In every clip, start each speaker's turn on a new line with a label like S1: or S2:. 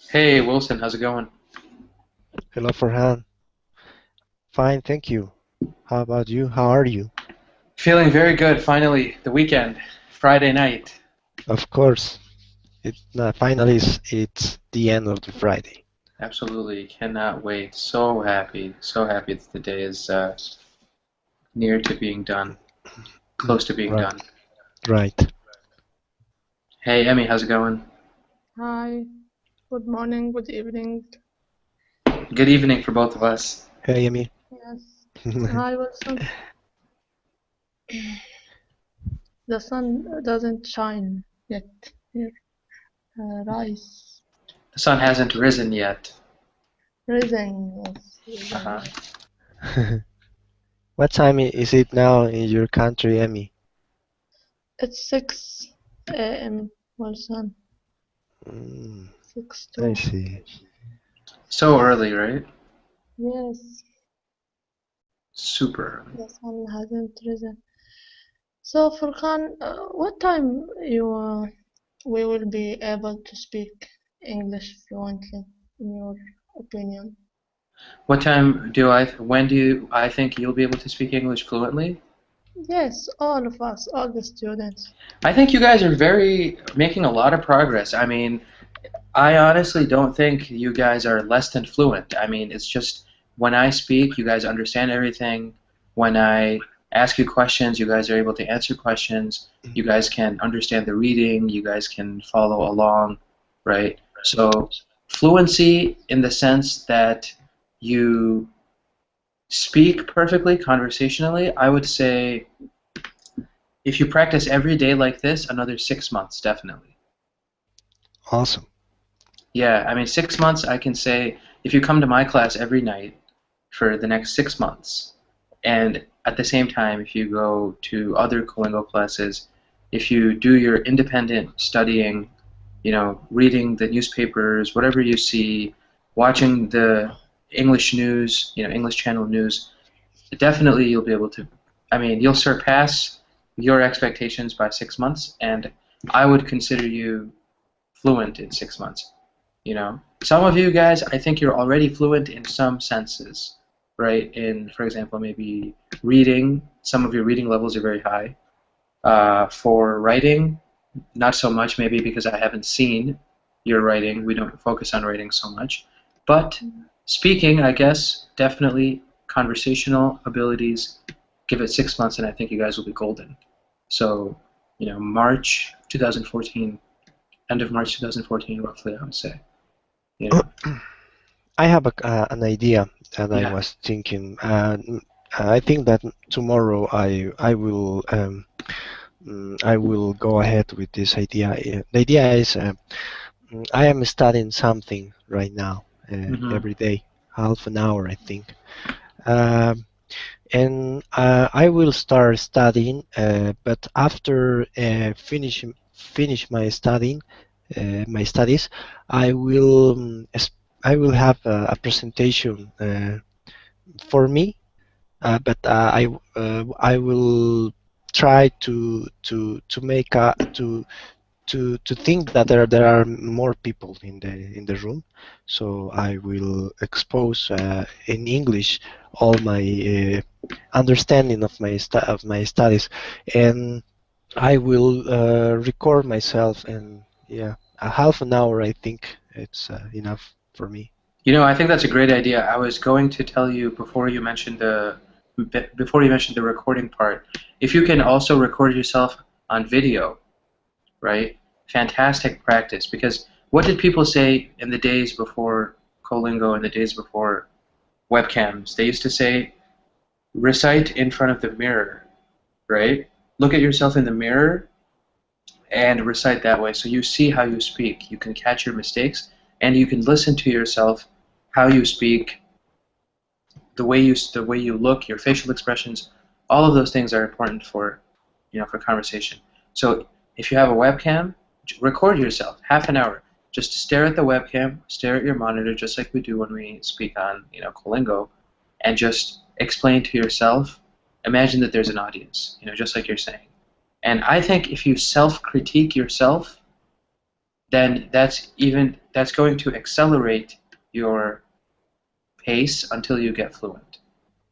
S1: Hey Wilson, how's it going?
S2: Hello, Farhan. Fine, thank you. How about you? How are you?
S1: Feeling very good. Finally, the weekend, Friday night.
S2: Of course, finally it's the end of the Friday.
S1: Absolutely, cannot wait. So happy that the day is near to being done, close to being
S2: Right,
S1: done.
S2: right.
S1: Hey Emmy, how's it going?
S3: Hi, good morning, good evening.
S1: Good evening for both of us.
S2: Hey, Amy.
S3: Yes. Hi, Wilson. The sun doesn't shine yet here. Rise.
S1: The sun hasn't risen yet.
S3: Rising. Yes, rising.
S1: Uh-huh.
S2: What time is it now in your country, Amy?
S3: It's 6 a.m. Wilson.
S2: Mm,
S3: 6
S2: I
S3: 2.
S2: see.
S1: So early, right?
S3: Yes,
S1: Super early.
S3: the sun hasn't risen. So, Furkan, what time we will be able to speak English fluently, in your opinion?
S1: When do I think you'll be able to speak English fluently?
S3: Yes, all of us, all the students.
S1: I think you guys are making a lot of progress. I mean, I honestly don't think you guys are less than fluent. I mean, it's just when I speak, you guys understand everything. When I ask you questions, you guys are able to answer questions. You guys can understand the reading. You guys can follow along, right? So, fluency in the sense that you speak perfectly conversationally, I would say if you practice every day like this, another 6 months, definitely.
S2: Awesome.
S1: Yeah, I mean, 6 months, I can say if you come to my class every night for the next 6 months, and at the same time, if you go to other Colingo classes, if you do your independent studying, reading the newspapers, whatever you see, watching the English news, English channel news, definitely you'll be able to, I mean, you'll surpass your expectations by 6 months, and I would consider you fluent in 6 months. Some of you guys, I think you're already fluent in some senses, right? In, for example, maybe reading, some of your reading levels are very high. For writing, not so much, maybe because I haven't seen your writing. We don't focus on writing so much. But speaking, I guess, definitely conversational abilities, give it 6 months, and I think you guys will be golden. So, March 2014, end of March 2014, roughly, I would say. You know,
S2: I have an idea that I
S1: yeah.
S2: was thinking. I think that tomorrow I will go ahead with this idea. The idea is I am studying something right now
S1: Hmm.
S2: every day, half an hour, I think. Um, and I will start studying, but after finish my studies, I will I will have a presentation for me, but I will try to make to think that there are more people in the room, so I will expose in English all my understanding of of my studies, and I will record myself, and yeah, a half an hour I think it's enough for me.
S1: I think that's a great idea. I was going to tell you before you mentioned the recording part, if you can also record yourself on video, right? Fantastic practice. Because what did people say in the days before Colingo and the days before webcams? They used to say, recite in front of the mirror, right? Look at yourself in the mirror and recite that way. So you see how you speak. You can catch your mistakes, and you can listen to yourself, how you speak, the way you look, your facial expressions. All of those things are important for conversation. So if you have a webcam, record yourself half an hour. Just stare at the webcam, stare at your monitor, just like we do when we speak on Colingo, and just explain to yourself. Imagine that there's an audience, just like you're saying. And I think if you self-critique yourself, then that's going to accelerate your pace until you get fluent,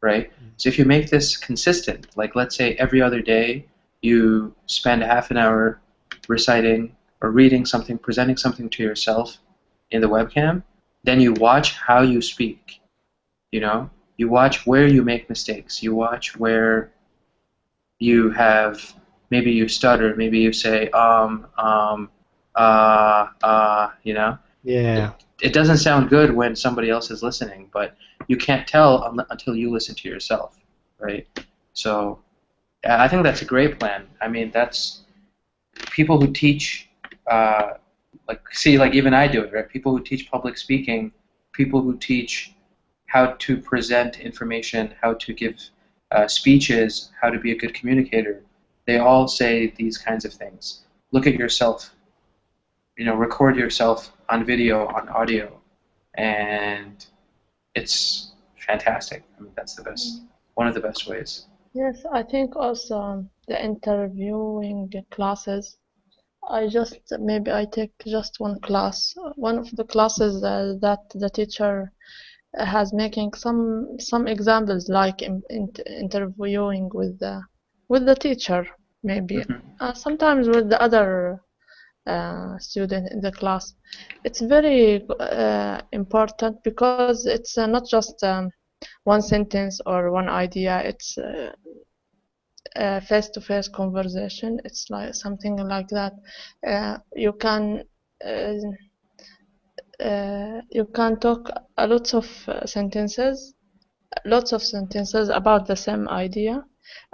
S1: right? So if you make this consistent, like let's say every other day you spend half an hour reciting or reading something, presenting something to yourself in the webcam, then you watch how you speak, you know? You watch where you make mistakes. You watch where you have, maybe you stutter, maybe you say, you know?
S2: Yeah.
S1: It doesn't sound good when somebody else is listening, but you can't tell until you listen to yourself, right? So I think that's a great plan. I mean, that's people who teach, like even I do it, right? People who teach public speaking, people who teach how to present information, how to give speeches, how to be a good communicator, they all say these kinds of things. Look at yourself, record yourself on video, on audio, and it's fantastic. I mean, that's the best, one of the best ways.
S3: Yes, I think also the interviewing classes. Maybe I take just one class. One of the classes that the teacher has making some examples like interviewing with the teacher, maybe sometimes with the other student in the class. It's very important because it's not just one sentence or one idea. It's face-to-face conversation. It's like something like that. You can talk a lots of sentences about the same idea,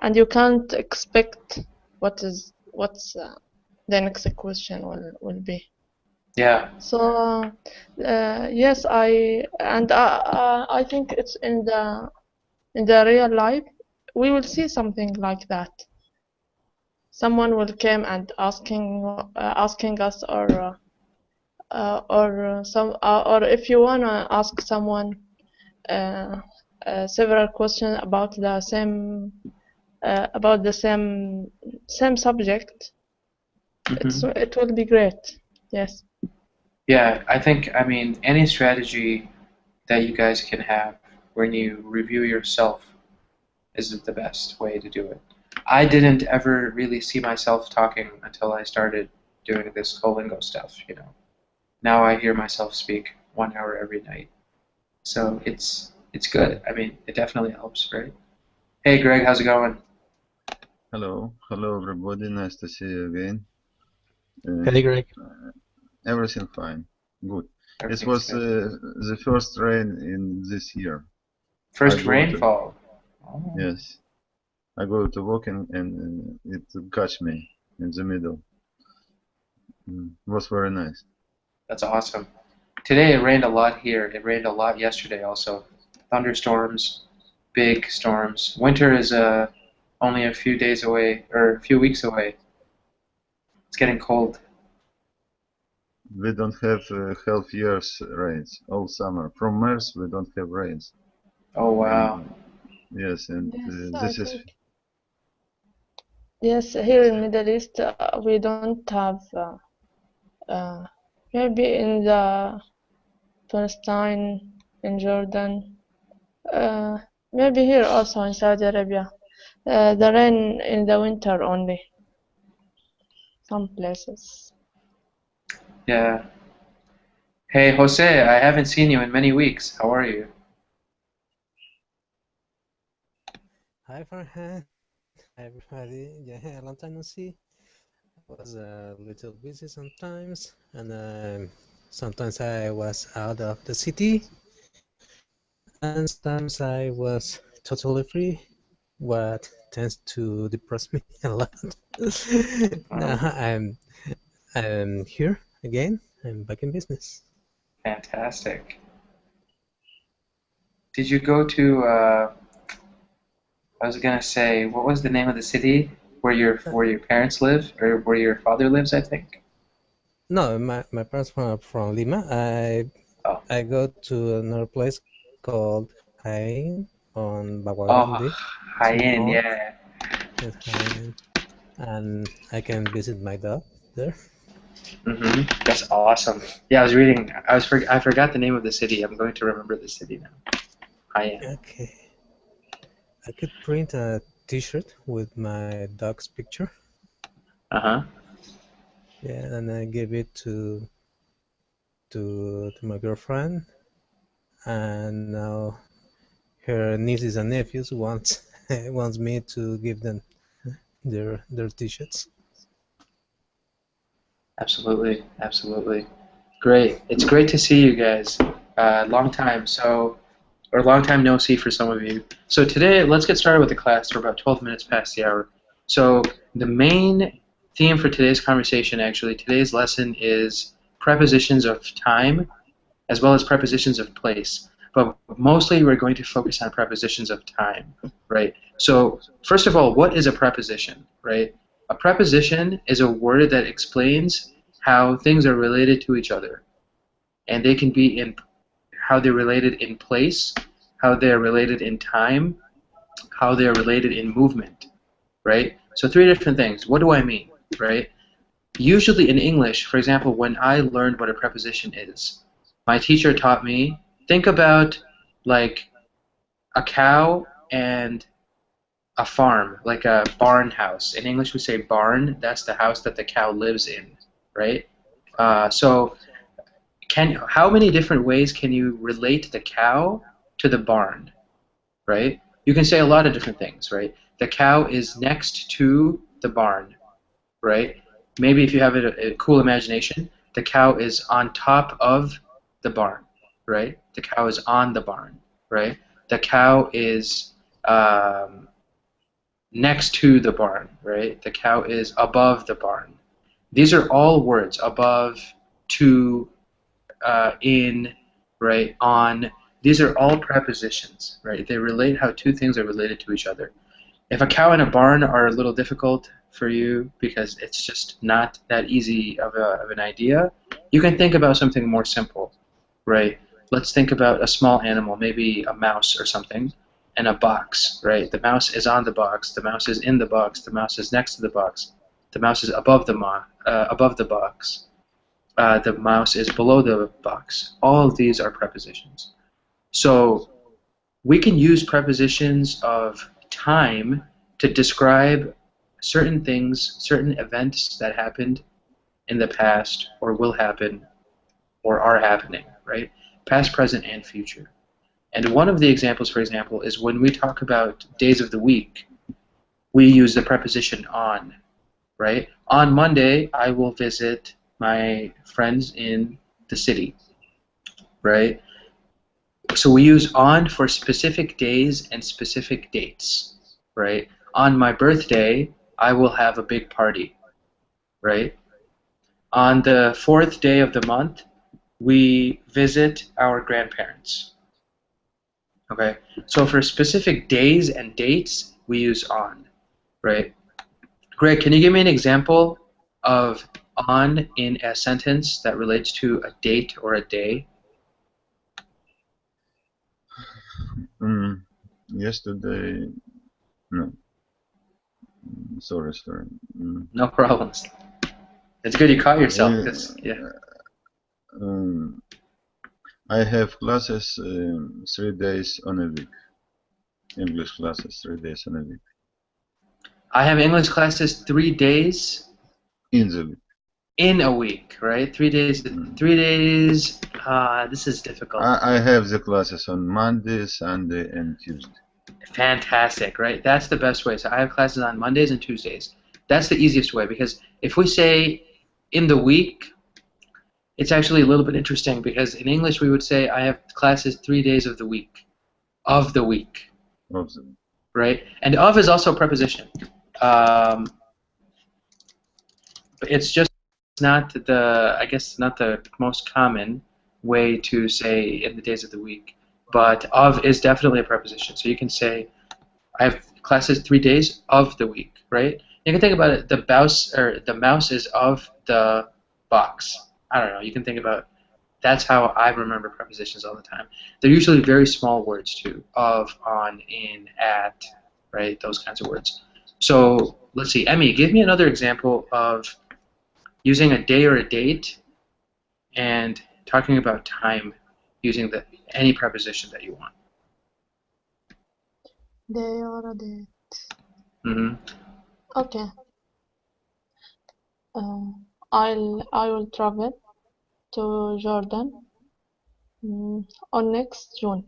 S3: and you can't expect what's the next question will be.
S1: Yeah.
S3: So yes, I think it's in the real life we will see something like that. Someone will come and asking us, or if you wanna ask someone several questions about the same subject. It will be great. Yes.
S1: Yeah, I mean, any strategy that you guys can have when you review yourself is the best way to do it. I didn't ever really see myself talking until I started doing this Colingo stuff, Now I hear myself speak 1 hour every night. So it's good. I mean, it definitely helps, right? Hey, Greg, how's it going?
S4: Hello everybody. Nice to see you again.
S2: Hey, Greg.
S4: Everything fine. Good. It was
S1: good.
S4: the first rain in this year.
S1: First rainfall.
S4: Oh. Yes. I go to walk and it catch me in the middle. It was very nice.
S1: That's awesome. Today it rained a lot here. It rained a lot yesterday also. Thunderstorms, big storms. Winter is only a few days away, or a few weeks away. It's getting cold.
S4: We don't have half year's rains all summer. From March we don't have rains.
S1: Oh wow.
S4: Yes, and
S3: yes, this is. Yes, here in Middle East we don't have. Maybe in the Palestine, in Jordan, maybe here also in Saudi Arabia. The rain in the winter only. Some places.
S1: Yeah. Hey, Jose, I haven't seen you in many weeks. How are you?
S5: Hi, Farhan. Hi, everybody. Yeah, a long time no see. I was a little busy sometimes, and sometimes I was out of the city, and sometimes I was totally free, what tends to depress me a lot. Now I'm here again. I'm back in business.
S1: Fantastic. Did you go to? I was gonna say, what was the name of the city where your parents live, or where your father lives? I think.
S5: No, my parents are from Lima. I go to another place called Jaén on Bagua Grande.
S1: Jaén, yeah.
S5: Yes, Jaén. And I can visit my dog there.
S1: That's awesome. Yeah, I was reading. I forgot the name of the city. I'm going to remember the city now.
S5: Okay. I could print a T-shirt with my dog's picture.
S1: Uh-huh.
S5: Yeah, and I give it to my girlfriend, and now her nieces and nephews wants me to give them their T-shirts.
S1: Absolutely, absolutely. Great. It's great to see you guys. Long time. Or long time no see for some of you. So today, let's get started with the class. We're about 12 minutes past the hour. So the main theme for today's conversation, actually, today's lesson is prepositions of time as well as prepositions of place. But mostly we're going to focus on prepositions of time, right? So first of all, what is a preposition, right? A preposition is a word that explains how things are related to each other. And they can be in how they're related in place, how they're related in time, how they're related in movement, right? So three different things. What do I mean, right? Usually in English, for example, when I learned what a preposition is, my teacher taught me, think about like a cow and a farm, like a barn house. In English we say barn, that's the house that the cow lives in, right? So how many different ways can you relate the cow to the barn, right? You can say a lot of different things, right? The cow is next to the barn, right? Maybe if you have a cool imagination, the cow is on top of the barn, right? The cow is on the barn, right? The cow is next to the barn, right? The cow is above the barn. These are all words: above, to, in, right, on. These are all prepositions, right? They relate how two things are related to each other. If a cow and a barn are a little difficult for you because it's just not that easy of an idea, you can think about something more simple, right? Let's think about a small animal, maybe a mouse or something, and a box, right? The mouse is on the box, the mouse is in the box, the mouse is next to the box, the mouse is above the box. The mouse is below the box. All of these are prepositions. So we can use prepositions of time to describe certain things, certain events that happened in the past or will happen or are happening, right? Past, present, and future. And one of the examples, for example, is when we talk about days of the week, we use the preposition on, right? On Monday, I will visit my friends in the city, right? So we use on for specific days and specific dates, right? On my birthday, I will have a big party, right? On the 4th day of the month, we visit our grandparents, okay? So for specific days and dates, we use on, right? Greg, can you give me an example of on in a sentence that relates to a date or a day?
S4: Yesterday, no. Sorry.
S1: No problems. It's good you caught yourself. Yeah.
S4: I have classes 3 days on a week. English classes 3 days on a week.
S1: I have English classes 3 days
S4: In the week.
S1: in a week, right? 3 days. 3 days. This is difficult.
S4: I have the classes on Monday, Sunday, and Tuesday.
S1: Fantastic, right? That's the best way. So I have classes on Mondays and Tuesdays. That's the easiest way, because if we say in the week, it's actually a little bit interesting, because in English we would say I have classes 3 days of the week. Of the week. Right? And of is also a preposition. But it's just not I guess not the most common way to say in the days of the week. But of is definitely a preposition. So you can say, I have classes 3 days of the week, right? You can think about it, the mouse is of the box. I don't know, you can think about, that's how I remember prepositions all the time. They're usually very small words too, of, on, in, at, right? Those kinds of words. So let's see, Emmy, give me another example of using a day or a date, and talking about time using any preposition that you want.
S3: Day or a date.
S1: Mm-hmm.
S3: Okay. I will travel to Jordan on next June.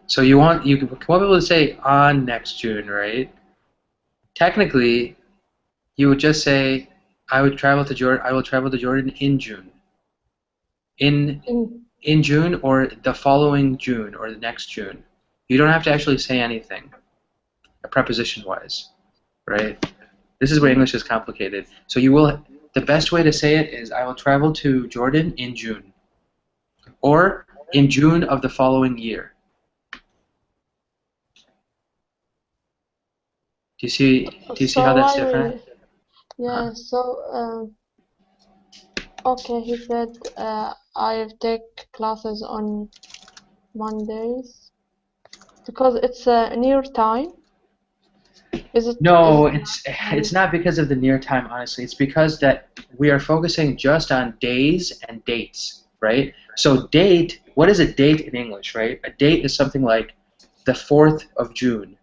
S1: So you want be able to say on next June, right? Technically, you would just say I will travel to Jordan in June. In June or the following June or the next June. You don't have to actually say anything, preposition-wise, right? This is where English is complicated. So the best way to say it is I will travel to Jordan in June, or in June of the following year. Do you see how that's different?
S3: Yeah. So okay, he said I take classes on Mondays because it's a near time. Is it?
S1: No, it's not because of the near time, honestly. It's because that we are focusing just on days and dates, right? So date, what is a date in English, right? A date is something like the 4th of June,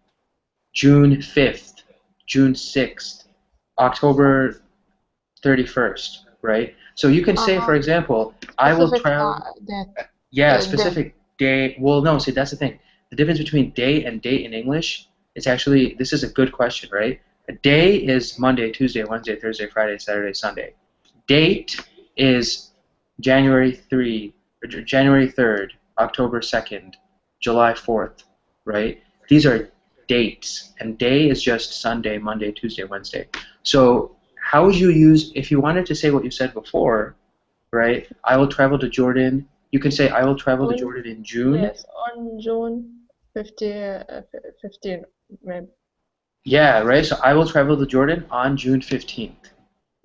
S1: June 5th, June 6th, October 31st, right? So you can say, for example, I will travel. Yeah, specific day. Well, no, see, that's the thing. The difference between day and date in English, it's actually, this is a good question, right? A day is Monday, Tuesday, Wednesday, Thursday, Friday, Saturday, Sunday. Date is January 3rd, October 2nd, July 4th, right? These are dates, and day is just Sunday, Monday, Tuesday, Wednesday. So how would you use, if you wanted to say what you said before, right? I will travel to Jordan. You can say I will travel to Jordan in June.
S3: Yes, on June 15, maybe.
S1: Yeah, right? So I will travel to Jordan on June 15th.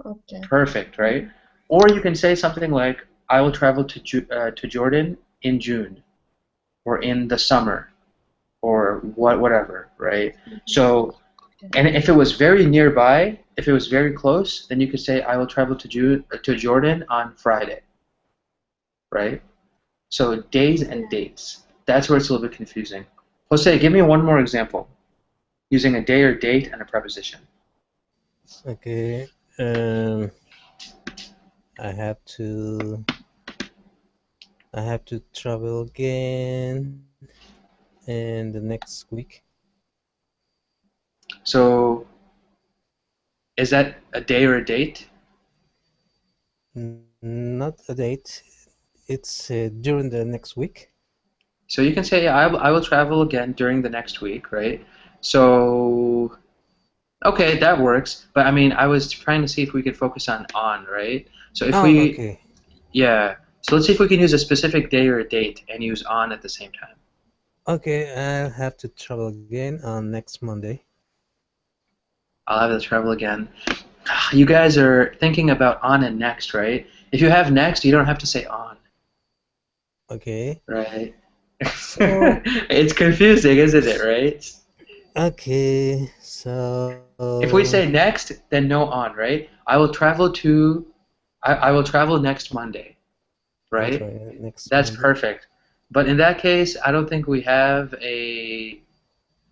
S3: Okay.
S1: Perfect, right? Or you can say something like I will travel to Jordan in June, or in the summer, or whatever, right? So, and if it was very nearby, if it was very close, then you could say I will travel to Jordan on Friday, right? So days and dates. That's where it's a little bit confusing. Jose, give me one more example using a day or date and a preposition.
S5: Okay. I have to travel again in the next week.
S1: So is that a day or a date?
S5: Not a date. It's during the next week.
S1: So you can say I will travel again during the next week, right? So okay, that works. But I mean, I was trying to see if we could focus on, right? So if
S5: okay.
S1: Yeah. So let's see if we can use a specific day or a date and use on at the same time.
S5: Okay, I'll have to travel again on next Monday.
S1: I'll have to travel again. You guys are thinking about on and next, right? If you have next, you don't have to say on.
S5: Okay.
S1: Right. So it's confusing, isn't it, right?
S5: Okay, so
S1: if we say next, then no on, right? I will travel next Monday, right? That's
S5: Monday.
S1: perfect. But in that case, I don't think we have a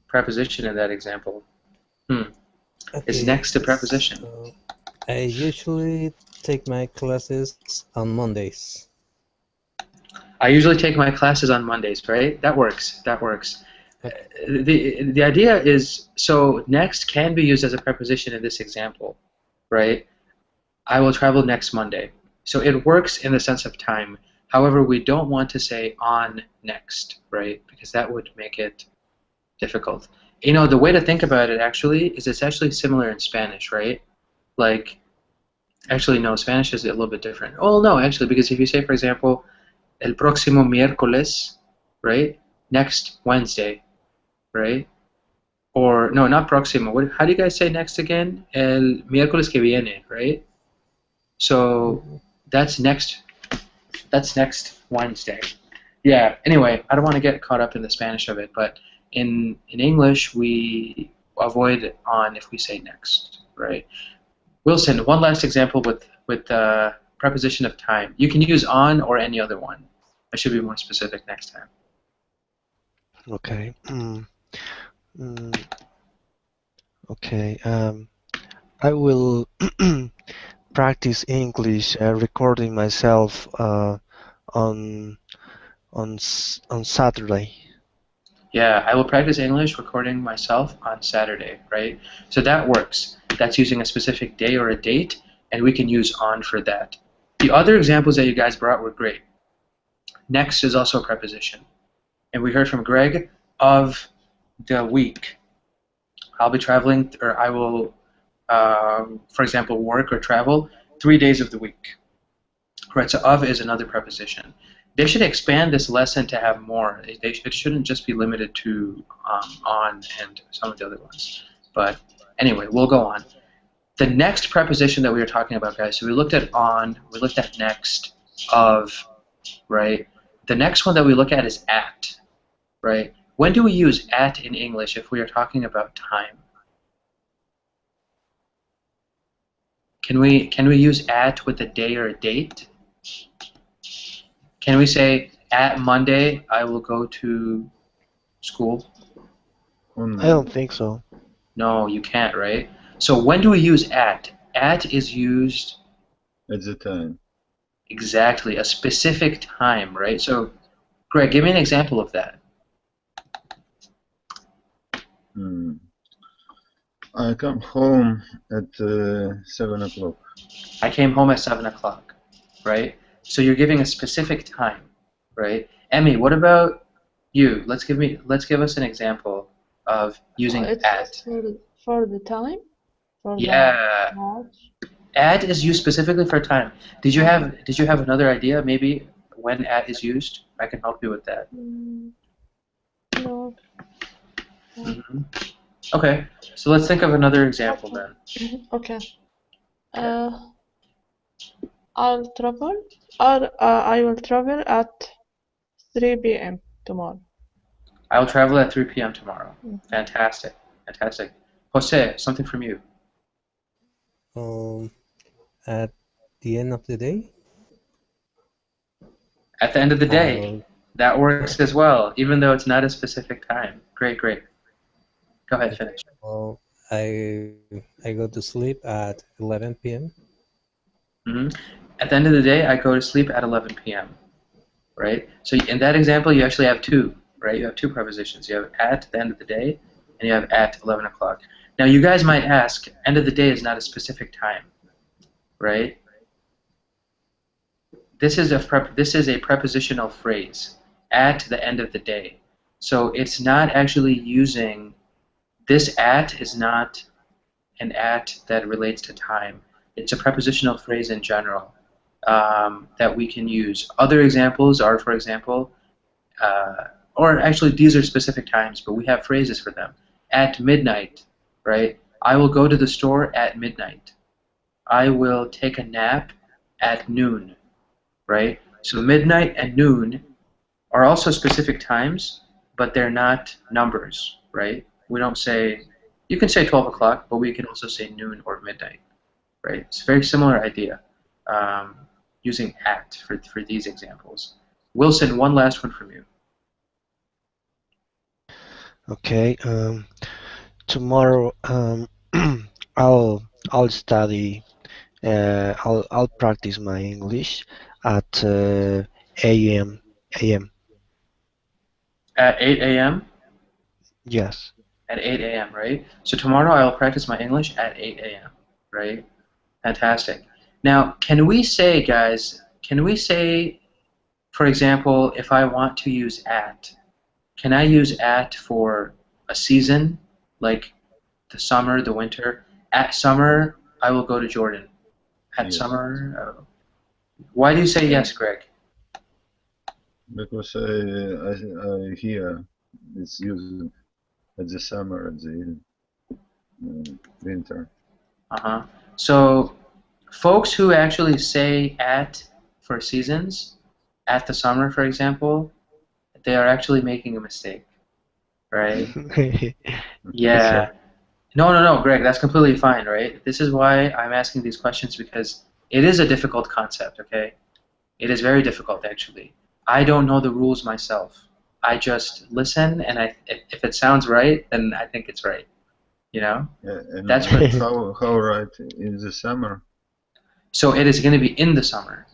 S1: preposition in that example.
S5: Okay,
S1: Is next a preposition?
S5: So I usually take my classes on Mondays.
S1: I usually take my classes on Mondays, right? That works. That works. Okay. The idea is, so next can be used as a preposition in this example, right? I will travel next Monday. So it works in the sense of time. However, we don't want to say on next, right? Because that would make it difficult. You know, the way to think about it actually is it's actually similar in Spanish, right? Like, actually no, Spanish is a little bit different. Oh no, actually, because if you say, for example, el próximo miércoles, right? Next Wednesday, right? Or no, not próximo. How do you guys say next again? El miércoles que viene, right? So that's next Wednesday. Yeah, anyway, I don't want to get caught up in the Spanish of it, but in English we avoid on if we say next, right? Wilson, one last example with preposition of time. You can use on or any other one. I should be more specific next time.
S2: Okay. Okay. I will practice English recording myself on Saturday.
S1: Yeah, I will practice English recording myself on Saturday, right? So that works. That's using a specific day or a date, and we can use on for that. The other examples that you guys brought were great. Next is also a preposition. And we heard from Greg of the week. I'll be traveling, or I will, for example, work or travel 3 days of the week. Right, so of is another preposition. They should expand this lesson to have more. It shouldn't just be limited to on and some of the other ones. But anyway, we'll go on. The next preposition that we were talking about, guys, so we looked at on, we looked at next, of, right? The next one that we look at is at, right? When do we use at in English if we are talking about time? Can we use at with a day or a date? Can we say, at Monday, I will go to school?
S2: I don't think so.
S1: No, you can't, right? So when do we use at? At is used...
S4: At the time.
S1: Exactly, a specific time, right? So, Greg, give me an example of that.
S4: I come home at 7 o'clock.
S1: I came home at 7 o'clock, right? So you're giving a specific time, right? Emmy, what about you? Let's give us an example of using
S3: It's
S1: at.
S3: for the time? For
S1: Yeah.
S3: the match?
S1: At is used specifically for time. Did you have another idea maybe when at is used? I can help you with that.
S3: No.
S1: Okay, so let's think of another example then.
S3: Okay. I'll travel, or I will travel at 3 p.m. tomorrow.
S1: I will travel at 3 p.m. tomorrow. Fantastic, fantastic. Jose, something from you.
S5: At the end of the day?
S1: At the end of the day. That works as well, even though it's not a specific time. Great, great. Go ahead, finish.
S5: Well, I go to sleep at 11 p.m.
S1: At the end of the day, I go to sleep at 11 p.m. Right? So in that example, you actually have two, right? You have two prepositions. You have at the end of the day, and you have at 11 o'clock. Now, you guys might ask, end of the day is not a specific time, right? This is a prepositional phrase, at the end of the day. So it's not actually using, this at is not an at that relates to time. It's a prepositional phrase in general that we can use. Other examples are, for example, or actually these are specific times, but we have phrases for them. At midnight, right? I will go to the store at midnight. I will take a nap at noon, right? So midnight and noon are also specific times, but they're not numbers, right? We don't say, you can say 12 o'clock, but we can also say noon or midnight, right? It's a very similar idea, using at for these examples. Wilson, one last one from you.
S2: Okay. Tomorrow, I'll study. I'll practice my English at a.m.
S1: At 8 a.m.?
S2: Yes.
S1: At 8 a.m., right? So tomorrow I'll practice my English at 8 a.m., right? Fantastic. Now, can we say, guys, for example, if I want to use at, can I use at for a season, like the summer, the winter? At summer, I will go to Jordan. At
S4: Yes.
S1: summer, why do you say yes, Greg?
S4: Because I hear it's used at the summer, at the winter.
S1: So, folks who actually say at for seasons, at the summer, for example, they are actually making a mistake, right? Yeah. No, Greg, that's completely fine, right? This is why I'm asking these questions, because it is a difficult concept, okay? It is very difficult, actually. I don't know the rules myself. I just listen, and if it sounds right, then I think it's right. You know?
S4: Yeah, and
S1: That's what.
S4: how right in the summer?
S1: So it is going to be in the summer.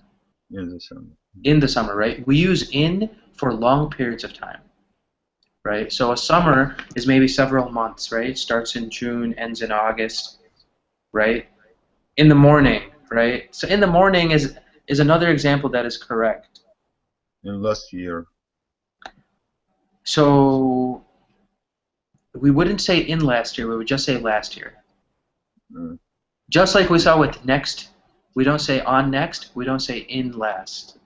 S4: In the summer.
S1: In the summer, right? We use in for long periods of time, right? So a summer is maybe several months, right? Starts in June, ends in August, right? In the morning, right? So in the morning is another example that is correct.
S4: In last year.
S1: So we wouldn't say in last year, we would just say last year. Just like we saw with next, we don't say on next, we don't say in last.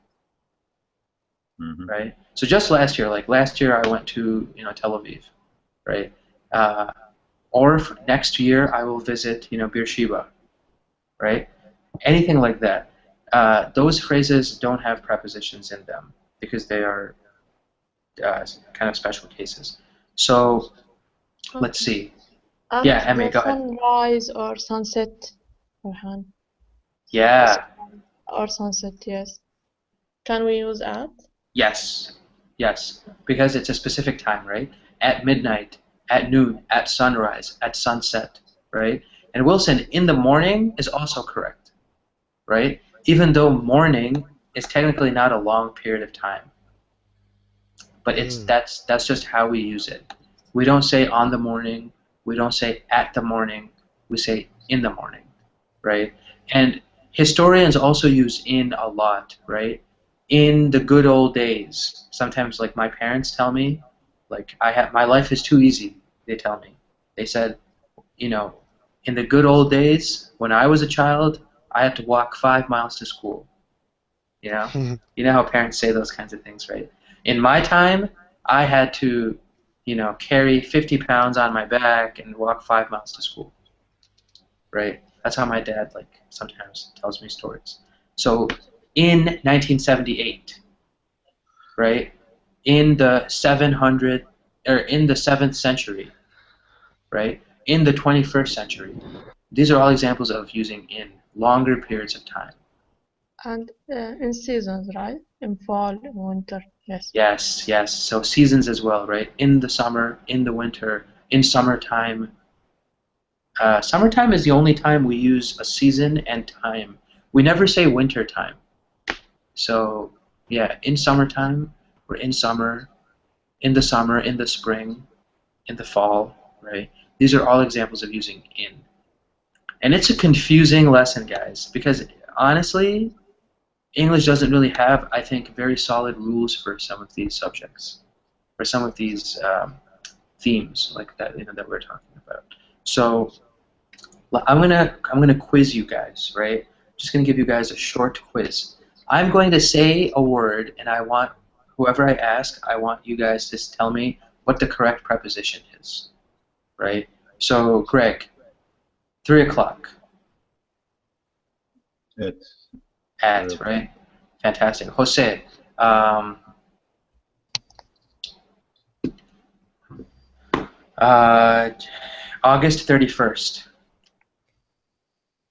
S1: Right? So just last year, like last year I went to Tel Aviv, right? Or next year I will visit Beersheba, right? Anything like that. Those phrases don't have prepositions in them because they are kind of special cases. So let's see. Yeah, Emmy, go ahead.
S3: Sunrise or sunset, Farhan.
S1: Yeah.
S3: Or sunset, yes. Can we use at?
S1: Yes, because it's a specific time, right? At midnight, at noon, at sunrise, at sunset, right? And Wilson, in the morning is also correct, right? Even though morning is technically not a long period of time, but that's just how we use it. We don't say on the morning, we don't say at the morning, we say in the morning, right? And historians also use in a lot, right? In the good old days. Sometimes, like my parents tell me, like my life is too easy. They tell me. They said, in the good old days when I was a child, I had to walk 5 miles to school. You know how parents say those kinds of things, right? In my time, I had to, carry 50 pounds on my back and walk 5 miles to school. Right? That's how my dad sometimes tells me stories. So in 1978, right, in the 7th century, right, in the 21st century, these are all examples of using in longer periods of time.
S3: And in seasons, right? In fall, in winter, yes.
S1: Yes. So seasons as well, right? In the summer, in the winter, in summertime. Summertime is the only time we use a season and time. We never say winter time. So, yeah, in summertime, or in summer, in the spring, in the fall, right? These are all examples of using in. And it's a confusing lesson, guys, because honestly, English doesn't really have, I think, very solid rules for some of these subjects, for some of these themes like that, that we're talking about. So I'm gonna quiz you guys, right? Just gonna give you guys a short quiz. I'm going to say a word, and I want whoever I ask, I want you guys to tell me what the correct preposition is, right? So, Greg, 3 o'clock. At, right? Fantastic. Jose, August 31st.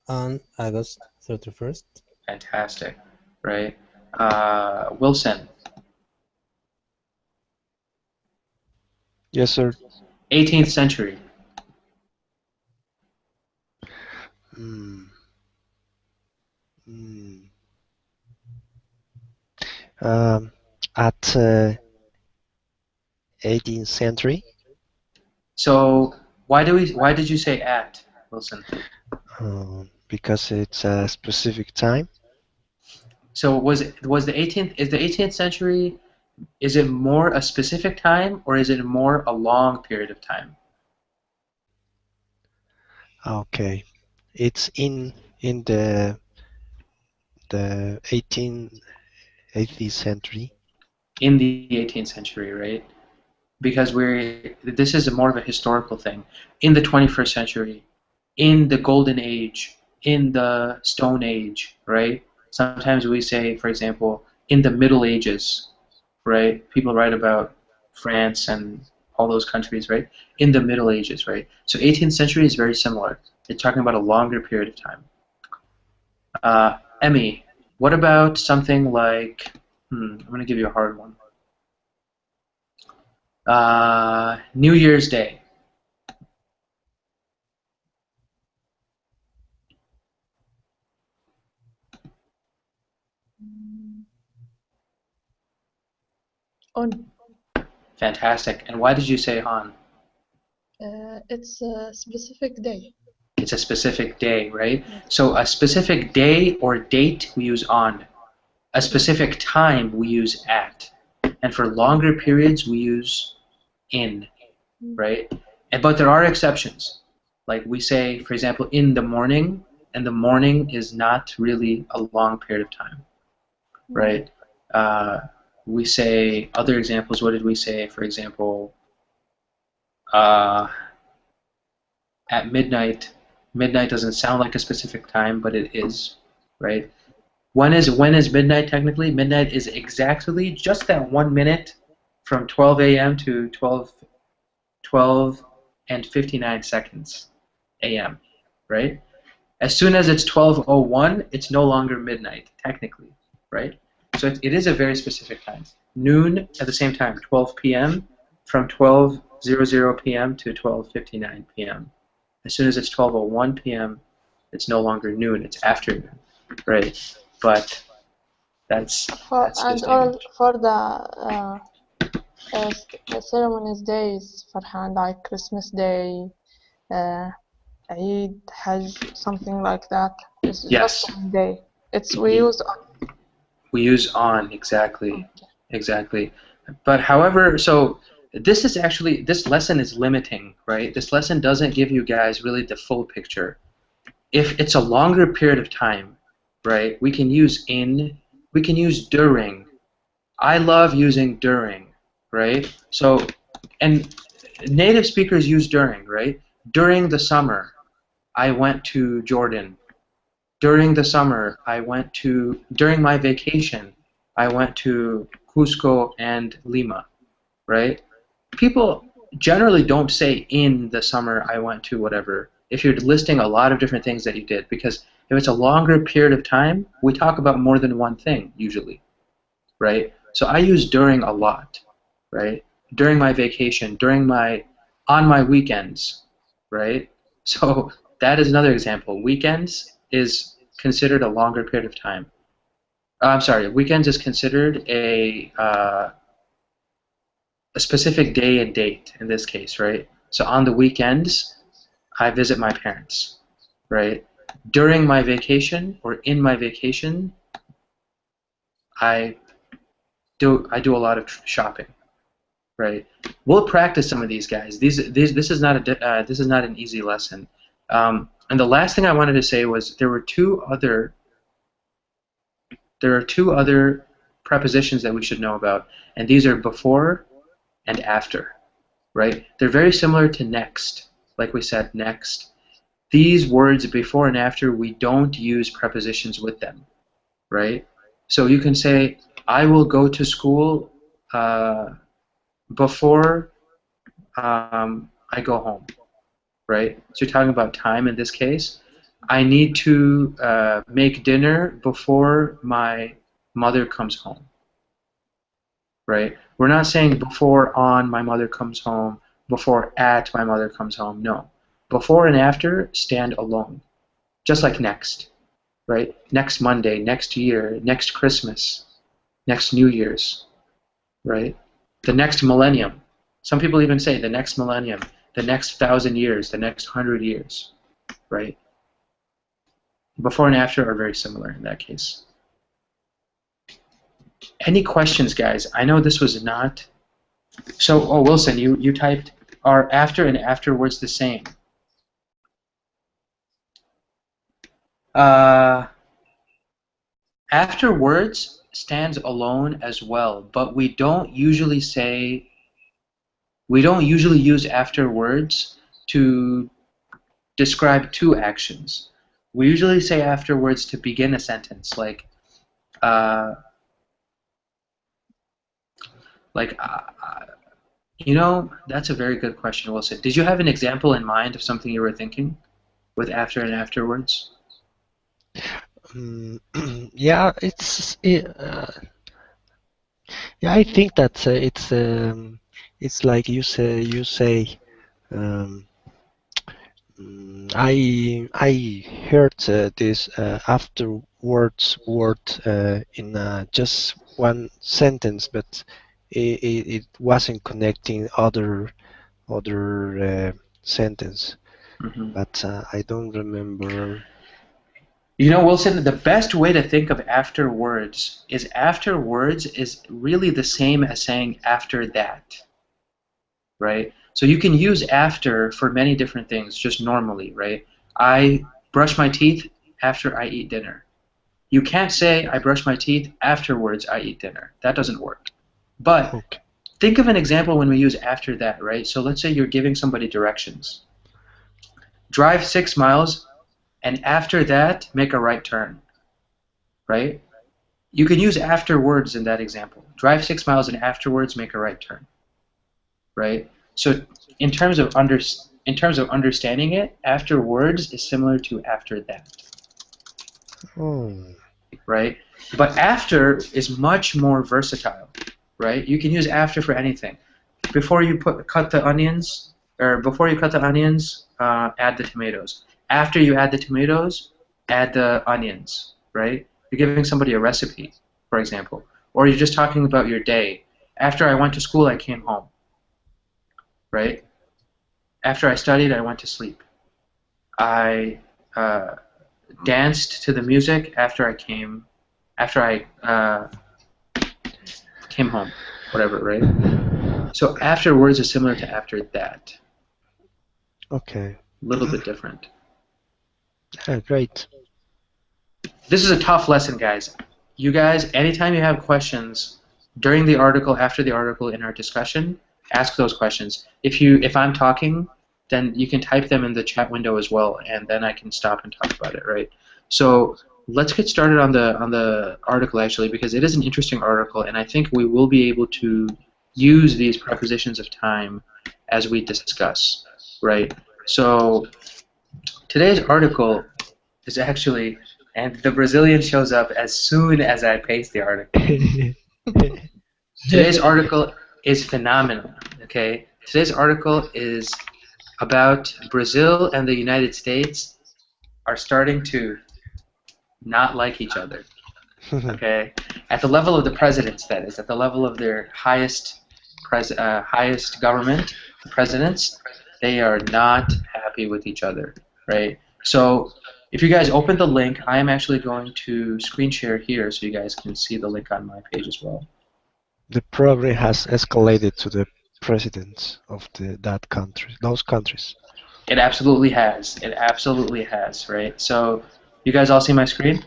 S5: On August 31st.
S1: Fantastic, right? Wilson.
S2: Yes, sir.
S1: 18th century.
S2: At 18th century.
S1: So why did you say at, Wilson?
S2: Because it's a specific time.
S1: So was the 18th century? Is it more a specific time, or is it more a long period of time?
S2: Okay, it's in the 18th century.
S1: In the 18th century, right? Because this is more of a historical thing. In the 21st century, in the Golden Age, in the Stone Age, right? Sometimes we say, for example, in the Middle Ages, right? People write about France and all those countries, right? In the Middle Ages, right? So 18th century is very similar. It's talking about a longer period of time. Emmy, what about something like, I'm going to give you a hard one. New Year's Day.
S3: On.
S1: Fantastic. And why did you say on?
S3: It's a specific day.
S1: It's a specific day, right? So a specific day or date, we use on. A specific time, we use at. And for longer periods, we use in, right? But there are exceptions. Like we say, for example, in the morning, and the morning is not really a long period of time, right? We say other examples. What did we say? For example, at midnight. Midnight doesn't sound like a specific time, but it is, right? When is midnight technically? Midnight is exactly just that 1 minute from 12 a.m. to 12 and 59 seconds a.m., right? As soon as it's 12:01, it's no longer midnight, technically, right? So it is a very specific time. Noon at the same time, 12 p.m. from 12:00 p.m. to 12:59 p.m. As soon as it's 12:01 p.m., it's no longer noon, it's afternoon, right? But that's
S3: And all for the ceremonies days, Farhan, like Christmas Day, Eid, Hajj, something like that. It's just one day. We use on.
S1: We use on, exactly. Exactly. But however, so this lesson is limiting, right? This lesson doesn't give you guys really the full picture. If it's a longer period of time, right, we can use in, we can use during. I love using during, right? So, and native speakers use during, right? During the summer, I went to Jordan. During the summer, during my vacation, I went to Cusco and Lima, right? People generally don't say in the summer I went to whatever if you're listing a lot of different things that you did, because if it's a longer period of time, we talk about more than one thing usually, right? So I use during a lot, right? During my vacation, on my weekends, right? So that is another example. Weekends is considered a longer period of time. I'm sorry, weekends is considered a specific day and date in this case, right? So on the weekends, I visit my parents, right? During my vacation or in my vacation, I do a lot of shopping, right? We'll practice some of these guys. This is not an easy lesson. And the last thing I wanted to say was there are two other prepositions that we should know about, and these are before and after, right? They're very similar to next, like we said, next. These words before and after, we don't use prepositions with them, right? So you can say, I will go to school before I go home, right? So you're talking about time in this case. I need to make dinner before my mother comes home, right? We're not saying before on my mother comes home, before at my mother comes home. No. Before and after stand alone, just like next, right? Next Monday, next year, next Christmas, next New Year's, right? The next millennium. Some people even say the next millennium, the next 1,000 years, the next 100 years, right? Before and after are very similar in that case. Any questions, guys? I know this was not... So, oh, Wilson, you typed, are after and afterwards the same? Afterwards stands alone as well, but we don't usually use afterwards to describe two actions. We usually say afterwards to begin a sentence, like You know, that's a very good question, Wilson. Did you have an example in mind of something you were thinking with after and afterwards?
S2: Yeah, yeah. I think that it's like you say. Um, I heard this afterwards word in just one sentence, but it wasn't connecting other sentence.
S1: Hmm.
S2: But I don't remember.
S1: You know, Wilson, the best way to think of afterwards is really the same as saying after that, right? So you can use after for many different things just normally, right? I brush my teeth after I eat dinner. You can't say I brush my teeth afterwards I eat dinner. That doesn't work. But
S2: Okay.
S1: think of an example when we use after that, right? So let's say you're giving somebody directions. Drive 6 miles and after that make a right turn, right? You can use afterwards in that example. Drive 6 miles and afterwards make a right turn, right? So in terms of understanding it, afterwards is similar to after that,
S2: Oh.
S1: right? But after is much more versatile, right? You can use after for anything. Before you cut the onions, add the tomatoes. After you add the tomatoes, add the onions, right? You're giving somebody a recipe, for example. Or you're just talking about your day. After I went to school, I came home, right? After I studied, I went to sleep. I danced to the music after I came home, whatever, right? So afterwards is similar to after that.
S2: Okay.
S1: A little bit different.
S2: Great.
S1: This is a tough lesson, guys. You guys, anytime you have questions during the article, after the article, in our discussion, ask those questions. If I'm talking, then you can type them in the chat window as well, and then I can stop and talk about it, right? So let's get started on the article actually, because it is an interesting article, and I think we will be able to use these prepositions of time as we discuss, right? So today's article is actually, and the Brazilian shows up as soon as I paste the article. Today's article is phenomenal, okay? Today's article is about Brazil and the United States are starting to not like each other, okay? At the level of the presidents, that is, at the level of their highest government, the presidents, they are not happy with each other, right? So if you guys open the link, I am actually going to screen share here so you guys can see the link on my page as well.
S2: The problem has escalated to the presidents of those countries.
S1: It absolutely has. It absolutely has, right? So you guys all see my screen?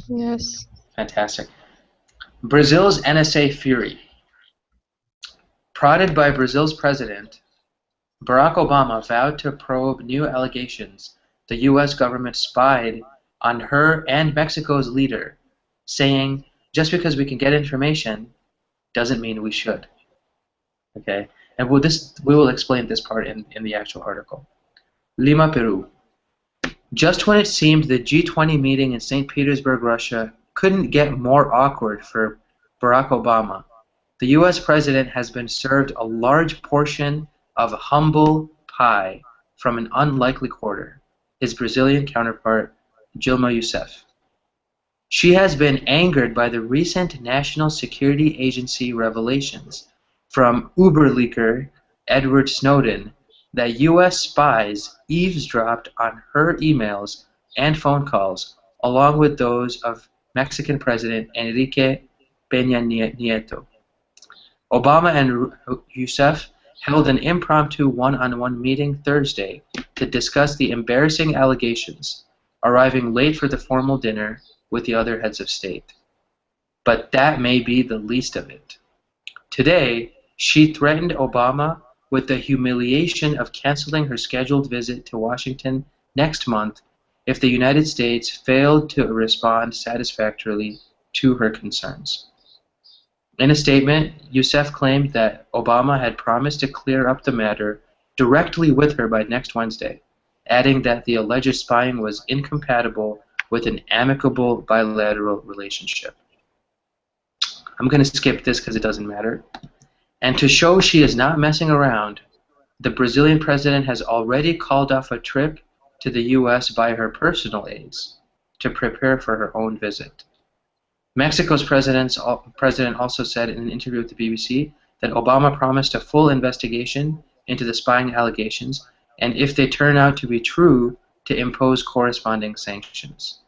S3: Yes.
S1: Fantastic. Brazil's NSA Fury. Prodded by Brazil's president, Barack Obama vowed to probe new allegations the U.S. government spied on her and Mexico's leader, saying, just because we can get information doesn't mean we should. Okay? And we will explain this part in the actual article. Lima, Peru. Just when it seemed the G20 meeting in St. Petersburg, Russia couldn't get more awkward for Barack Obama, the U.S. president has been served a large portion of humble pie from an unlikely quarter, his Brazilian counterpart, Dilma Rousseff. She has been angered by the recent National Security Agency revelations from Uber leaker Edward Snowden that U.S. spies eavesdropped on her emails and phone calls, along with those of Mexican President Enrique Peña Nieto. Obama and Rousseff held an impromptu one-on-one meeting Thursday to discuss the embarrassing allegations, arriving late for the formal dinner with the other heads of state. But that may be the least of it. Today, she threatened Obama with the humiliation of canceling her scheduled visit to Washington next month if the United States failed to respond satisfactorily to her concerns. In a statement, Rousseff claimed that Obama had promised to clear up the matter directly with her by next Wednesday, adding that the alleged spying was incompatible with an amicable bilateral relationship. I'm going to skip this because it doesn't matter. And to show she is not messing around, the Brazilian president has already called off a trip to the U.S. by her personal aides to prepare for her own visit. Mexico's president also said in an interview with the BBC that Obama promised a full investigation into the spying allegations, and if they turn out to be true, to impose corresponding sanctions.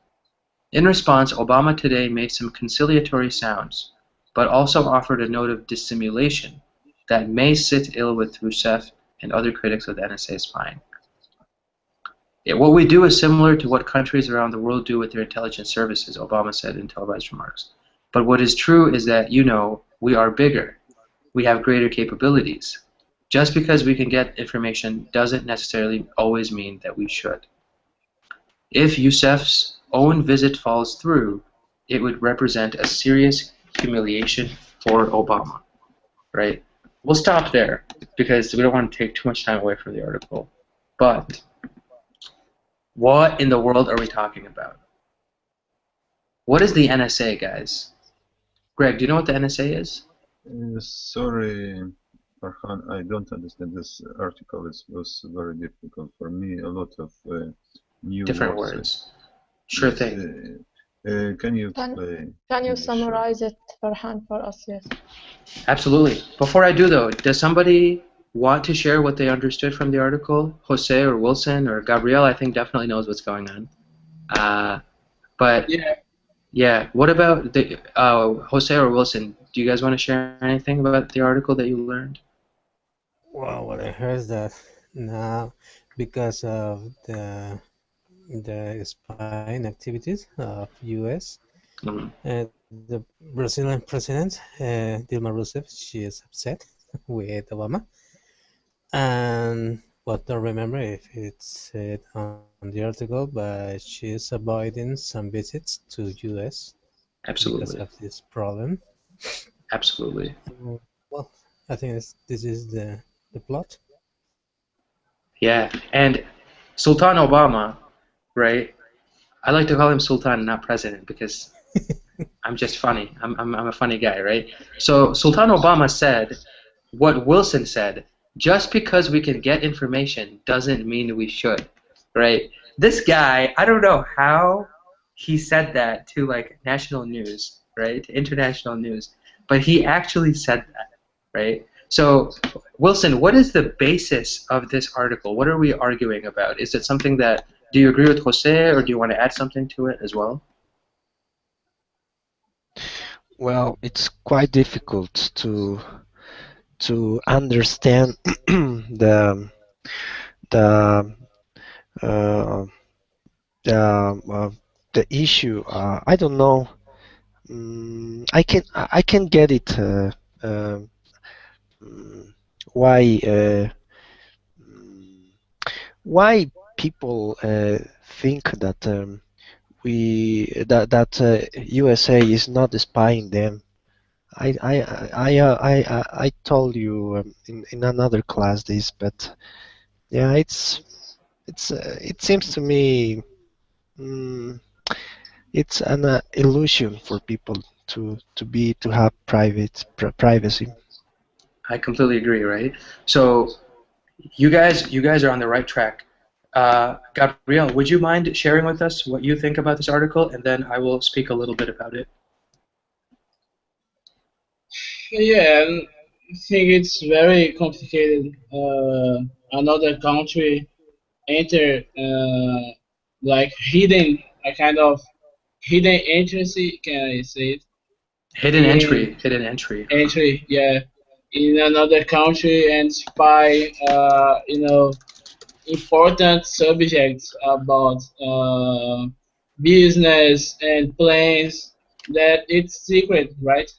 S1: In response, Obama today made some conciliatory sounds, but also offered a note of dissimulation that may sit ill with Rousseff and other critics of the NSA spying. What we do is similar to what countries around the world do with their intelligence services, Obama said in televised remarks. But what is true is that, we are bigger. We have greater capabilities. Just because we can get information doesn't necessarily always mean that we should. If Rousseff's own visit falls through, it would represent a serious humiliation for Obama, right? We'll stop there because we don't want to take too much time away from the article. But what in the world are we talking about? What is the NSA, guys? Greg, do you know what the NSA is?
S4: Sorry, Farhan, I don't understand this article. It was very difficult for me. A lot of new
S1: different words. Sure thing.
S4: Can you
S3: summarize it, Farhan, for us? Yes.
S1: Absolutely. Before I do, though, does somebody want to share what they understood from the article? Jose or Wilson or Gabriel, I think, definitely knows what's going on. But yeah. What about the Jose or Wilson? Do you guys want to share anything about the article that you learned?
S5: Well, what I heard is that now, because of the spying activities of U.S. The Brazilian president, Dilma Rousseff, she is upset with Obama. And what I don't remember if it's said on the article, but she is avoiding some visits to U.S.
S1: Absolutely.
S5: because of this problem.
S1: Absolutely.
S5: Well, I think this is the plot.
S1: Yeah, and Sultan Obama, right? I like to call him Sultan, not President, because I'm just funny. I'm a funny guy, right? So Sultan Obama said what Wilson said. Just because we can get information doesn't mean we should, right? This guy, I don't know how he said that to like national news, right? To international news, but he actually said that, right? So, Wilson, what is the basis of this article? What are we arguing about? Is it something that, do you agree with Jose, or do you want to add something to it as well?
S2: Well, it's quite difficult to understand the issue. I don't know. I can get it. Why people think that that USA is not spying them? I told you in another class this, but yeah, it seems to me it's an illusion for people to have privacy.
S1: I completely agree, right? So you guys are on the right track. Gabriel, would you mind sharing with us what you think about this article, and then I will speak a little bit about it.
S6: Yeah, I think it's very complicated. Another country enter like hidden, a kind of hidden entry. Can I say it?
S1: Hidden entry.
S6: Entry, yeah, in another country and spy, important subjects about business and plans that it's secret, right?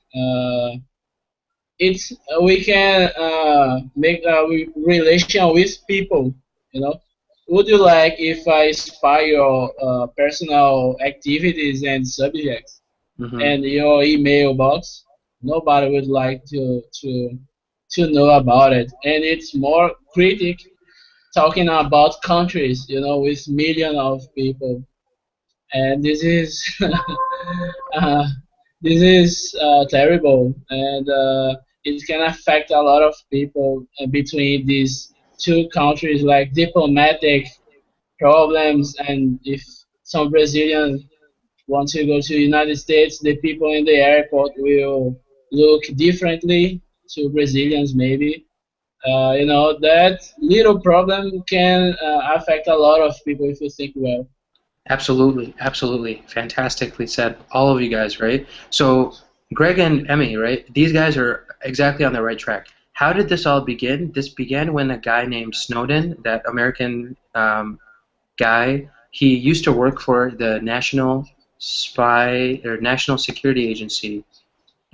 S6: We can make a relation with people, Would you like if I spy your personal activities and subjects and your email box? Nobody would like to know about it, and it's more critic talking about countries, with millions of people, and this is uh, terrible, and it can affect a lot of people between these two countries, like diplomatic problems, and if some Brazilians want to go to the United States, the people in the airport will look differently to Brazilians, maybe. That little problem can affect a lot of people if you think well.
S1: Absolutely, absolutely. Fantastically said, all of you guys, right? So, Greg and Emmy, right? These guys are exactly on the right track. How did this all begin? This began when a guy named Snowden, that American guy, he used to work for the National National Security Agency.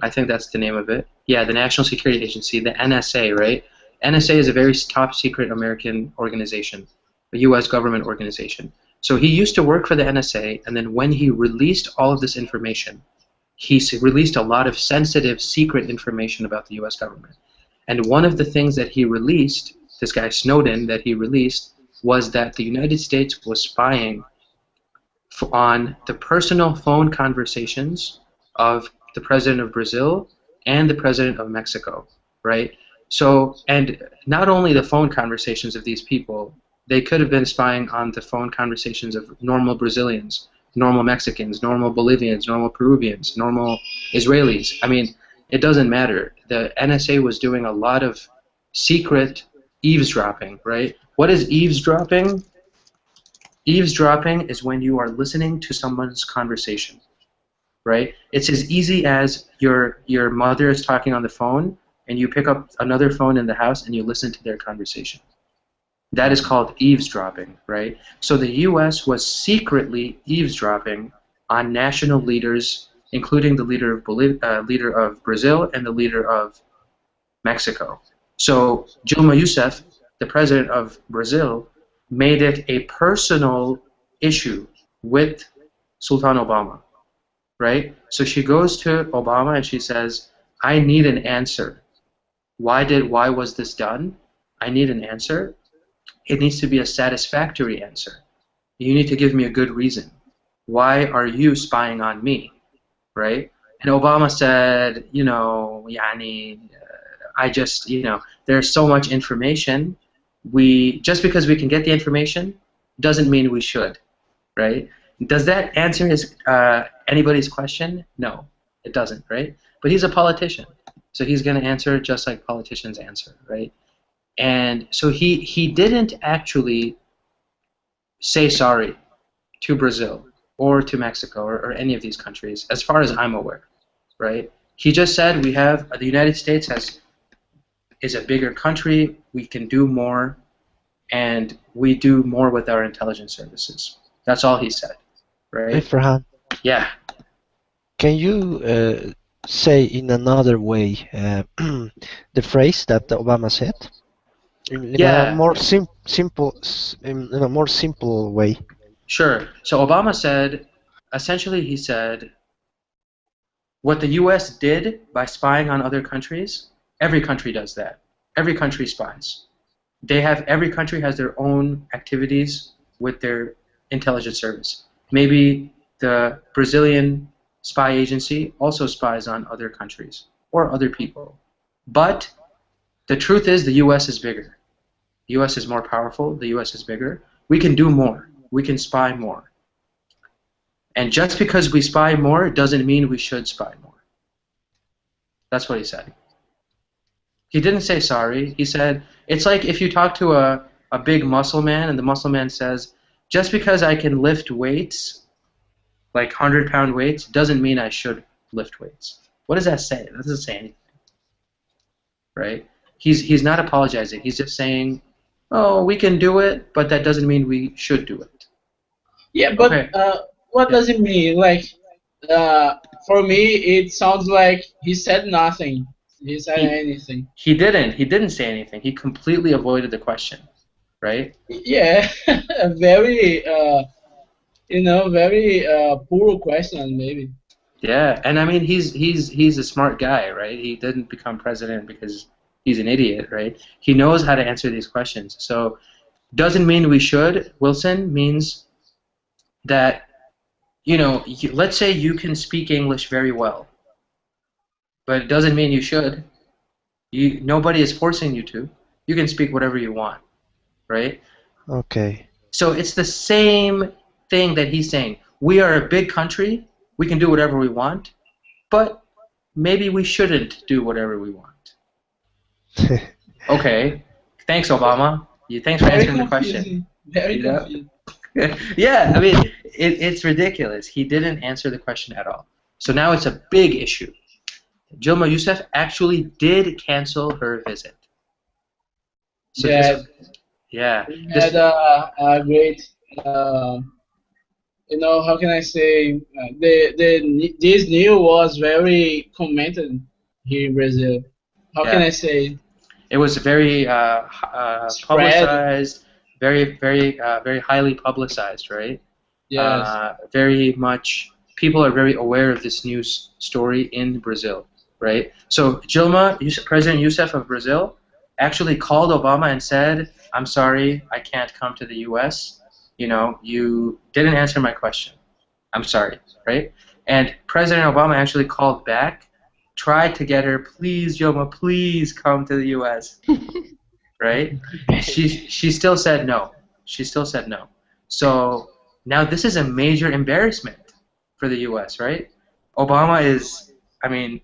S1: I think that's the name of it. Yeah, the National Security Agency, the NSA, right? NSA is a very top secret American organization, a U.S. government organization. So he used to work for the NSA, and then when he released all of this information, he released a lot of sensitive, secret information about the U.S. government. And one of the things that he released, this guy Snowden, that he released, was that the United States was spying on the personal phone conversations of the president of Brazil and the president of Mexico, right? So, and not only the phone conversations of these people, they could have been spying on the phone conversations of normal Brazilians, normal Mexicans, normal Bolivians, normal Peruvians, normal Israelis. I mean, it doesn't matter. The NSA was doing a lot of secret eavesdropping, right? What is eavesdropping? Eavesdropping is when you are listening to someone's conversation, right? It's as easy as your mother is talking on the phone and you pick up another phone in the house and you listen to their conversation. That is called eavesdropping, right? So the U.S. was secretly eavesdropping on national leaders, including the leader of Brazil and the leader of Mexico. So Dilma Rousseff, the president of Brazil, made it a personal issue with Sultan Obama, right? So she goes to Obama and she says, I need an answer. Why was this done? I need an answer. It needs to be a satisfactory answer. You need to give me a good reason. Why are you spying on me, right? And Obama said, I just, there's so much information. Just because we can get the information doesn't mean we should, right? Does that answer anybody's question? No, it doesn't, right? But he's a politician, so he's going to answer just like politicians answer, right? And so he didn't actually say sorry to Brazil or to Mexico or any of these countries, as far as I'm aware, right? He just said the United States is a bigger country, we can do more, and we do more with our intelligence services. That's all he said, right?
S2: Hey, Farhan,
S1: Yeah.
S2: can you say in another way the phrase that Obama said? In a more in a more simple way.
S1: Sure. So Obama said, essentially he said, what the U.S. did by spying on other countries, every country does that. Every country spies. Every country has their own activities with their intelligence service. Maybe the Brazilian spy agency also spies on other countries or other people. But the truth is the U.S. is bigger. The U.S. is more powerful. The U.S. is bigger. We can do more. We can spy more. And just because we spy more doesn't mean we should spy more. That's what he said. He didn't say sorry. He said, it's like if you talk to a big muscle man and the muscle man says, just because I can lift weights, like 100-pound weights, doesn't mean I should lift weights. What does that say? That doesn't say anything. Right? He's not apologizing. He's just saying, oh, we can do it, but that doesn't mean we should do it.
S6: Yeah, but
S1: Okay.
S6: What does it mean? Like, for me, it sounds like he said nothing. He said anything.
S1: He didn't. He didn't say anything. He completely avoided the question, right?
S6: Yeah, very, very poor question, maybe.
S1: Yeah, and I mean he's a smart guy, right? He didn't become president because he's an idiot, right? He knows how to answer these questions. So doesn't mean we should. Wilson means that let's say you can speak English very well, but it doesn't mean you should. Nobody is forcing you to. You can speak whatever you want, right?
S2: Okay.
S1: So it's the same thing that he's saying. We are a big country. We can do whatever we want, but maybe we shouldn't do whatever we want. Okay. Thanks, Obama. Thanks for
S6: Very
S1: answering the question.
S6: confusing. Very
S1: You know?
S6: confusing.
S1: Yeah, I mean, it's ridiculous. He didn't answer the question at all. So now it's a big issue. Dilma Rousseff actually did cancel her visit. So
S6: Yeah,
S1: this,
S6: we had a great, how can I say, this news was very commented here in Brazil. How can I say?
S1: it was very
S6: Spread.
S1: publicized, very highly publicized, right?
S6: Yes.
S1: Very much, people are very aware of this news story in Brazil, right? So President Rousseff of Brazil, actually called Obama and said, "I'm sorry, I can't come to the U.S. You didn't answer my question. I'm sorry," right? And President Obama actually called back, tried to get her, "Please, Dilma, please come to the U.S." Right? She still said no. She still said no. So now this is a major embarrassment for the U.S., right? Obama is, I mean,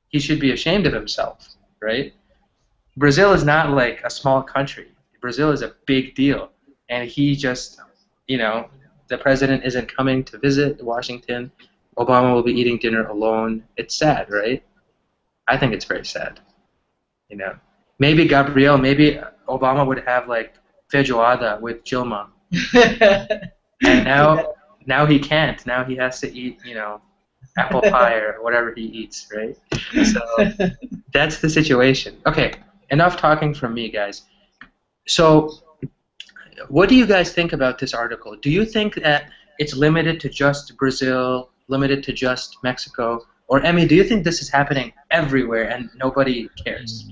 S1: he should be ashamed of himself, right? Brazil is not like a small country. Brazil is a big deal. And he just, the president isn't coming to visit Washington. Obama will be eating dinner alone. It's sad, right? I think it's very sad. Maybe maybe Obama would have like feijoada with Dilma. And now he can't. Now he has to eat, apple pie or whatever he eats, right? So that's the situation. Okay, enough talking from me, guys. So what do you guys think about this article? Do you think that it's limited to just Brazil, limited to just Mexico? Or, Emmy, do you think this is happening everywhere and nobody cares?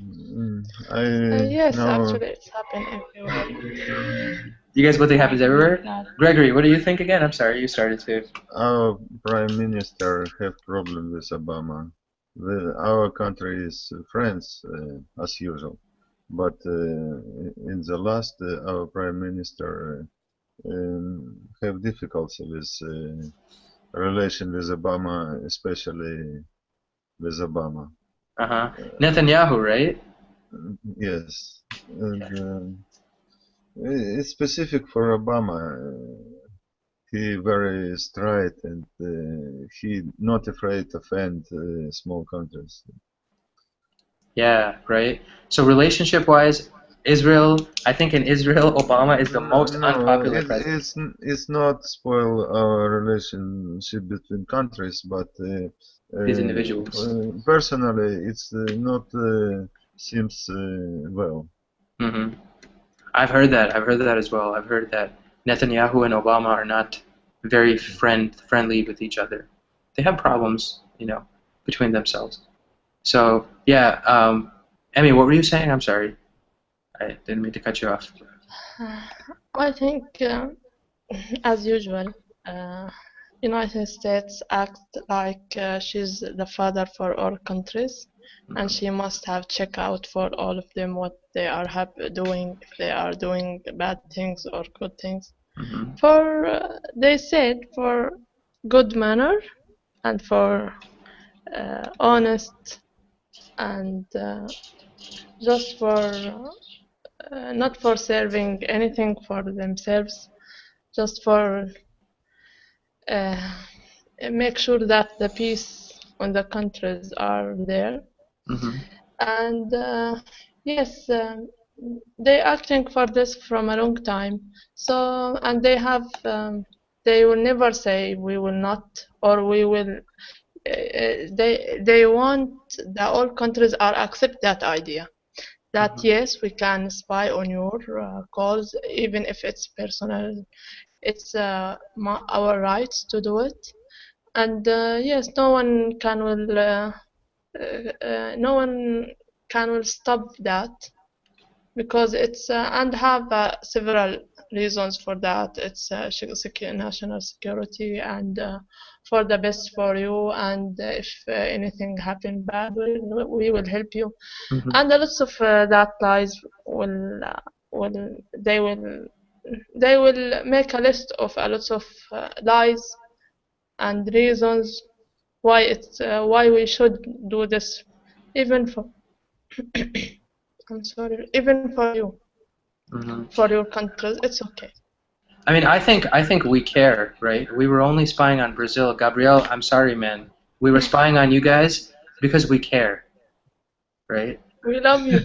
S3: Yes,
S4: no,
S3: actually, it's happening everywhere.
S1: You guys think it happens everywhere? Gregory, what do you think again? I'm sorry, you started to.
S4: our prime minister have problem with Obama. Our country is friends as usual, but in the last, our prime minister have difficulty with relation with Obama, especially with Obama.
S1: Netanyahu, right?
S4: Yes, and it's specific for Obama. He very straight and he not afraid to offend small countries.
S1: Yeah, right. So relationship-wise, Israel, I think in Israel, Obama is the most unpopular president.
S4: It's not spoil our relationship between countries, but
S1: These individuals.
S4: Personally, it's not seems well.
S1: Mm-hmm. I've heard that. I've heard that as well. I've heard that Netanyahu and Obama are not very friendly with each other. They have problems, between themselves. So yeah, Emmy, what were you saying? I'm sorry, I didn't mean to cut you off.
S3: I think, as usual, United States act like she's the father for all countries, and she must have check out for all of them what they are doing, if they are doing bad things or good things. For they said for good manner and for honest and just for not for serving anything for themselves, just for make sure that the peace on the countries are there. And yes, they acting for this from a long time. So, and they have they will never say we will not, or we will. They want that all countries are accept that idea, that yes, we can spy on your calls, even if it's personal. It's our rights to do it, And yes, no one can will stop that, because it's and have several reasons for that. It's national security, and for the best for you, and if anything happen bad, we will help you.
S1: Mhm.
S3: And a lot of that lies will they will make a list of a lot of lies and reasons why it's why we should do this, even for I'm sorry, even for you,
S1: Mhm.
S3: for your countries. It's okay.
S1: I mean, I think we care, right? We were only spying on Brazil. Gabriel, I'm sorry, man. We were spying on you guys because we care, right?
S3: We love you.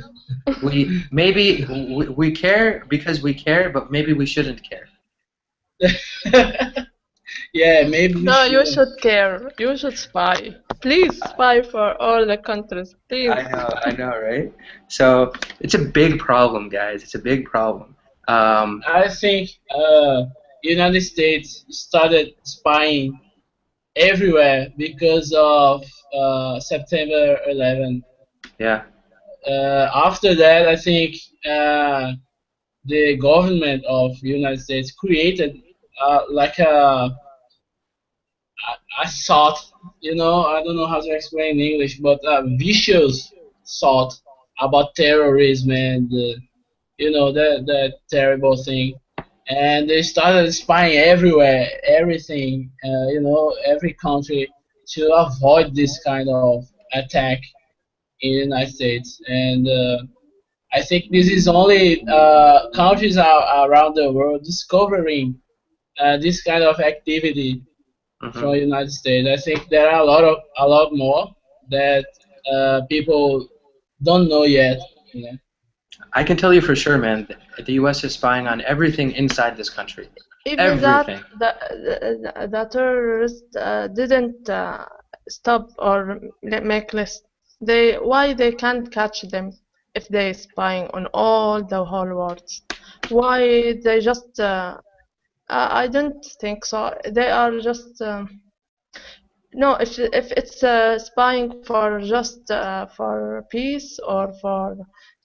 S1: We care because we care, but maybe we shouldn't care.
S6: Yeah, maybe we
S3: No, you
S6: should.
S3: should care. You should spy. Please spy for all the countries. Please.
S1: I know, right? So it's a big problem, guys. It's a big problem.
S6: I think United States started spying everywhere because of September 11.
S1: Yeah.
S6: After that, I think the government of United States created like a thought, I don't know how to explain in English, but a vicious thought about terrorism and that terrible thing. And they started spying everywhere, everything, every country, to avoid this kind of attack in the United States. And I think this is only countries around the world discovering this kind of activity from the United States. I think there are a lot more that people don't know yet.
S1: I can tell you for sure, man, the U.S. is spying on everything inside this country.
S3: Even that,
S1: Everything.
S3: the terrorists didn't stop or make list. Why they can't catch them if they spying on all the whole world? Why they just? I don't think so. They are just. No, if it's spying for just for peace, or for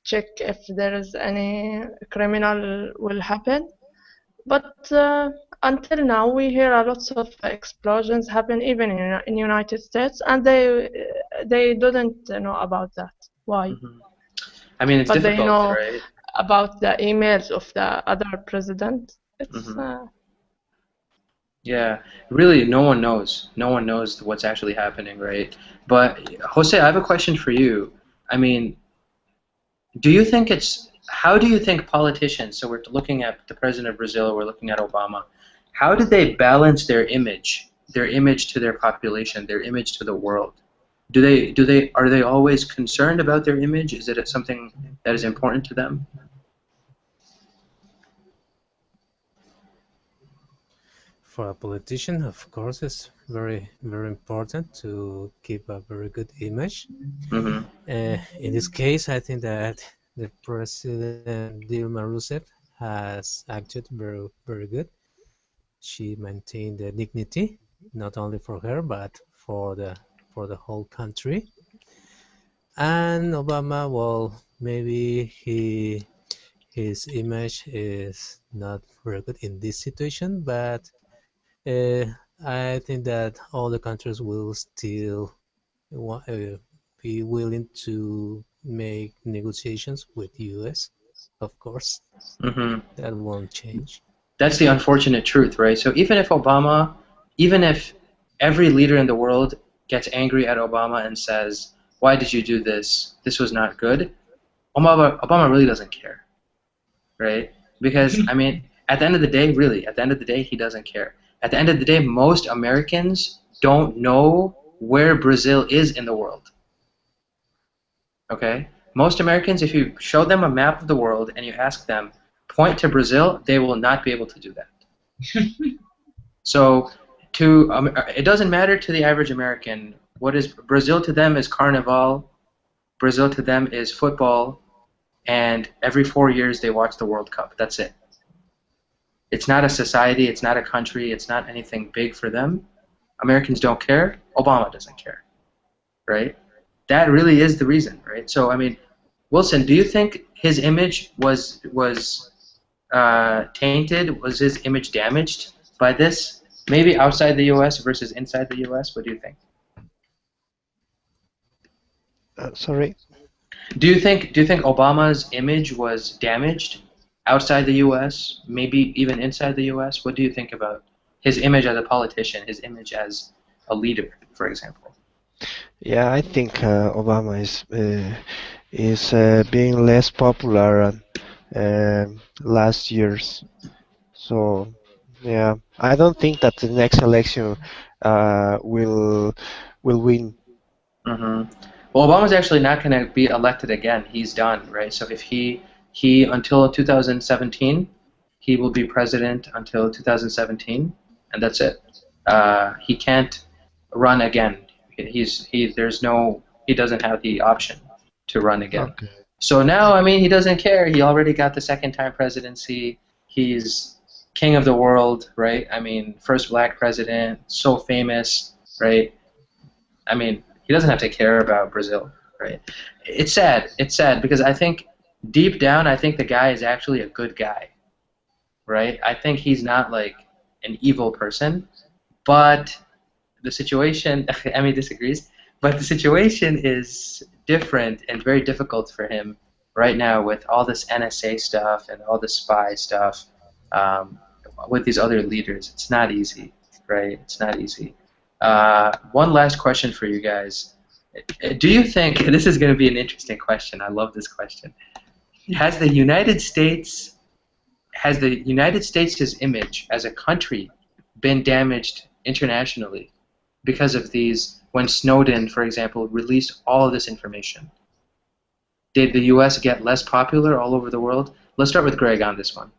S3: check if there is any criminal will happen. But until now, we hear a lots of explosions happen even in United States, and they didn't know about that. Why?
S1: Mhm. I mean, it's
S3: But they
S1: difficult,
S3: know
S1: right?
S3: about the emails of the other president. It's
S1: Mhm. Yeah, really, no one knows. No one knows what's actually happening, right? But Jose, I have a question for you. I mean, how do you think politicians, so we're looking at the president of Brazil, we're looking at Obama, how do they balance their image to their population, their image to the world? Are they always concerned about their image? Is it something that is important to them?
S5: For a politician, of course, it's very, very important to keep a very good image.
S1: Mm-hmm.
S5: In this case, I think that the President Dilma Rousseff has acted very, very good. She maintained the dignity, not only for her, but for the whole country. And Obama, well, maybe his image is not very good in this situation, but I think that all the countries will still be willing to make negotiations with U.S. Of course,
S1: Mm-hmm.
S5: that won't change.
S1: That's the unfortunate truth, right? So even if every leader in the world gets angry at Obama and says, "Why did you do this? This was not good," Obama really doesn't care, right? Because I mean, at the end of the day, really, at the end of the day, he doesn't care. At the end of the day, most Americans don't know where Brazil is in the world. Okay? Most Americans, if you show them a map of the world and you ask them, point to Brazil, they will not be able to do that. So it doesn't matter to the average American. What is Brazil to them is carnival. Brazil to them is football. And every 4 years they watch the World Cup. That's it. It's not a society. It's not a country. It's not anything big for them. Americans don't care, Obama doesn't care, right? That really is the reason, right? So, I mean, Wilson, do you think his image was tainted? Was his image damaged by this? Maybe outside the U.S. versus inside the U.S. What do you think?
S2: Sorry.
S1: Do you think Obama's image was damaged outside the U.S., maybe even inside the U.S.? What do you think about his image as a politician, his image as a leader, for example?
S2: Yeah, I think Obama is being less popular last years. So yeah, I don't think that the next election will win.
S1: Mm-hmm. Well, Obama's actually not going to be elected again. He's done, right? So if he until 2017, he will be president until 2017, and that's it. He can't run again. He doesn't have the option to run again.
S2: Okay.
S1: So now, I mean, he doesn't care. He already got the second-time presidency. He's king of the world, right? I mean, first black president, so famous, right? I mean, he doesn't have to care about Brazil, right? It's sad. It's sad because I think deep down, I think the guy is actually a good guy, right? I think he's not like an evil person, but the situation, Emmy disagrees, but the situation is different and very difficult for him right now with all this NSA stuff and all the spy stuff with these other leaders. It's not easy, right? It's not easy. One last question for you guys. Do you think, this is going to be an interesting question, I love this question, has the United States' image as a country been damaged internationally because of these, when Snowden, for example, released all of this information? Did the U.S. get less popular all over the world? Let's start with Greg on this one.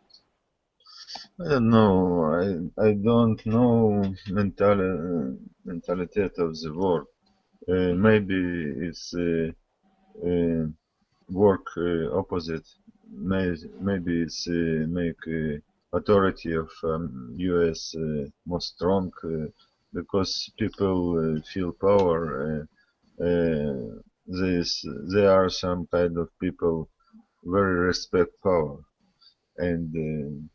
S4: I don't know. I don't know mentality of the world. Maybe it's work opposite. Maybe it's make authority of U.S. more strong because people feel power. There are some kind of people very respect power, and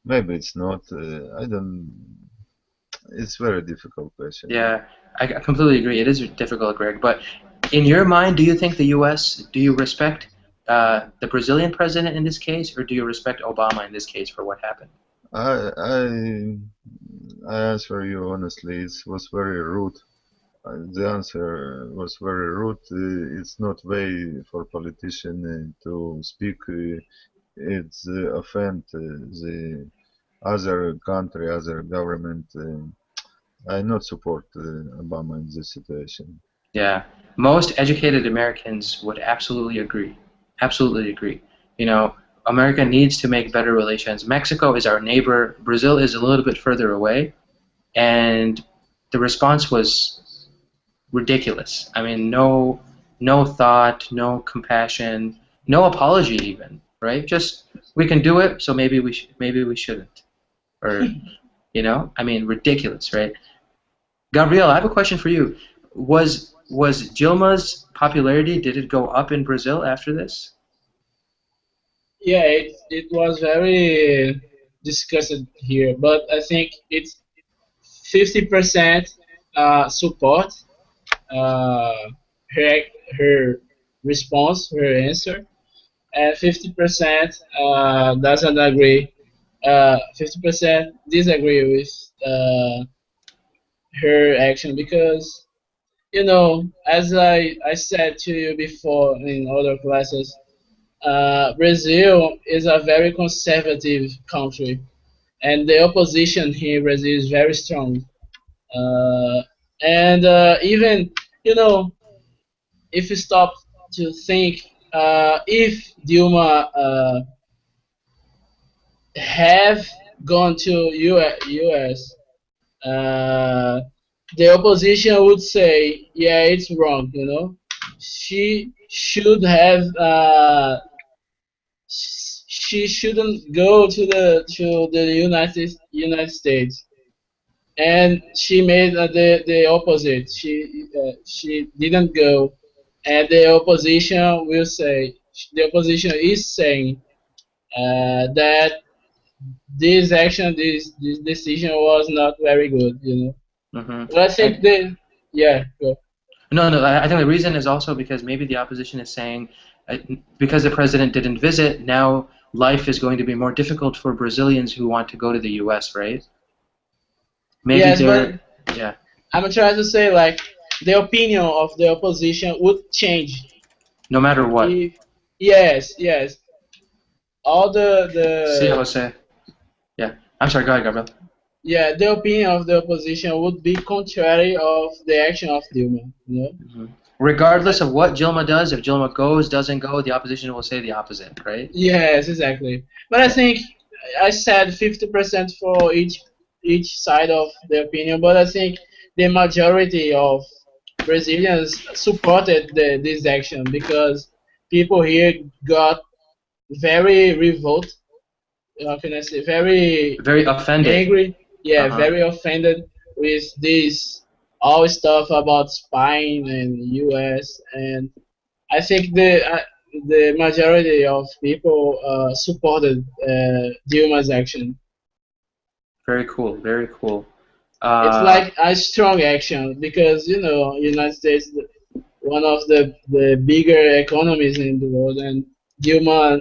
S4: maybe it's not. I don't. It's very difficult question.
S1: Yeah, I completely agree. It is difficult, Greg. But in your mind, do you think the U.S. do you respect the Brazilian president in this case, or do you respect Obama in this case for what happened?
S4: I answer you honestly. It was very rude. The answer was very rude. It's not way for politician to speak. It's offend the other country, other government. I not support Obama in this situation.
S1: Yeah, most educated Americans would absolutely agree. Absolutely agree. You know, America needs to make better relations. Mexico is our neighbor. Brazil is a little bit further away, and the response was ridiculous. I mean, no thought, no compassion, no apology even, right? Just we can do it, so maybe we shouldn't, or you know, I mean, ridiculous, right? Gabriel, I have a question for you. Was Dilma's popularity, did it go up in Brazil after this?
S6: Yeah, it was very discussed here, but I think it's 50% support her her response, her answer, and 50% doesn't agree. 50% disagree with her action because as I said to you before in other classes, Brazil is a very conservative country, and the opposition here in Brazil is very strong. And even if you stop to think, if Dilma have gone to U.S., the opposition would say, yeah, it's wrong. She should have. She shouldn't go to the United States. and she made the opposite. She didn't go, and the opposition will say the opposition is saying that this action, this decision was not very good, you know.
S1: Mm-hmm.
S6: But I think yeah. Go.
S1: No, I think the reason is also because maybe the opposition is saying, because the president didn't visit, now life is going to be more difficult for Brazilians who want to go to the U.S., right? Maybe
S6: Yes, but
S1: yeah.
S6: I'm trying to say, like, the opinion of the opposition would change.
S1: No matter what.
S6: Yes. All
S1: See, Jose. Yeah. I'm sorry, go ahead, Gabriel.
S6: yeah, the opinion of the opposition would be contrary of the action of Dilma, you know?
S1: Mm-hmm. Regardless of what Dilma does, if Dilma goes, doesn't go, the opposition will say the opposite, right?
S6: Yes, exactly. But I think I said 50% for each side of the opinion, but I think the majority of Brazilians supported this action because people here got very revolt. How can I say?
S1: Very offended.
S6: Angry. Yeah, very offended with this all stuff about spying and U.S. and I think the majority of people supported Dilma's action.
S1: Very cool. Very cool.
S6: It's like a strong action because you know United States one of the bigger economies in the world and Dilma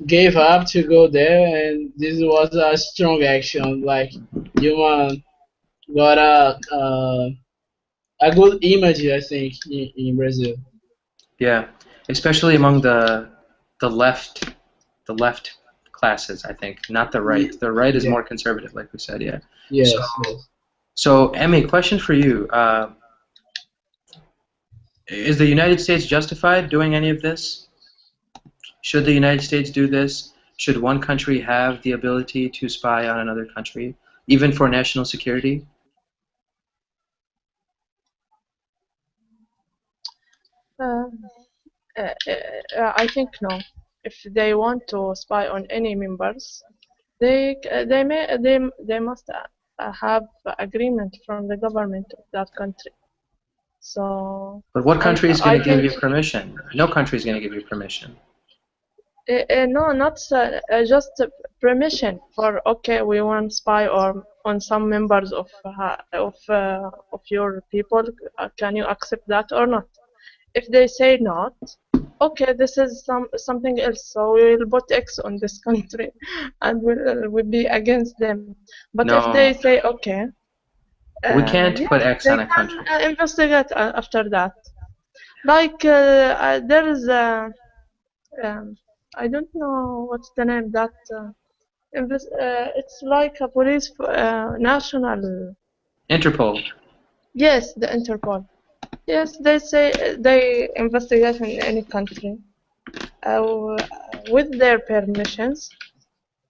S6: gave up to go there and this was a strong action. Like Dilma got a good image I think in Brazil.
S1: Yeah, especially among the left classes, I think, not the right. The right is more conservative, like we said. Yeah.
S6: Yes.
S1: So, Emmy, question for you: is the United States justified doing any of this? Should the United States do this? Should one country have the ability to spy on another country, even for national security?
S3: I think no. If they want to spy on any members, they must have agreement from the government of that country. So.
S1: But what country is going to give you permission? No country is going to give you permission.
S3: No, not just permission for okay, we want to spy on some members of your people. Can you accept that or not? If they say not, okay, this is something else. So we will put X on this country, and we'll be against them. But
S1: no.
S3: if they say okay,
S1: we can't put X on a country.
S3: Investigate after that. Like there is I don't know what's the name that it's like a police national.
S1: Interpol.
S3: Yes, the Interpol. Yes, they say they investigate in any country with their permissions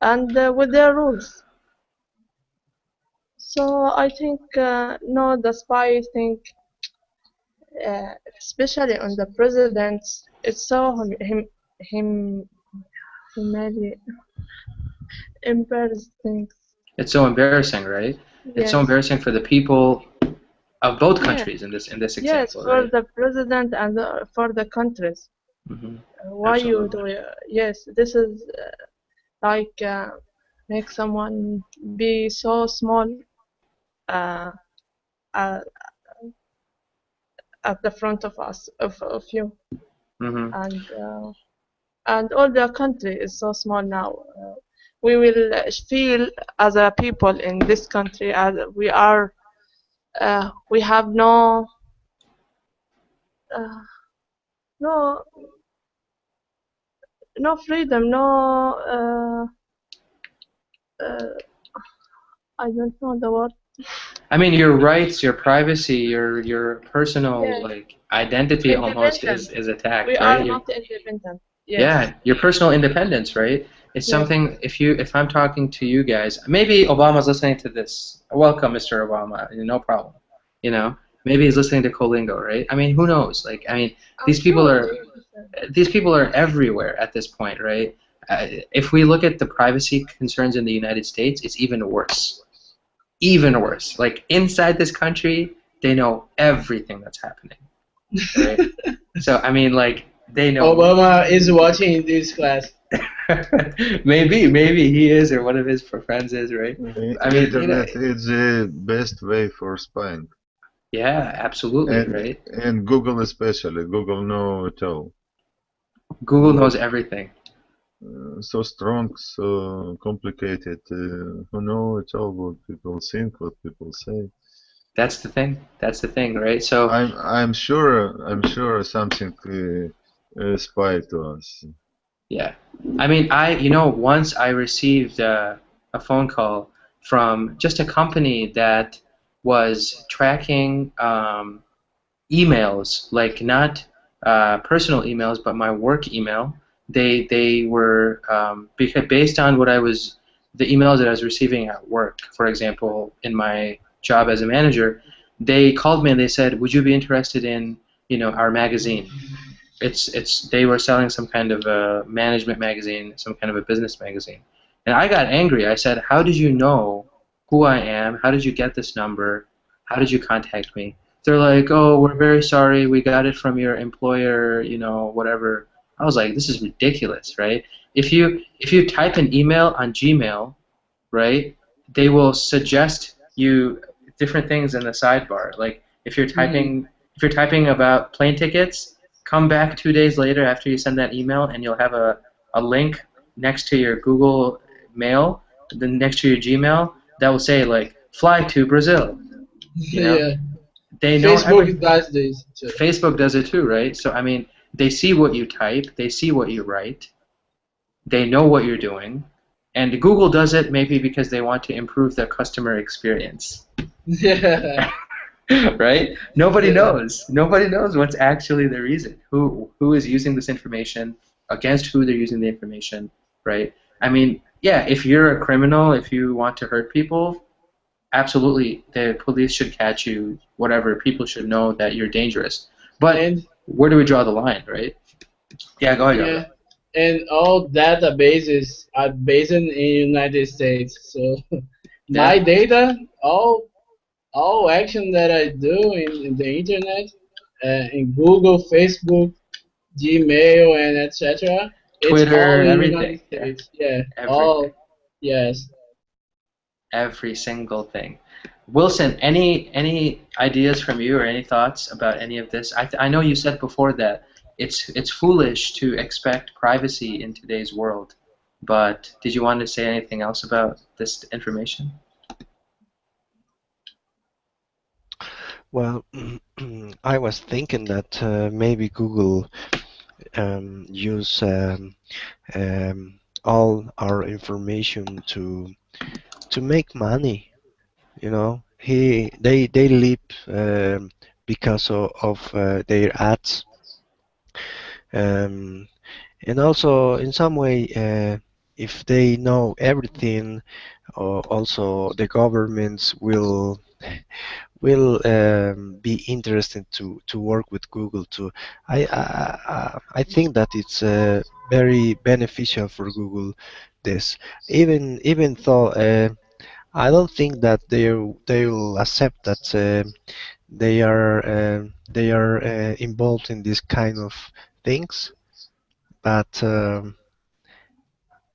S3: and with their rules. So I think no, the spy thing, especially on the presidents, it's so embarrassing.
S1: It's so embarrassing, right? Yes. It's so embarrassing for the people of both countries in this example.
S3: Yes, for the president and for the countries.
S1: Mm-hmm.
S3: Why you do it? Yes, this is like make someone be so small at the front of us of you, and all the country is so small now. We will feel as a people in this country as we are. We have no freedom, no I don't know the word.
S1: I mean, your rights, your privacy, your personal like identity almost is attacked.
S3: We are not independent. Yes.
S1: Yeah, your personal independence, right? It's something. If I'm talking to you guys, maybe Obama's listening to this. Welcome, Mr. Obama. No problem. You know, maybe he's listening to Colingo, right? I mean, who knows? Like, I mean, these people are everywhere at this point, right? If we look at the privacy concerns in the United States, it's even worse. even worse. Like inside this country, they know everything that's happening, right? So I mean, like they know.
S6: Obama is watching this class.
S1: Maybe he is, or one of his friends is, right? I mean,
S4: Internet is the best way for spying.
S1: Yeah, absolutely, right?
S4: And Google especially. Google know it all.
S1: Google knows everything.
S4: So strong, so complicated. Who know it all? What people think, what people say.
S1: That's the thing. That's the thing, right? So
S4: I'm sure something spied to us.
S1: yeah, I mean, once I received a phone call from just a company that was tracking emails, like not personal emails, but my work email. They were because based on the emails that I was receiving at work, for example, in my job as a manager, they called me and they said, "Would you be interested in our magazine?" They were selling some kind of a management magazine, some kind of a business magazine. And I got angry. I said, "How did you know who I am? How did you get this number? How did you contact me?" They're like, "Oh, we're very sorry. We got it from your employer, whatever." I was like, "This is ridiculous, right?" If you type an email on Gmail, right, they will suggest you different things in the sidebar. Like if you're typing about plane tickets, come back 2 days later after you send that email, and you'll have a link next to your Google Mail, then next to your Gmail, that will say like fly to Brazil.
S6: Yeah.
S1: They know
S6: Facebook does this too.
S1: Facebook does it too, right? So I mean, they see what you type, they see what you write, they know what you're doing, and Google does it maybe because they want to improve their customer experience.
S6: Yeah.
S1: Right? Nobody knows. Nobody knows what's actually the reason. Who is using this information, against who they're using the information, right? I mean, yeah, if you're a criminal, if you want to hurt people, absolutely, the police should catch you, whatever. People should know that you're dangerous. But where do we draw the line, right? Yeah, go ahead.
S6: Yeah. And all databases are based in the United States. So my data, all action that I do in the internet, in Google, Facebook, Gmail, and etc.
S1: Twitter,
S6: it's all
S1: everything.
S6: Yeah,
S1: Everything.
S6: all, yes.
S1: Every single thing. Wilson, any ideas from you or any thoughts about any of this? I know you said before that it's foolish to expect privacy in today's world, but did you want to say anything else about this information?
S2: Well, I was thinking that maybe Google use all our information to make money. They live because of their ads, and also in some way, if they know everything, also the governments will be interested to work with Google too. I think that it's very beneficial for Google. This even though I don't think that they will accept that they are involved in this kind of things, but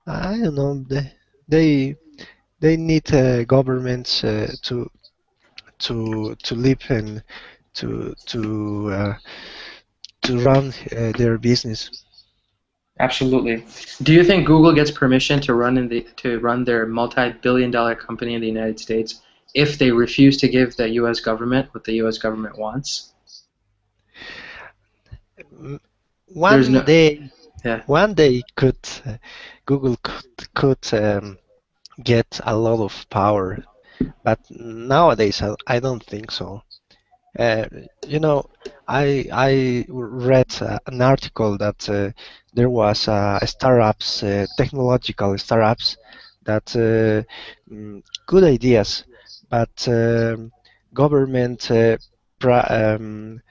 S2: I don't know, they they need governments to live and to run their business.
S1: Absolutely. Do you think Google gets permission to run their multi-billion-dollar company in the United States if they refuse to give the U.S. government what the U.S. government wants?
S2: One day Google could get a lot of power, but nowadays I don't think so. Uh, I read an article that there was startups, technological startups that good ideas, but government banned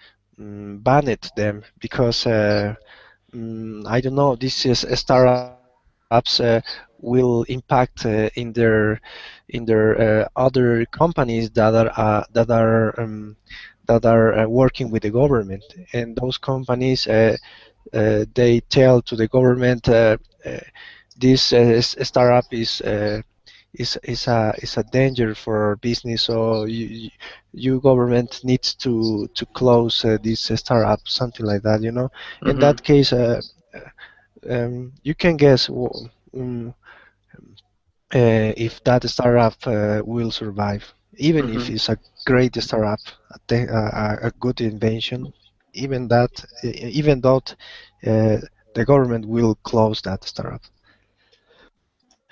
S2: them because I don't know. This is startups will impact in their in their other companies that are working with the government, and those companies they tell to the government this startup is a danger for business, so you government needs to close this startup, something like that, you know. In
S1: Mm-hmm.
S2: that case, you can guess if that startup will survive, even if
S1: Mm-hmm.
S2: it's a great startup, a good invention, even that, even though the government will close that startup.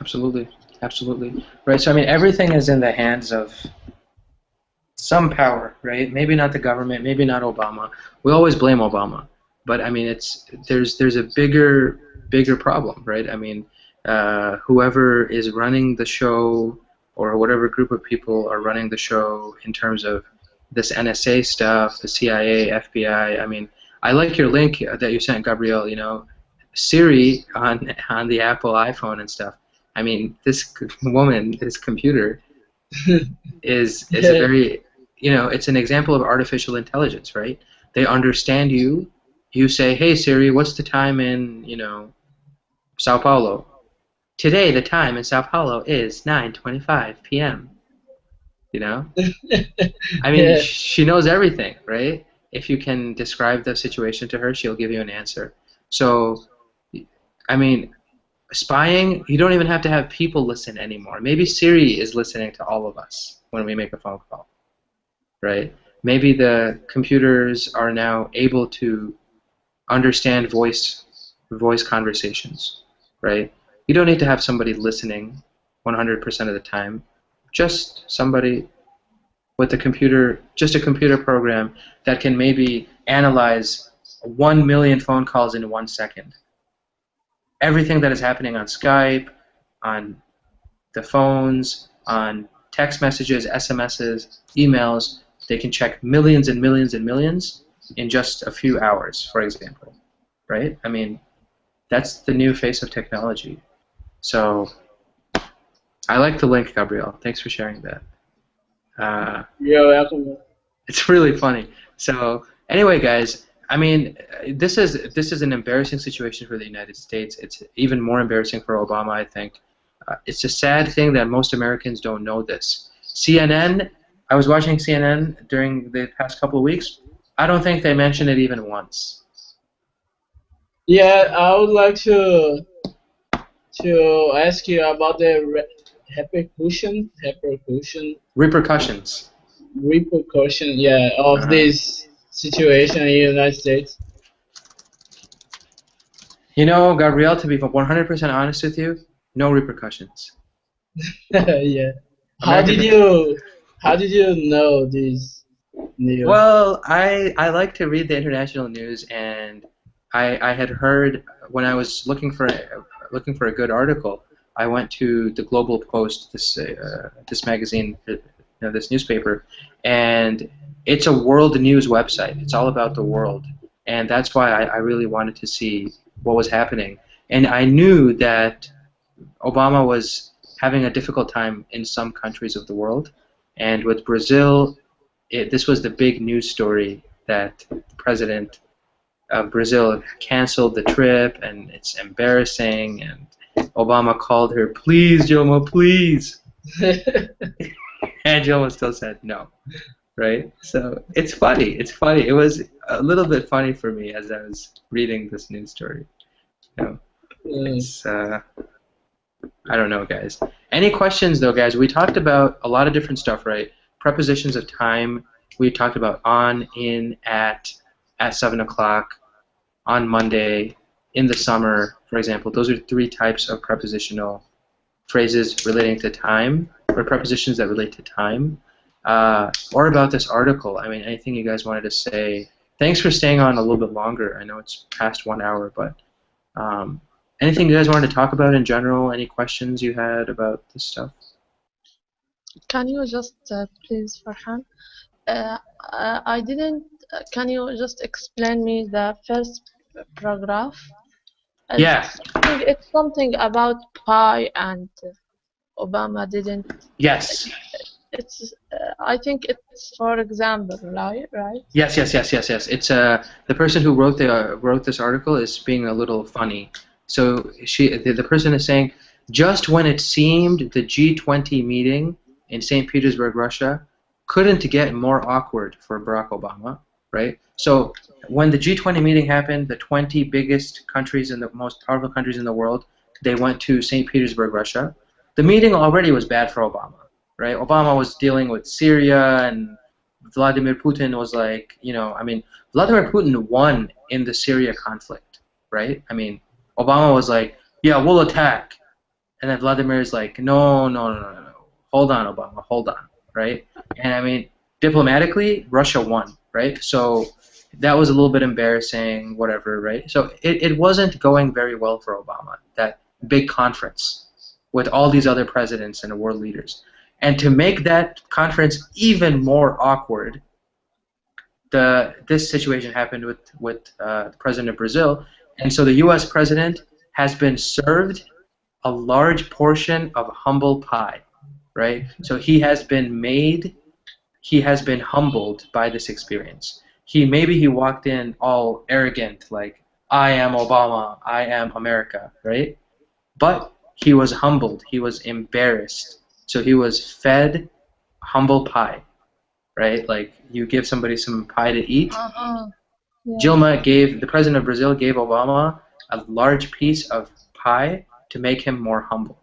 S1: Absolutely. Absolutely. Right. So I mean, everything is in the hands of some power, right? Maybe not the government, maybe not Obama. We always blame Obama, but I mean, there's a bigger problem, right? I mean, whoever is running the show or whatever group of people are running the show in terms of this NSA stuff, the CIA, FBI. I mean, I like your link that you sent, Gabriel. You know, Siri on the Apple iPhone and stuff. I mean, this woman, this computer is a
S6: Yeah.
S1: very, you know, it's an example of artificial intelligence, right? They understand you. You say, "Hey Siri, what's the time in, you know, Sao Paulo? Today the time in Sao Paulo is 9:25 p.m." You know? I mean,
S6: Yeah.
S1: she knows everything, right? If you can describe the situation to her, she'll give you an answer. So, I mean, spying, you don't even have to have people listen anymore. Maybe Siri is listening to all of us when we make a phone call, right? Maybe the computers are now able to understand voice conversations, right? You don't need to have somebody listening 100% of the time. Just somebody with a computer, just a computer program that can maybe analyze 1 million phone calls in 1 second. Everything that is happening on Skype, on the phones, on text messages, SMSs, emails, they can check millions and millions and millions in just a few hours, for example, right? I mean, that's the new face of technology. So I like the link, Gabriel. Thanks for sharing that.
S6: You're welcome.
S1: It's really funny. So anyway, guys, I mean, this is an embarrassing situation for the United States. It's even more embarrassing for Obama, I think. It's a sad thing that most Americans don't know this. CNN, I was watching CNN during the past couple of weeks. I don't think they mentioned it even once.
S6: Yeah, I would like to ask you about the
S1: Repercussions.
S6: repercussion, yeah, of
S1: Uh-huh.
S6: this situation in the United States.
S1: You know, Gabrielle, to be 100% honest with you, no repercussions.
S6: Yeah. How
S1: American.
S6: did you know this news?
S1: Well, I like to read the international news, and I had heard when I was looking for a good article, I went to the Global Post, this magazine, this newspaper, and it's a world news website. It's all about the world, and that's why I really wanted to see what was happening. And I knew that Obama was having a difficult time in some countries of the world, and with Brazil, this was the big news story that the president of Brazil canceled the trip, and it's embarrassing. And Obama called her, "Please, Dilma, please," and Dilma still said no. Right? So it's funny. It's funny. It was a little bit funny for me as I was reading this news story. You know, it's I don't know, guys. Any questions, though, guys? We talked about a lot of different stuff, right? Prepositions of time. We talked about on, in, at 7 o'clock, on Monday, in the summer, for example. Those are 3 types of prepositional phrases relating to time, or prepositions that relate to time. Or about this article. I mean, anything you guys wanted to say. Thanks for staying on a little bit longer. I know it's past 1 hour, but anything you guys wanted to talk about in general? Any questions you had about this stuff?
S3: Can you just please, Farhan? I didn't. Can you just explain me the first paragraph?
S1: Yeah.
S3: It's something about pi and Obama didn't.
S1: Yes.
S3: It's I think it's for example, right? Right?
S1: Yes. It's the person who wrote this article is being a little funny. So the person is saying, just when it seemed the G20 meeting in St. Petersburg, Russia, couldn't get more awkward for Barack Obama, right? So when the G20 meeting happened, the 20 biggest countries and the most powerful countries in the world, they went to St. Petersburg, Russia. The meeting already was bad for Obama, right? Obama was dealing with Syria, and Vladimir Putin was like, I mean, Vladimir Putin won in the Syria conflict, right? I mean, Obama was like, yeah, we'll attack. And then Vladimir is like, no. Hold on, Obama, hold on, right? And I mean, diplomatically, Russia won, right? So that was a little bit embarrassing, whatever, right? So it wasn't going very well for Obama, that big conference with all these other presidents and world leaders. And to make that conference even more awkward, this situation happened with the president of Brazil. And so the U.S. president has been served a large portion of humble pie, right? So he has been humbled by this experience. Maybe he walked in all arrogant, like, I am Obama, I am America, right? But he was humbled, he was embarrassed. So he was fed humble pie, right? Like, you give somebody some pie to eat.
S3: Yeah.
S1: The president of Brazil gave Obama a large piece of pie to make him more humble,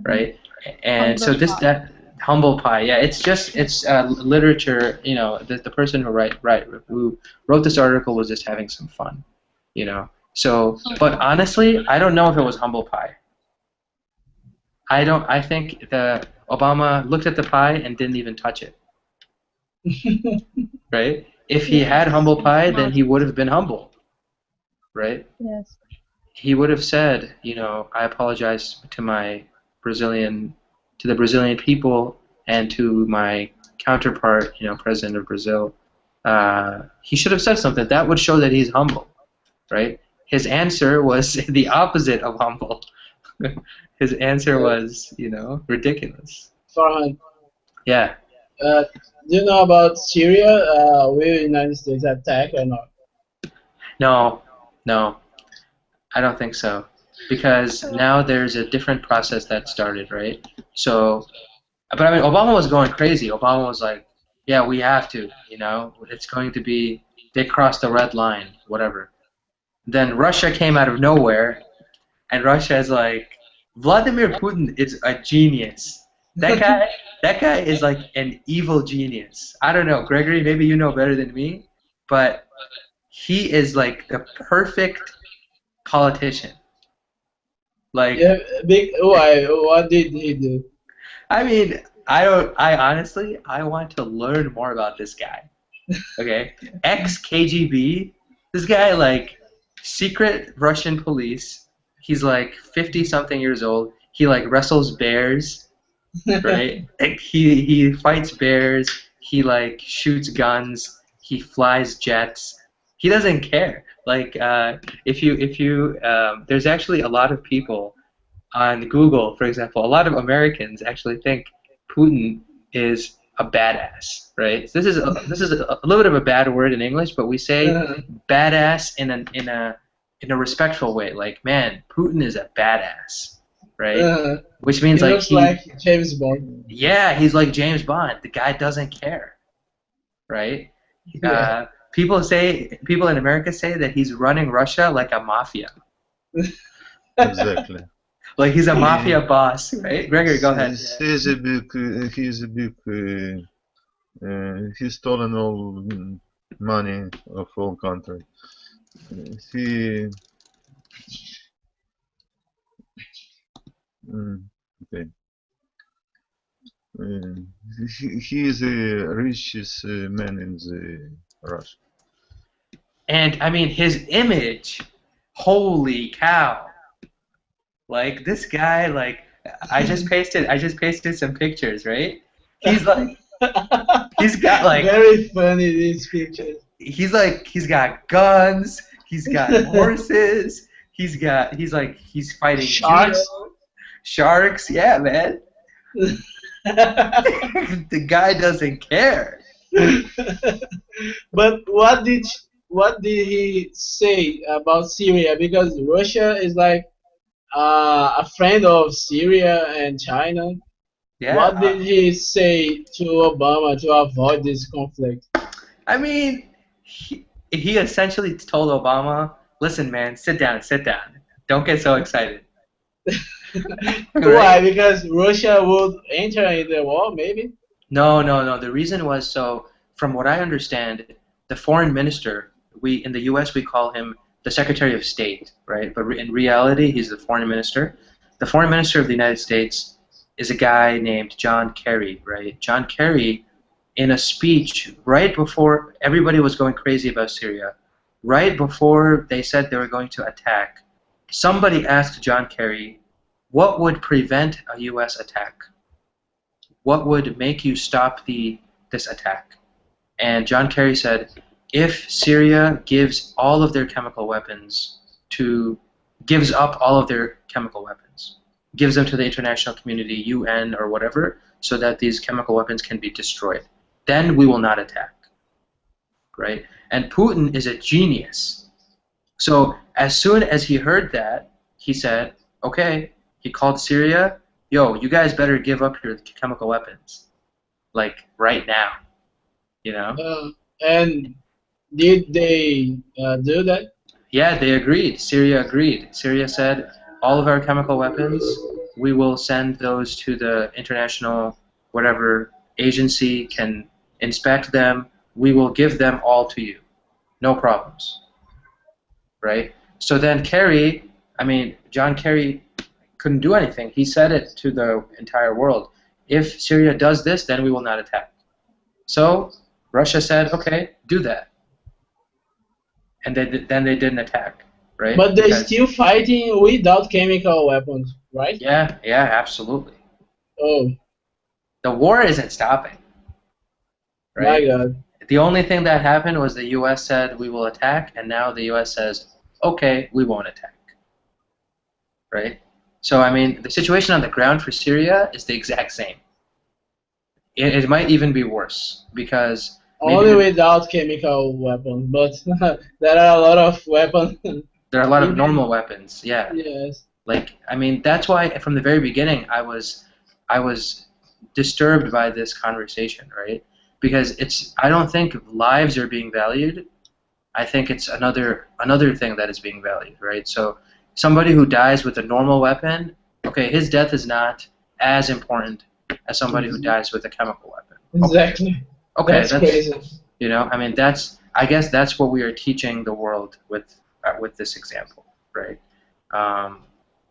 S1: right? And so that humble pie, yeah, it's literature. The person who wrote this article was just having some fun, So, but honestly, I don't know if it was humble pie. I think Obama looked at the pie and didn't even touch it, right? If he had humble pie, then he would have been humble, right?
S3: Yes.
S1: He would have said, I apologize to the Brazilian people and to my counterpart, President of Brazil. He should have said something that would show that he's humble, right? His answer was the opposite of humble. His answer was, ridiculous.
S6: Farhan.
S1: Yeah.
S6: Do you know about Syria? Will the United States attack or not?
S1: No. I don't think so, because now there's a different process that started, right? So, but I mean, Obama was going crazy. Obama was like, yeah, we have to, it's going to be, they crossed the red line, whatever. Then Russia came out of nowhere, and Russia is like, Vladimir Putin is a genius. That guy is like an evil genius. I don't know, Gregory, maybe you know better than me, but he is like the perfect politician. Like,
S6: yeah, why? What did he do?
S1: I mean, I honestly want to learn more about this guy. Okay, ex-KGB. This guy, like, secret Russian police. He's like 50-something years old. He like wrestles bears, right? Like, he fights bears. He like shoots guns. He flies jets. He doesn't care. Like, if you there's actually a lot of people on Google, for example, a lot of Americans actually think Putin is a badass, right? So this is a little bit of a bad word in English, but we say badass in a respectful way. Like, man, Putin is a badass, right? Which means
S6: he looks like James Bond.
S1: Yeah, he's like James Bond. The guy doesn't care, right?
S6: Yeah.
S1: People in America say that he's running Russia like a mafia.
S4: Exactly.
S1: Like he's a mafia boss, right? Gregory, go ahead.
S4: He's stolen all money of all country. Okay. He is the richest man in the Russia.
S1: And I mean, his image, holy cow! Like, this guy, like, I just pasted some pictures, right? He's like, he's got like
S6: very funny these pictures.
S1: He's got guns. He's got horses. He's fighting
S6: sharks.
S1: Sharks, yeah, man. The guy doesn't care.
S6: But what did he say about Syria? Because Russia is like a friend of Syria and China.
S1: Yeah.
S6: What did he say to Obama to avoid this conflict?
S1: I mean, he essentially told Obama, "Listen, man, sit down. Don't get so excited."
S6: Why? Because Russia would enter in the war, maybe?
S1: No. The reason was, so from what I understand, the foreign minister, in the U.S. we call him the Secretary of State, right? But in reality, he's the foreign minister. The foreign minister of the United States is a guy named John Kerry, right? John Kerry, in a speech right before everybody was going crazy about Syria, right before they said they were going to attack, somebody asked John Kerry, what would prevent a U.S. attack? What would make you stop this attack? And John Kerry said, if Syria gives all of their chemical weapons gives up all of their chemical weapons, gives them to the international community, UN or whatever, so that these chemical weapons can be destroyed, then we will not attack, right? And Putin is a genius. So as soon as he heard that, he said, okay, he called Syria, yo, you guys better give up your chemical weapons, like right now, you know?
S6: And did they do that?
S1: Yeah, they agreed. Syria agreed. Syria said, all of our chemical weapons, we will send those to the international whatever agency can inspect them. We will give them all to you. No problems. Right? So then John Kerry couldn't do anything. He said it to the entire world. If Syria does this, then we will not attack. So Russia said, okay, do that. And then they didn't attack, right?
S6: But they're still fighting without chemical weapons, right?
S1: Yeah, absolutely.
S6: Oh.
S1: The war isn't stopping, right?
S6: My God.
S1: The only thing that happened was the U.S. said we will attack, and now the U.S. says, okay, we won't attack, right? So, I mean, the situation on the ground for Syria is the exact same. It might even be worse, because
S6: only without chemical weapons, but there are a lot of weapons.
S1: There are a lot of normal weapons, yeah.
S6: Yes.
S1: Like, I mean, that's why from the very beginning I was disturbed by this conversation, right? Because I don't think lives are being valued. I think it's another thing that is being valued, right? So somebody who dies with a normal weapon, okay, his death is not as important as somebody who dies with a chemical weapon.
S6: Exactly.
S1: Okay,
S6: that's crazy.
S1: You know, I mean, I guess that's what we are teaching the world with this example, right?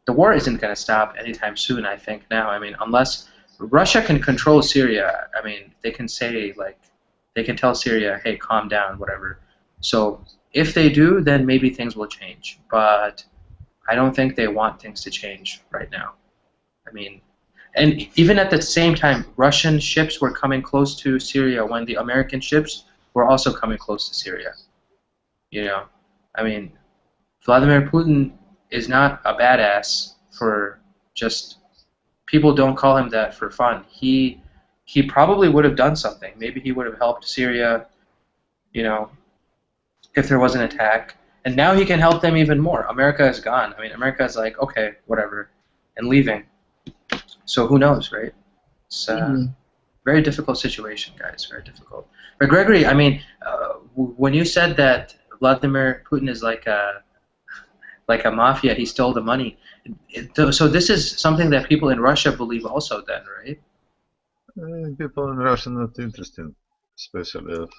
S1: The war isn't going to stop anytime soon, I think, now. I mean, unless Russia can control Syria, I mean, they can say, like, they can tell Syria, hey, calm down, whatever. So if they do, then maybe things will change. But I don't think they want things to change right now. I mean, and even at the same time, Russian ships were coming close to Syria when the American ships were also coming close to Syria. You know, I mean, Vladimir Putin is not a badass for just, people don't call him that for fun. He probably would have done something. Maybe he would have helped Syria, you know, if there was an attack. And now he can help them even more. America is gone. I mean, America is like, okay, whatever, and leaving. So who knows, right? It's a very difficult situation, guys, very difficult. But Gregory, I mean, when you said that Vladimir Putin is like a mafia, he stole the money. So this is something that people in Russia believe also then, right?
S4: People in Russia are not interested, especially of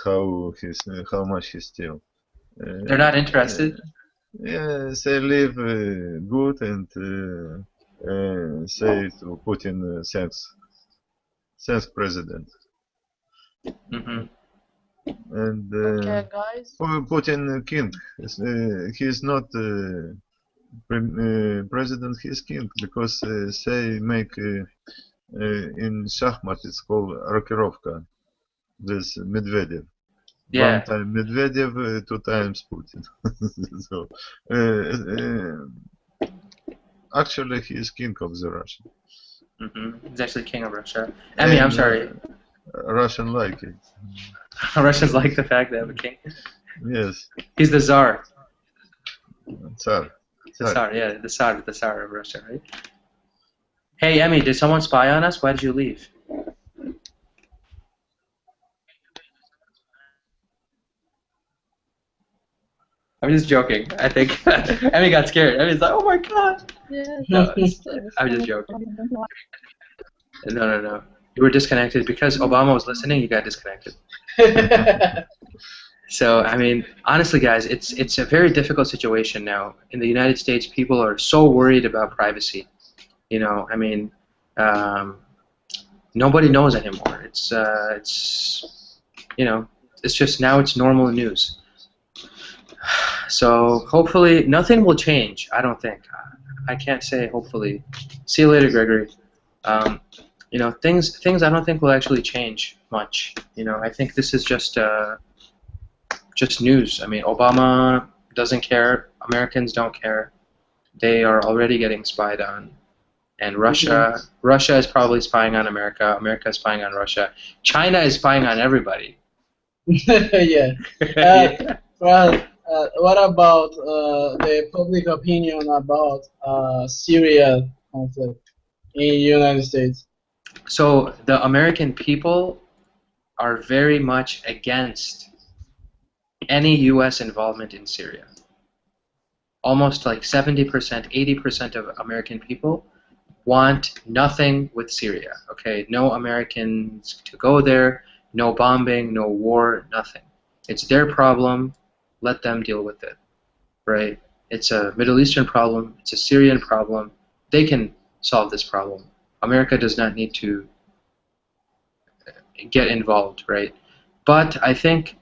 S4: how much he steal.
S1: They're not interested?
S4: Yes, they live good and say to Putin, thanks, President.
S1: Mm-hmm.
S4: And
S3: okay, guys.
S4: Putin king. He's not president. He's king because they make in Shachmat it's called rokirovka. This Medvedev.
S1: Yeah.
S4: One time Medvedev, two times Putin. So Actually, he is king of the Russia.
S1: He's actually king of Russia. Emmy, I'm sorry.
S4: Russian like it.
S1: Russians like the fact they have a king.
S4: Yes.
S1: He's the Tsar.
S4: Tsar.
S1: The Tsar, yeah, the Tsar of Russia, right? Hey, Emmy, did someone spy on us? Why did you leave? I'm just joking. I think Emmy got scared. Emmy's like, "Oh my god!"
S3: Yeah,
S1: No,
S3: it's
S1: I'm just joking. No. You were disconnected because Obama was listening. You got disconnected. So, I mean, honestly, guys, it's a very difficult situation now. In the United States, people are so worried about privacy. You know, I mean, nobody knows anymore. It's you know, it's just now it's normal news. So hopefully nothing will change. I don't think. I can't say hopefully. See you later, Gregory. You know, things I don't think will actually change much. You know, I think this is just news. I mean, Obama doesn't care. Americans don't care. They are already getting spied on. And Russia is probably spying on America. America is spying on Russia. China is spying on everybody.
S6: Yeah.
S1: Yeah.
S6: Well, what about the public opinion about Syria conflict in the United States?
S1: So the American people are very much against any U.S. involvement in Syria. Almost like 70%, 80% of American people want nothing with Syria. Okay, no Americans to go there, no bombing, no war, nothing. It's their problem. Let them deal with it. Right? It's a Middle Eastern problem. It's a Syrian problem. They can solve this problem. America does not need to get involved, right? But I think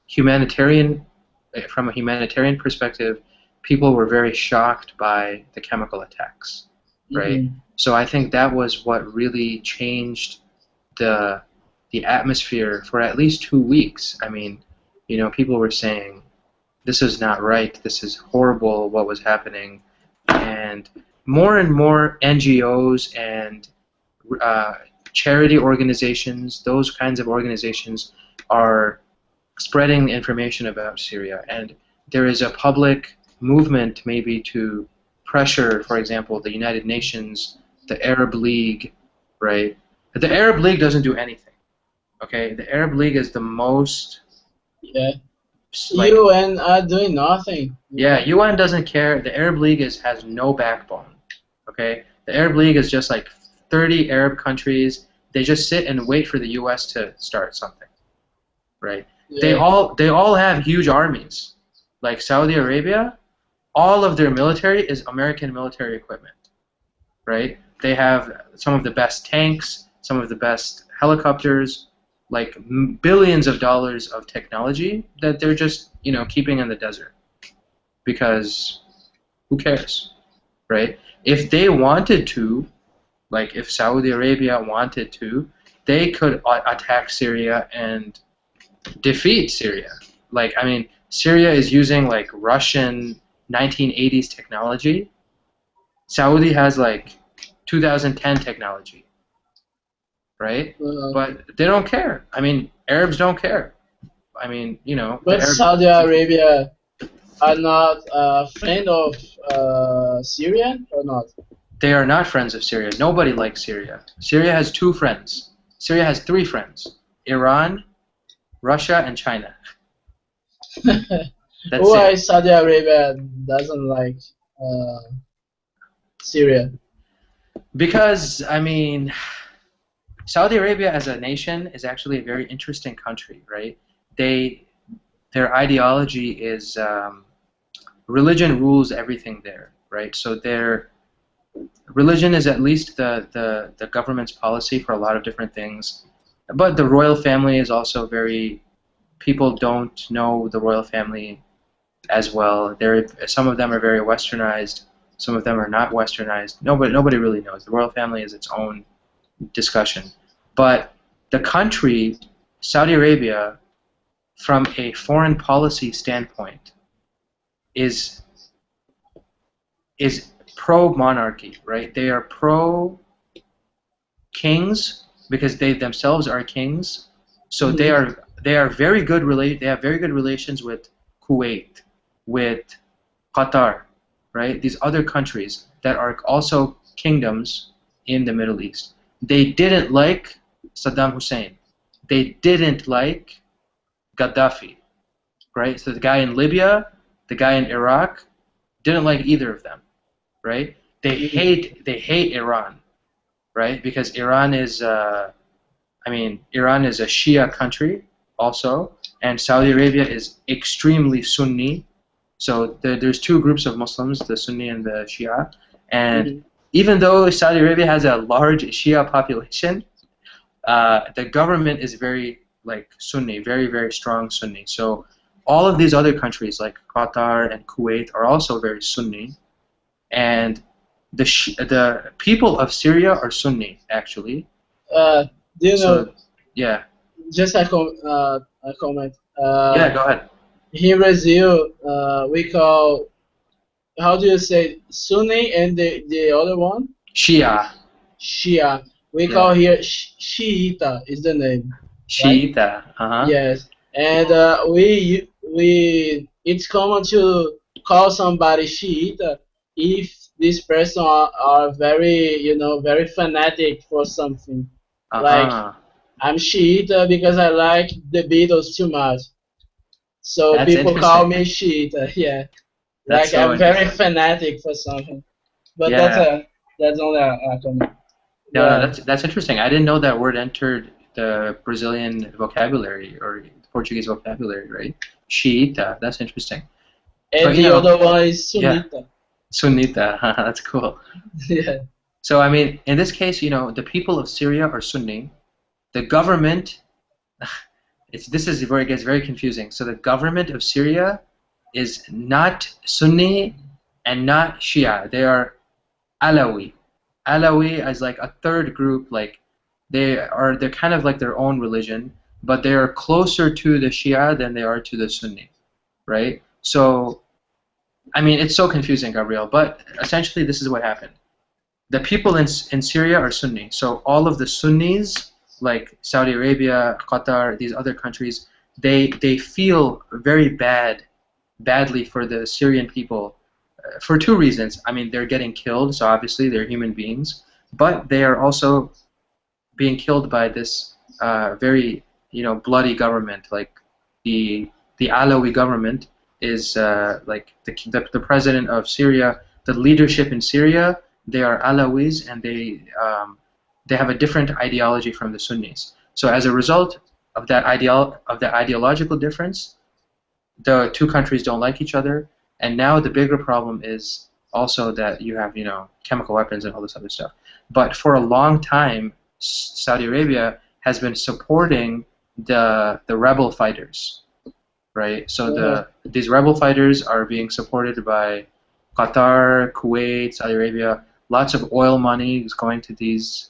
S1: from a humanitarian perspective, people were very shocked by the chemical attacks, right?
S6: Mm-hmm.
S1: So I think that was what really changed the atmosphere for at least 2 weeks. I mean, you know, people were saying, this is not right, this is horrible what was happening, and more NGOs and charity organizations, those kinds of organizations are spreading information about Syria, and there is a public movement maybe to pressure, for example, the United Nations, the Arab League, right? The Arab League doesn't do anything, okay? The Arab League is the most...
S6: Yeah.
S1: Like,
S6: UN are doing nothing.
S1: Yeah, UN doesn't care. The Arab League has no backbone, okay? The Arab League is just like 30 Arab countries. They just sit and wait for the U.S. to start something, right?
S6: Yeah.
S1: They all have huge armies. Like Saudi Arabia, all of their military is American military equipment, right? They have some of the best tanks, some of the best helicopters, like billions of dollars of technology that they're just, you know, keeping in the desert. Because who cares, right? If they wanted to, like if Saudi Arabia wanted to, they could attack Syria and defeat Syria. Like, I mean, Syria is using like Russian 1980s technology. Saudi has like 2010 technology, right? But they don't care. I mean, Arabs don't care. I mean, you know.
S6: But Saudi Arabia are not a friend of Syria or not?
S1: They are not friends of Syria. Nobody likes Syria. Syria has 2 friends. Syria has 3 friends. Iran, Russia, and China. That's
S6: Why
S1: it.
S6: Saudi Arabia doesn't like Syria?
S1: Because, I mean, Saudi Arabia as a nation is actually a very interesting country, right? Their ideology is religion rules everything there, right? So their religion is at least the government's policy for a lot of different things. But the royal family is also people don't know the royal family as well. Some of them are very westernized, some of them are not westernized. Nobody really knows. The royal family is its own discussion. But the country, Saudi Arabia, from a foreign policy standpoint, is pro-monarchy, right? They are pro-kings because they themselves are kings. So they are very good. They have very good relations with Kuwait, with Qatar, right? These other countries that are also kingdoms in the Middle East. They didn't like Saddam Hussein. They didn't like Gaddafi, right? So the guy in Libya, the guy in Iraq, didn't like either of them, right? They hate Iran, right? Because Iran is Iran is a Shia country also, and Saudi Arabia is extremely Sunni. So there's two groups of Muslims, the Sunni and the Shia, and even though Saudi Arabia has a large Shia population, the government is very Sunni, very, very strong Sunni. So all of these other countries like Qatar and Kuwait are also very Sunni, and the people of Syria are Sunni actually.
S6: Do you know?
S1: Yeah.
S6: Just a comment.
S1: Yeah, go ahead.
S6: Here in Brazil, we call, how do you say, Sunni and the other one?
S1: Shia.
S6: Shia. We call here Shiita is the name.
S1: Shiita.
S6: Right? Yes, and it's common to call somebody Shiita if this person are very very fanatic for something. Like I'm Shiita because I like the Beatles too much. So
S1: that's
S6: people call me Shiita. Yeah,
S1: that's
S6: like I'm very fanatic for something. But that's only a comment.
S1: No, that's interesting. I didn't know that word entered the Brazilian vocabulary or the Portuguese vocabulary, right? Shiita. That's interesting.
S6: And but, the other one is Sunita.
S1: Yeah. Sunnita. That's cool.
S6: Yeah.
S1: So I mean, in this case, the people of Syria are Sunni. The government. This is where it gets very confusing. So the government of Syria is not Sunni and not Shia. They are Alawi. Alawi is like a third group. Like they're kind of like their own religion, but they are closer to the Shia than they are to the Sunni, right? So, I mean, it's so confusing, Gabriel. But essentially, this is what happened. The people in Syria are Sunni. So all of the Sunnis, like Saudi Arabia, Qatar, these other countries, they feel very badly for the Syrian people for two reasons. I mean, they're getting killed, so obviously they're human beings, but they are also being killed by this very bloody government. Like the Alawi government is like the president of Syria, the leadership in Syria. They are Alawis, and they have a different ideology from the Sunnis. So as a result of that ideological difference, the two countries don't like each other. And now the bigger problem is also that you have chemical weapons and all this other stuff. But for a long time, Saudi Arabia has been supporting the rebel fighters, right? So these rebel fighters are being supported by Qatar, Kuwait, Saudi Arabia. Lots of oil money is going to these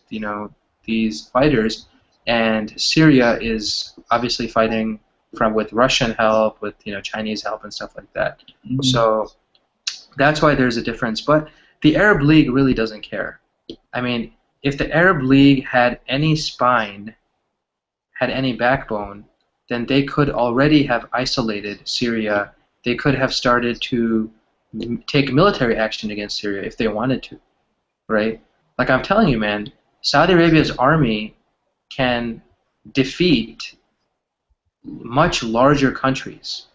S1: these fighters, and Syria is obviously fighting with Russian help, with Chinese help and stuff like that. Mm-hmm. So that's why there's a difference. But the Arab League really doesn't care. I mean, if the Arab League had any spine, had any backbone, then they could already have isolated Syria. They could have started to take military action against Syria if they wanted to, right? Like I'm telling you, man, Saudi Arabia's army can defeat much larger countries.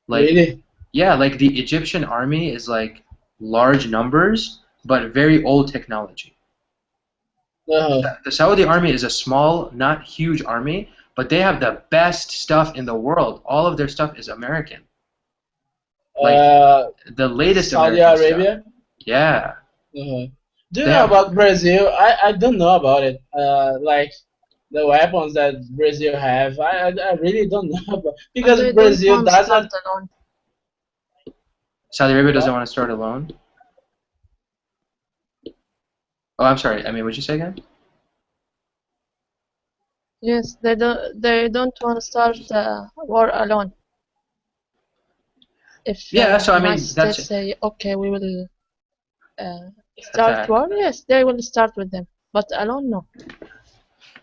S1: Like,
S6: really?
S1: Yeah, like the Egyptian army is like large numbers, but very old technology. The Saudi army is a small, not huge army, but they have the best stuff in the world. All of their stuff is American. Like the latest
S6: Saudi
S1: American
S6: Arabia?
S1: Stuff. Yeah.
S6: Do you know about Brazil? I don't know about it. Like the weapons that Brazil have, I really don't know about, because Brazil doesn't.
S1: Saudi Arabia doesn't want to start alone. Oh, I'm sorry. I mean, what'd you say again?
S3: Yes, they don't want to start war alone. If
S1: so I mean,
S3: that's say okay, we will. start
S1: Attack.
S3: war, yes, they will start with them. But alone, no.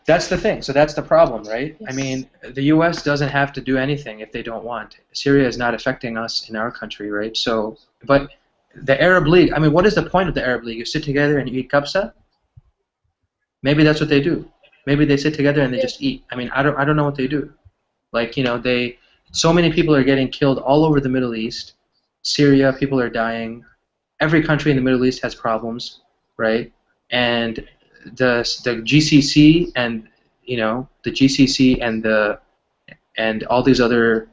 S1: That's the thing. So that's the problem, right? I
S3: Yes.
S1: mean, the U.S. doesn't have to do anything if they don't want. Syria is not affecting us in our country, right? So, but the Arab League, I mean, what is the point of the Arab League? You sit together and you eat kabsa? Maybe that's what they do. Maybe they sit together and they just eat. I mean, I don't know what they do. Like, you know, so many people are getting killed all over the Middle East. Syria, people are dying. Every country in the Middle East has problems, right? And the GCC and, you know, the GCC and all these other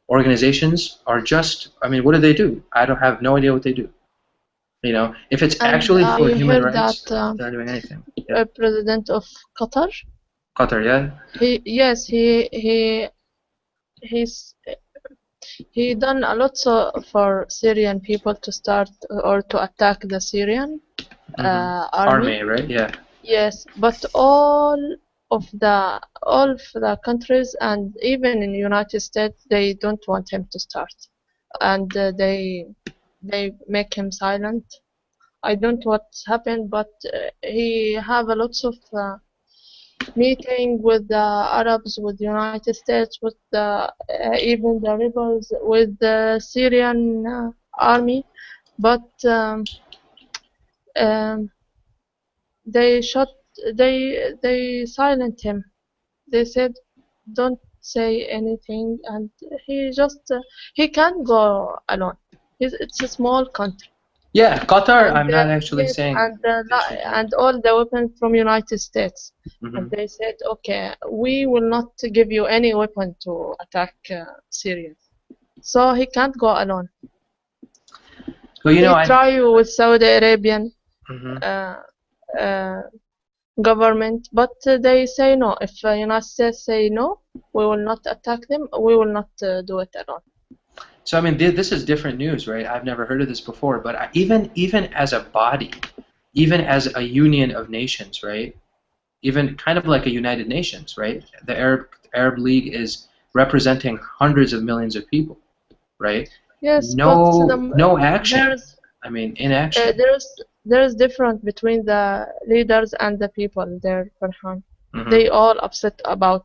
S1: organizations are just, I mean, what do they do? I don't have no idea what they do. You know, if it's
S3: And
S1: actually for
S3: I
S1: human
S3: heard
S1: rights,
S3: that
S1: they're not doing anything. Yeah.
S3: President of Qatar,
S1: Qatar, yeah?
S3: he done a lot for Syrian people to start or to attack the Syrian army.
S1: Army, right? Yeah.
S3: Yes, but all of the countries and even in the United States, they don't want him to start, and they make him silent. I don't know what's happened, but he have a lots of meeting with the Arabs, with the United States, with even the rebels, with the Syrian army, but they silent him. They said, "Don't say anything," and he can't go alone. It's a small country.
S1: Yeah, Qatar, I'm
S3: And
S1: not actually
S3: yes,
S1: saying
S3: and
S1: they should do it.
S3: and all the weapons from United States. And they said, okay, we will not give you any weapon to attack Syria. So he can't go alone.
S1: Well, you know,
S3: They try with Saudi Arabian government, but they say no. If United States say no, we will not attack them. We will not do it alone.
S1: So I mean, this is different news, right? I've never heard of this before. But even as a body, even as a union of nations, right? Even kind of like a United Nations, right? The Arab League is representing hundreds of millions of people, right?
S3: Yes,
S1: no action. I mean, inaction.
S3: There's difference between the leaders and the people there, Farhan. They all upset about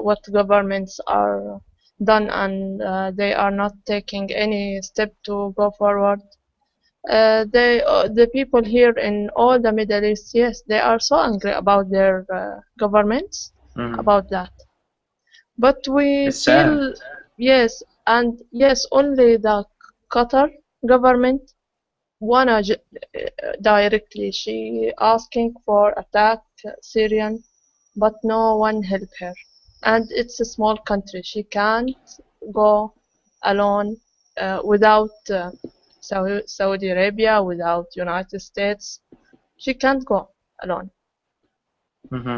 S3: what governments are done, and they are not taking any step to go forward. The people here in all the Middle East, yes, they are so angry about their governments, about that. But we feel, yes, and yes, only the Qatar government wanna directly. She asking for attack Syrian, but no one help her. And it's a small country. She can't go alone without Saudi Arabia, without United States. She can't go alone.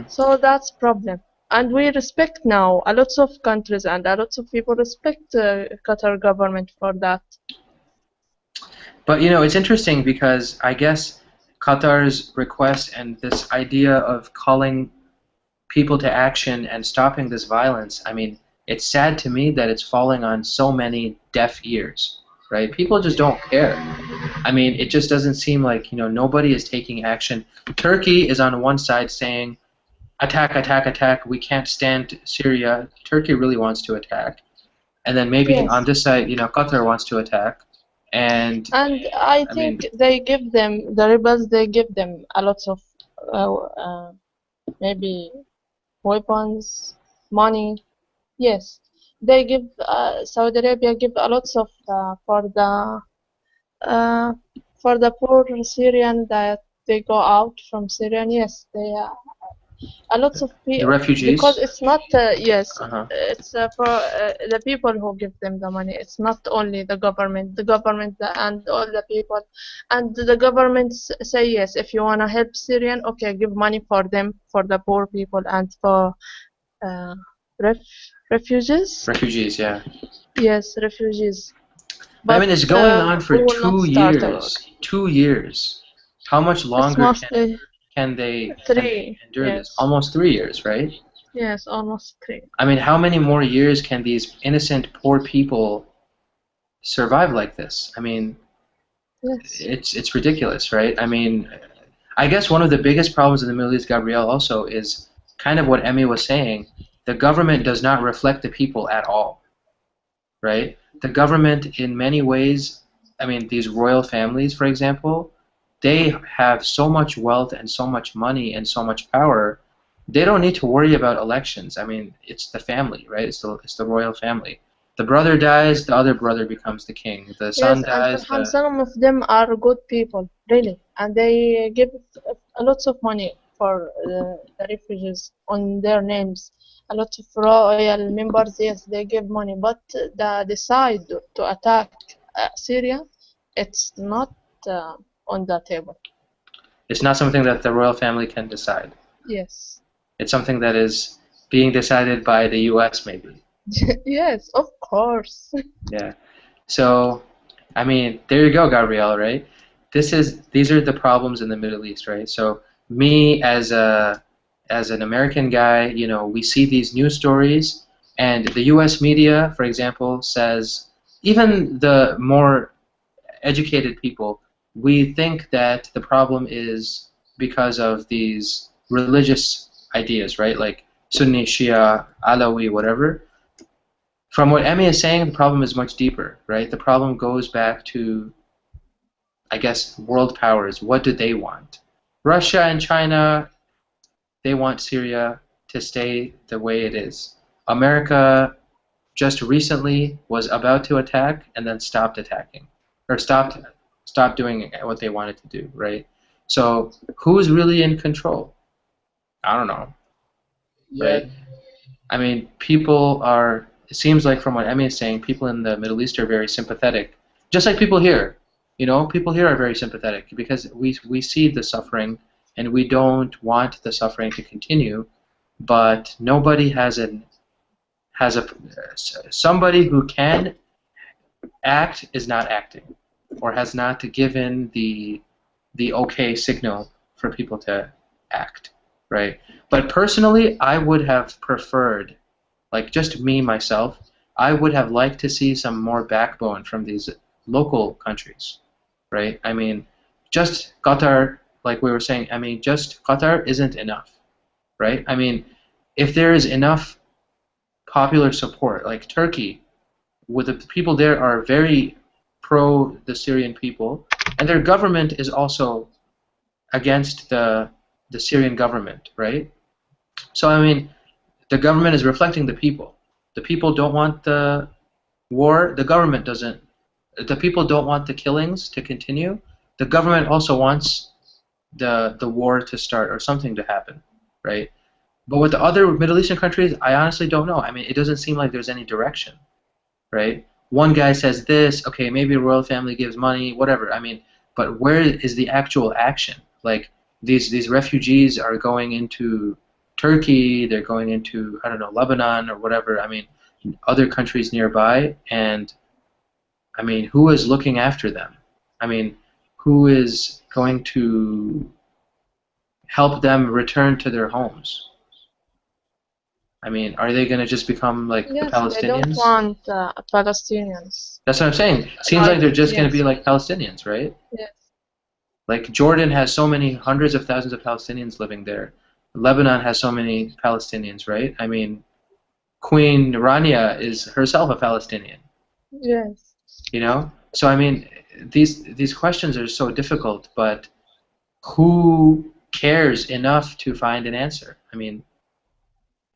S3: So that's problem. And we respect now a lot of countries and a lot of people respect Qatar government for that.
S1: But you know, it's interesting because I guess Qatar's request and this idea of calling people to action and stopping this violence, I mean, it's sad to me that it's falling on so many deaf ears, right? People just don't care. I mean, it just doesn't seem like, you know, nobody is taking action. Turkey is on one side saying, attack, attack, attack, we can't stand Syria. Turkey really wants to attack. And then maybe on this side, you know, Qatar wants to attack. And
S3: I think they give them, the rebels, they give them a lot of maybe weapons, money. Yes, they give Saudi Arabia give a lot of for the poor Syrian that they go out from Syria. Yes, they a lot of people,
S1: the refugees,
S3: because it's not it's for the people who give them the money. It's not only the government and all the people, and the governments say yes, if you want to help Syrian, okay, give money for them, for the poor people and for refugees,
S1: yeah.
S3: Yes, refugees.
S1: But I mean, it's going on for 2 years. 2 years. How much longer can they endure this? Almost 3 years, right?
S3: Yes, almost 3.
S1: I mean, how many more years can these innocent, poor people survive like this? I mean,
S3: Yes.
S1: It's ridiculous, right? I mean, I guess one of the biggest problems in the Middle East, Gabrielle, also is kind of what Emmy was saying. The government does not reflect the people at all, right? The government, in many ways, I mean, these royal families, for example, they have so much wealth and so much money and so much power. They don't need to worry about elections. I mean, it's the family, right? It's the royal family. The brother dies, the other brother becomes the king. The son
S3: Yes, and
S1: dies,
S3: Farhan, some of them are good people, really, and they give a lot of money for the refugees on their names. A lot of royal members, yes, they give money, but the decide to attack Syria, it's not uh, on the table.
S1: it's not something that the royal family can decide.
S3: Yes.
S1: It's something that is being decided by the U.S. maybe.
S3: Yes, of course.
S1: Yeah. So, I mean, there you go, Gabrielle, right? These are the problems in the Middle East, right? So, me as an American guy, you know, we see these news stories, and the U.S. media, for example, says even the more educated people, we think that the problem is because of these religious ideas, right? Like Sunni, Shia, Alawi, whatever. From what Emmy is saying, the problem is much deeper, right? The problem goes back to, I guess, world powers. What do they want? Russia and China, they want Syria to stay the way it is. America just recently was about to attack and then stopped attacking, or stopped doing what they wanted to do, right? So who's really in control? I don't know,
S6: Yeah,
S1: right? I mean, people are, it seems like from what Emmy is saying, people in the Middle East are very sympathetic. Just like people here. You know, people here are very sympathetic because we see the suffering and we don't want the suffering to continue, but nobody has somebody who can act is not acting or has not given the okay signal for people to act, right? But personally, I would have preferred, like just me, myself, I would have liked to see some more backbone from these local countries, right? I mean, just Qatar, like we were saying, I mean, just Qatar isn't enough, right? I mean, if there is enough popular support, like Turkey, with the people there are very pro the Syrian people, and their government is also against the Syrian government, right? So I mean, the government is reflecting the people. The people don't want the war. The government doesn't. The people don't want the killings to continue. The government also wants the war to start or something to happen, right? But with the other Middle Eastern countries, I honestly don't know. I mean, it doesn't seem like there's any direction, right? One guy says this, okay, maybe a royal family gives money, whatever. I mean, but where is the actual action? Like these refugees are going into Turkey, they're going into, I don't know, Lebanon or whatever. I mean, other countries nearby, and I mean, who is looking after them? I mean, who is going to help them return to their homes? I mean, are they going to just become like the
S3: Yes, they don't
S1: Palestinians?
S3: want Palestinians.
S1: That's what I'm saying. Seems like they're just going to
S3: Yes.
S1: be like Palestinians, right?
S3: Yes.
S1: Like Jordan has so many hundreds of thousands of Palestinians living there. Lebanon has so many Palestinians, right? I mean, Queen Rania is herself a Palestinian,
S3: Yes.
S1: you know? So I mean, these questions are so difficult, but who cares enough to find an answer? I mean,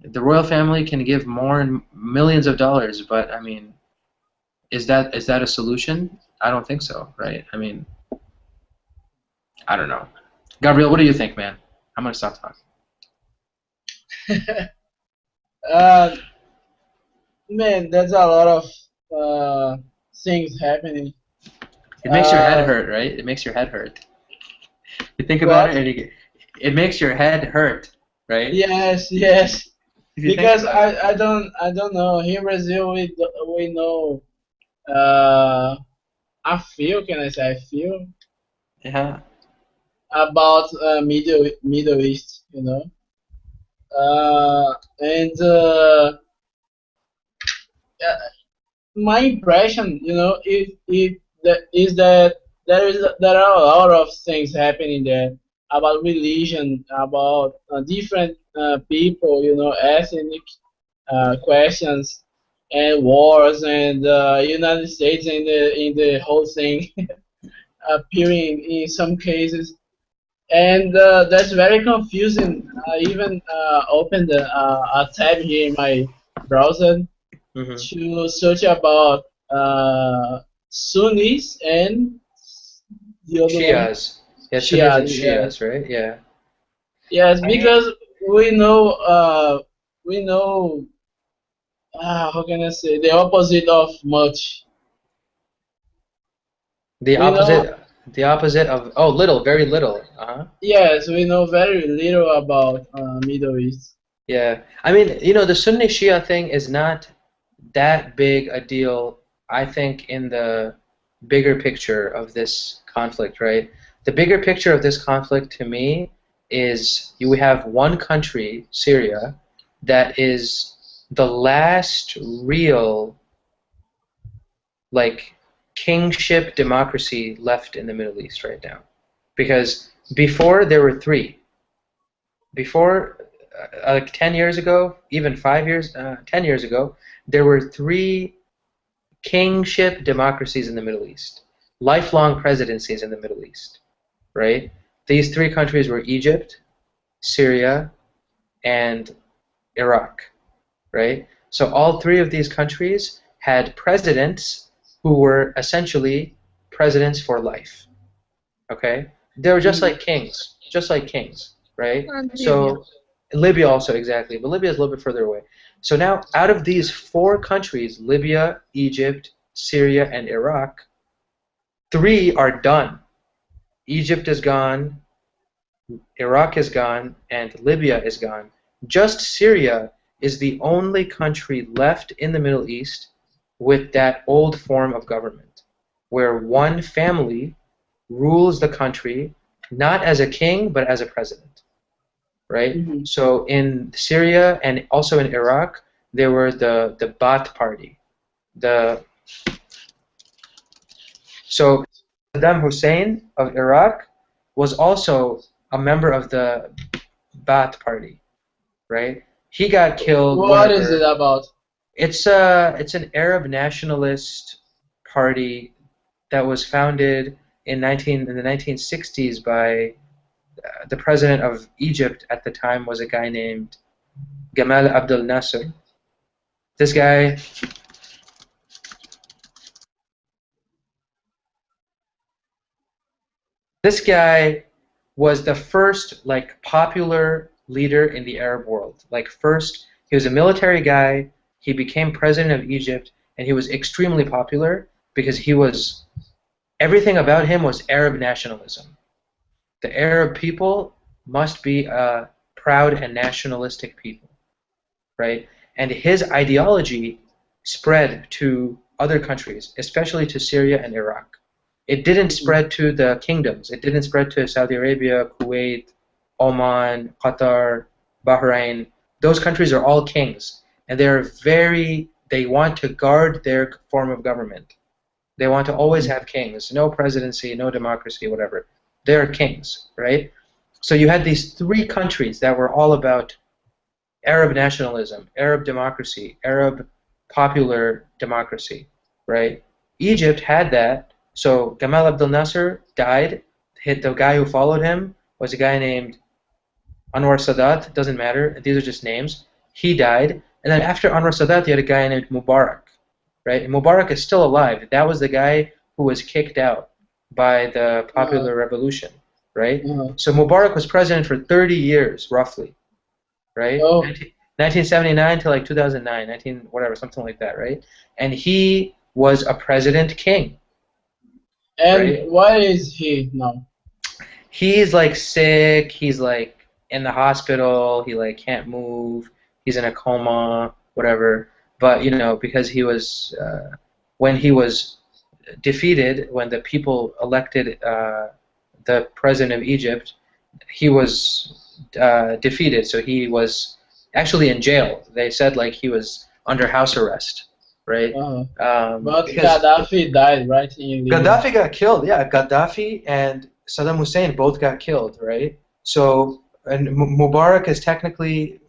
S1: the royal family can give more and millions of dollars, but I mean, is that a solution? I don't think so, right? I mean, I don't know. Gabriel, what do you think, man? I'm gonna stop talking.
S6: Man, there's a lot of things happening.
S1: It makes your head hurt, right? It makes your head hurt. You think about it, and it makes your head hurt, right?
S6: Yes, yes.
S1: If you think
S6: Because
S1: about it.
S6: I don't know. Here in Brazil, we know I feel, can I say I feel
S1: Yeah.
S6: about Middle East, you know. And my impression, you know, is that there are a lot of things happening there about religion, about different people, you know, ethnic questions and wars, and United States in the whole thing appearing in some cases, and that's very confusing. I even opened a tab here in my browser
S1: Hmm.
S6: to search about Sunnis and the other one,
S1: Shias. Yeah, Sunnis and
S6: Shia. Yeah.
S1: Shias, right? Yeah.
S6: Yes,
S1: I mean,
S6: because we know how can I say the opposite of much.
S1: the
S6: We know
S1: opposite, the opposite of, oh, little, very little. Uh-huh.
S6: Yes, we know very little about Middle East.
S1: Yeah. I mean, you know, the Sunni Shia thing is not that big a deal, I think, in the bigger picture of this conflict, right? The bigger picture of this conflict to me is you have one country, Syria, that is the last real, like, kingship democracy left in the Middle East right now. Because before there were three. Before, like 10 years ago, even 5 years, 10 years ago, there were three kingship democracies in the Middle East, lifelong presidencies in the Middle East, right? These three countries were Egypt, Syria, and Iraq, right? So all three of these countries had presidents who were essentially presidents for life, okay? They were just like kings, right?
S3: And Libya.
S1: So Libya also, exactly, but Libya is a little bit further away. So now, out of these four countries, Libya, Egypt, Syria, and Iraq, three are done. Egypt is gone, Iraq is gone, and Libya is gone. Just Syria is the only country left in the Middle East with that old form of government, where one family rules the country not as a king but as a president, right?
S6: Hmm.
S1: So in Syria and also in Iraq, there were the Ba'ath Party. The So Saddam Hussein of Iraq was also a member of the Ba'ath Party, right? He got killed,
S6: What is it
S1: whatever.
S6: about?
S1: It's an Arab nationalist party that was founded in the 1960s by the president of Egypt at the time was a guy named Gamal Abdel Nasser. This guy, this guy was the first like popular leader in the Arab world. Like first, he was a military guy. He became president of Egypt, and he was extremely popular because he was everything about him was Arab nationalism. The Arab people must be a proud and nationalistic people, right? And his ideology spread to other countries, especially to Syria and Iraq. It didn't spread to the kingdoms. It didn't spread to Saudi Arabia, Kuwait, Oman, Qatar, Bahrain. Those countries are all kings, and they want to guard their form of government. They want to always have kings, no presidency, no democracy, whatever. They're kings, right? So you had these three countries that were all about Arab nationalism, Arab democracy, Arab popular democracy, right? Egypt had that. So Gamal Abdel Nasser died. The guy who followed him was a guy named Anwar Sadat. Doesn't matter. These are just names. He died. And then after Anwar Sadat, you had a guy named Mubarak, right? And Mubarak is still alive. That was the guy who was kicked out by the popular revolution, right? So Mubarak was president for 30 years, roughly, right?
S6: Oh,
S1: 1979 to like 2009, 19 whatever, something like that, right? And he was a president king,
S6: and
S1: right?
S6: where is he now?
S1: He's like sick. He's like in the hospital. He like can't move. He's in a coma, whatever. But you know, because he was when he was defeated, when the people elected the president of Egypt, he was defeated. So he was actually in jail. They said like he was under house arrest, right?
S6: But
S1: Because
S6: Gaddafi died, right, in Libya.
S1: Gaddafi got killed. Yeah, Gaddafi and Saddam Hussein both got killed, right? So, and Mubarak is technically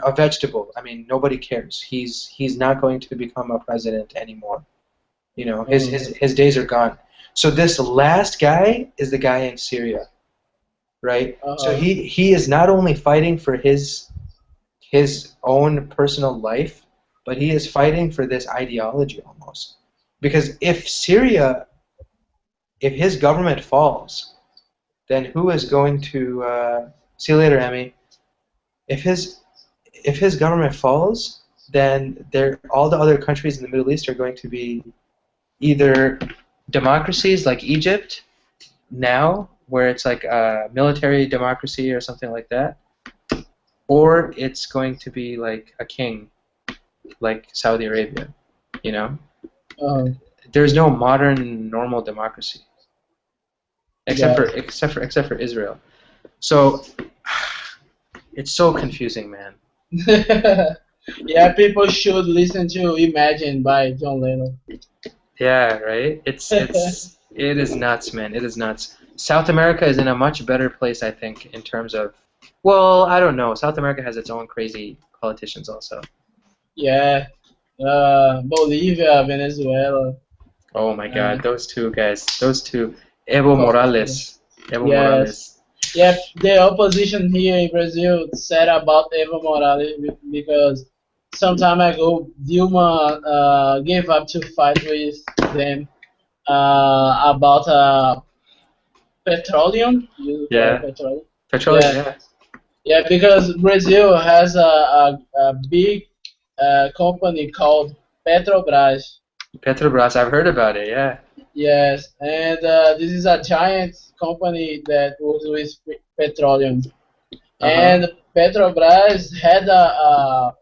S1: a vegetable. I mean, nobody cares. He's not going to become a president anymore. You know, his days are gone. So this last guy is the guy in Syria, right? So he is not only fighting for his own personal life, but he is fighting for this ideology almost. Because if his government falls, then who is going to see you later, Emmy? If his government falls, then all the other countries in the Middle East are going to be either democracies like Egypt now, where it's like a military democracy or something like that, or it's going to be like a king, like Saudi Arabia. You know, there's no modern normal democracy except for Israel. So it's so confusing, man.
S6: Yeah, people should listen to "Imagine" by John Lennon.
S1: Yeah, right. It is nuts, man. It is nuts. South America is in a much better place, I think, in terms of. Well, I don't know. South America has its own crazy politicians, also.
S6: Yeah, Bolivia, Venezuela.
S1: Oh my God, those two guys. Those two. Evo Morales. Morales.
S6: Yeah, the opposition here in Brazil said about Evo Morales because some time ago Dilma gave up to fight with them about petroleum.
S1: Yeah. Petroleum. Yeah.
S6: Yeah, because Brazil has a big company called Petrobras.
S1: Petrobras, I've heard about it. Yeah.
S6: Yes, and this is a giant company that works with petroleum. And Petrobras had a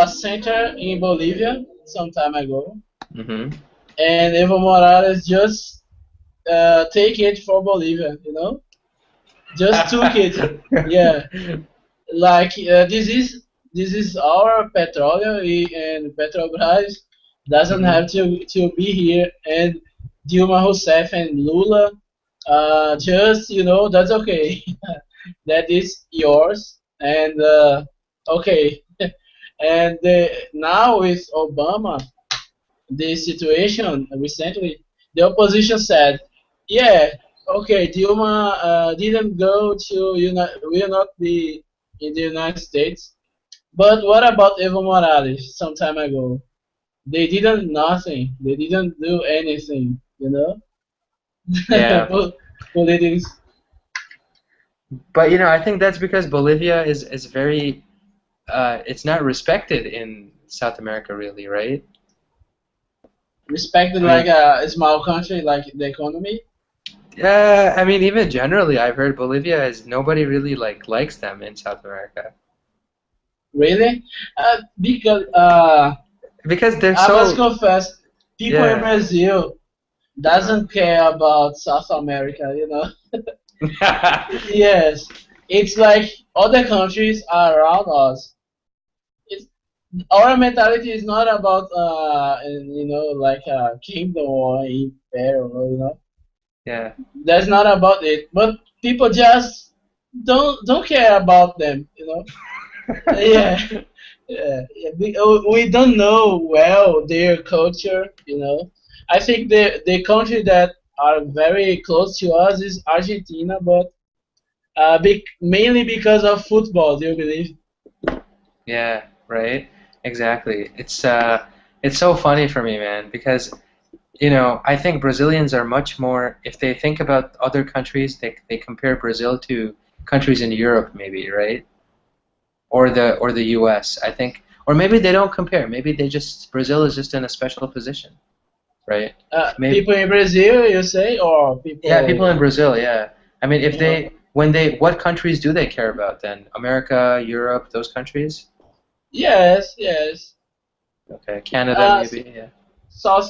S6: center in Bolivia some time ago. And Evo Morales just take it for Bolivia, just took it. Yeah, like this is our petroleum, and Petrobras doesn't have to be here. And Dilma Rousseff and Lula just that's okay. That is yours, and okay. And now with Obama, the situation recently, the opposition said, yeah, okay, Dilma didn't go to will not be in the United States, but what about Evo Morales some time ago? They didn't nothing. They didn't do anything,
S1: Yeah.
S6: Politics.
S1: But I think that's because Bolivia is very it's not respected in South America, really, right?
S6: Respected like a small country, like the economy.
S1: Yeah, I mean, even generally, I've heard Bolivia is nobody really likes them in South America.
S6: Really? Because
S1: they're
S6: I
S1: so.
S6: must confess, people in Brazil doesn't care about South America, Yes, it's like other countries are around us. Our mentality is not about like a kingdom or imperial,
S1: Yeah.
S6: That's not about it. But people just don't care about them, Yeah. We don't know well their culture, I think the country that are very close to us is Argentina, but mainly because of football. Do you believe?
S1: Yeah. Right. Exactly. It's so funny for me, man, because I think Brazilians are much more. If they think about other countries, they compare Brazil to countries in Europe, maybe, right? Or the U.S. I think, or maybe they don't compare. Maybe Brazil is just in a special position, right?
S6: People in Brazil, you say, or people?
S1: Yeah, people in Brazil. Yeah, I mean, what countries do they care about then? America, Europe, those countries?
S6: Yes.
S1: Okay, Canada maybe. Yeah.
S6: So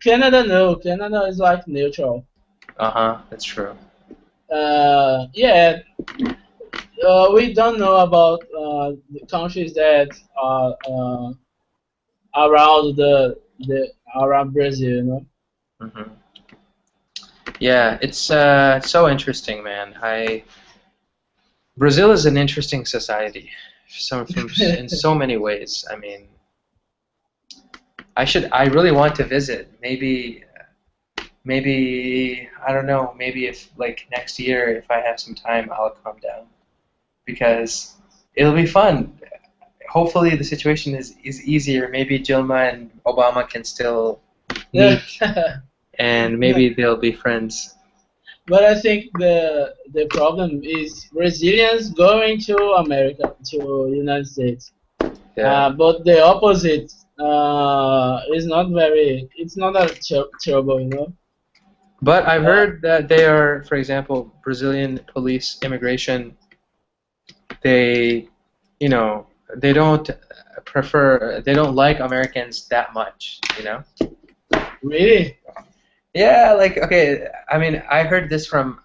S6: Canada, no. Canada is like neutral.
S1: That's true.
S6: Yeah. We don't know about the countries that are around the around Brazil, you know.
S1: Hmm. Yeah, it's so interesting, man. Brazil is an interesting society, in so many ways. I mean, I really want to visit. Maybe I don't know. Maybe if like next year, if I have some time, I'll come down because it'll be fun. Hopefully, the situation is easier. Maybe Dilma and Obama can still
S6: Yeah.
S1: meet, and maybe they'll be friends.
S6: But I think the problem is Brazilians going to America, to United States.
S1: Yeah.
S6: But the opposite is not very. It's not that terrible, you know.
S1: But I've heard that they are, for example, Brazilian police immigration. They, you know, they don't they don't like Americans that much, you know.
S6: Really?
S1: Yeah, like okay. I mean, I heard this from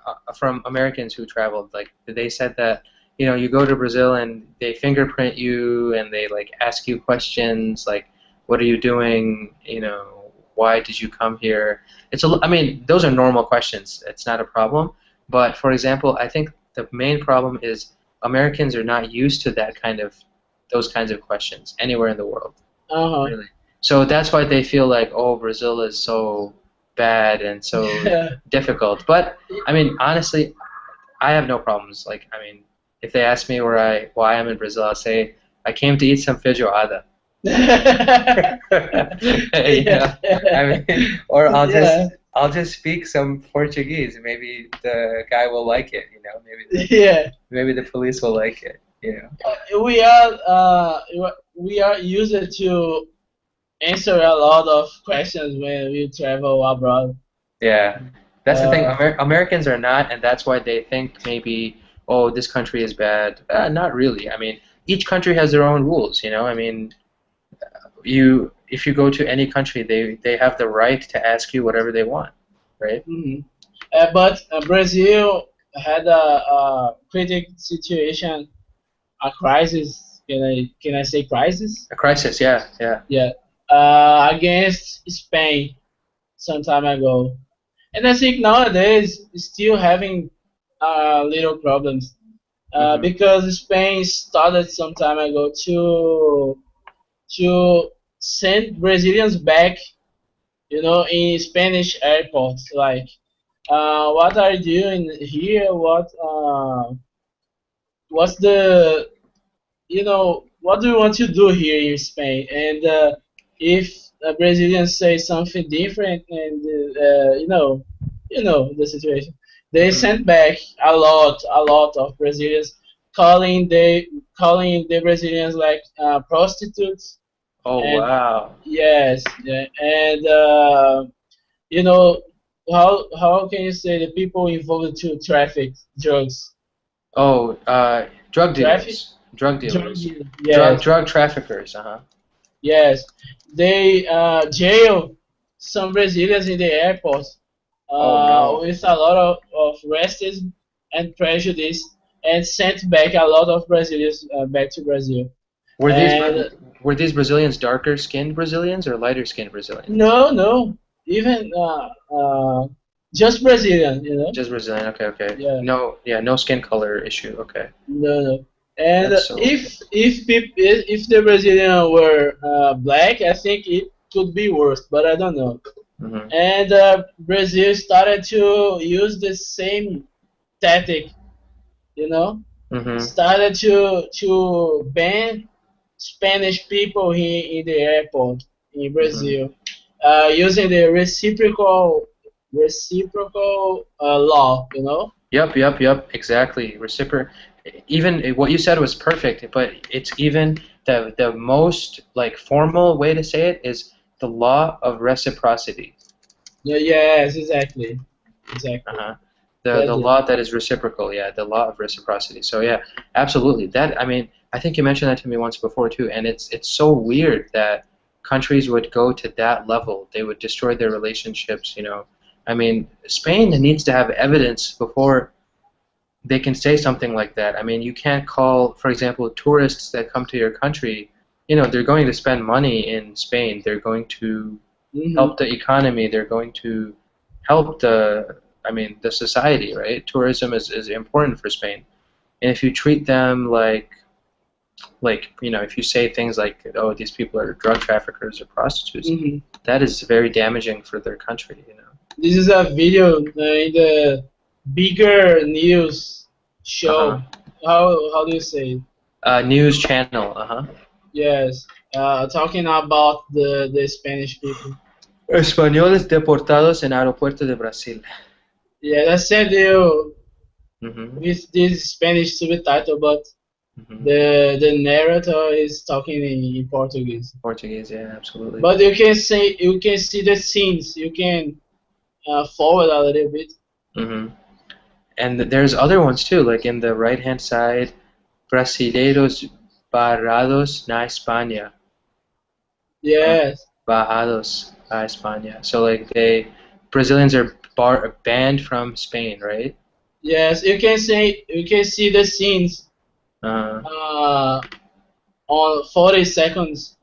S1: Americans who traveled. Like they said that you go to Brazil and they fingerprint you and they like ask you questions like, "What are you doing?" "Why did you come here?" I mean, those are normal questions. It's not a problem. But for example, I think the main problem is Americans are not used to those kinds of questions anywhere in the world.
S6: Uh-huh.
S1: Really. So that's why they feel like, oh, Brazil is so bad and so difficult. But I mean, honestly, I have no problems. Like, I mean, if they ask me why I'm in Brazil, I'll say I came to eat some feijoada. I mean, or I'll just speak some Portuguese. Maybe the guy will like it. Maybe the police will like it.
S6: We are used to answer a lot of questions when we travel abroad.
S1: Yeah, that's the thing. Americans are not, and that's why they think maybe, oh, this country is bad. Not really. I mean, each country has their own rules. I mean, if you go to any country, they have the right to ask you whatever they want, right?
S6: Mm-hmm. But Brazil had a critical situation, a crisis. Can I say crisis?
S1: A crisis, yeah.
S6: Yeah. Against Spain some time ago, and I think nowadays still having little problems because Spain started some time ago to send Brazilians back, in Spanish airports. Like, what are you doing here? What's what do you want to do here in Spain? And if Brazilians say something different, and the situation, they sent back a lot of Brazilians, calling the Brazilians like prostitutes.
S1: Oh,
S6: And
S1: wow.
S6: yes, yeah, and how can you say the people involved to traffic drugs?
S1: Oh, drug
S6: Traffic?
S1: dealers. Drug dealers.
S6: Yes,
S1: Drug traffickers, uh-huh.
S6: yes. They jail some Brazilians in the airport
S1: Oh, no.
S6: with a lot of racism and prejudice, and sent back a lot of Brazilians back to Brazil.
S1: Were these Brazilians darker skinned Brazilians or lighter skinned Brazilians?
S6: No, even just Brazilian,
S1: Just Brazilian, okay.
S6: Yeah.
S1: No skin color issue, okay.
S6: No. And
S1: So
S6: if the Brazilian were black, I think it could be worse, but I don't know.
S1: Mm-hmm.
S6: And Brazil started to use the same tactic,
S1: Mm-hmm.
S6: started to ban Spanish people here in the airport in Brazil, using the reciprocal law,
S1: Yep, exactly. Even what you said was perfect, but it's even the most like formal way to say it is the law of reciprocity.
S6: Yes, exactly.
S1: Uh-huh. The law that is reciprocal, yeah, the law of reciprocity. So yeah, absolutely. That, I mean, I think you mentioned that to me once before too, and it's so weird that countries would go to that level. They would destroy their relationships, I mean, Spain needs to have evidence before they can say something like that. I mean, you can't call, for example, tourists that come to your country they're going to spend money in Spain. They're going to help the economy. They're going to help the society, right? Tourism is important for Spain. And if you treat them like if you say things like, oh, these people are drug traffickers or prostitutes, that is very damaging for their country,
S6: This is a video in the bigger news show. How do you say it?
S1: News channel,
S6: Yes, talking about the Spanish people.
S1: Españoles deportados en aeropuerto de Brasil.
S6: Yeah, that's it, you
S1: Mm-hmm.
S6: with this Spanish subtitle, but the narrator is talking in Portuguese.
S1: Portuguese, yeah, absolutely.
S6: But you can see the scenes. You can forward a little bit.
S1: And there's other ones too, like in the right-hand side, brasileiros barrados na España.
S6: Yes.
S1: Barrados a España. So like Brazilians are banned from Spain, right?
S6: Yes, you can see the scenes on 40 seconds.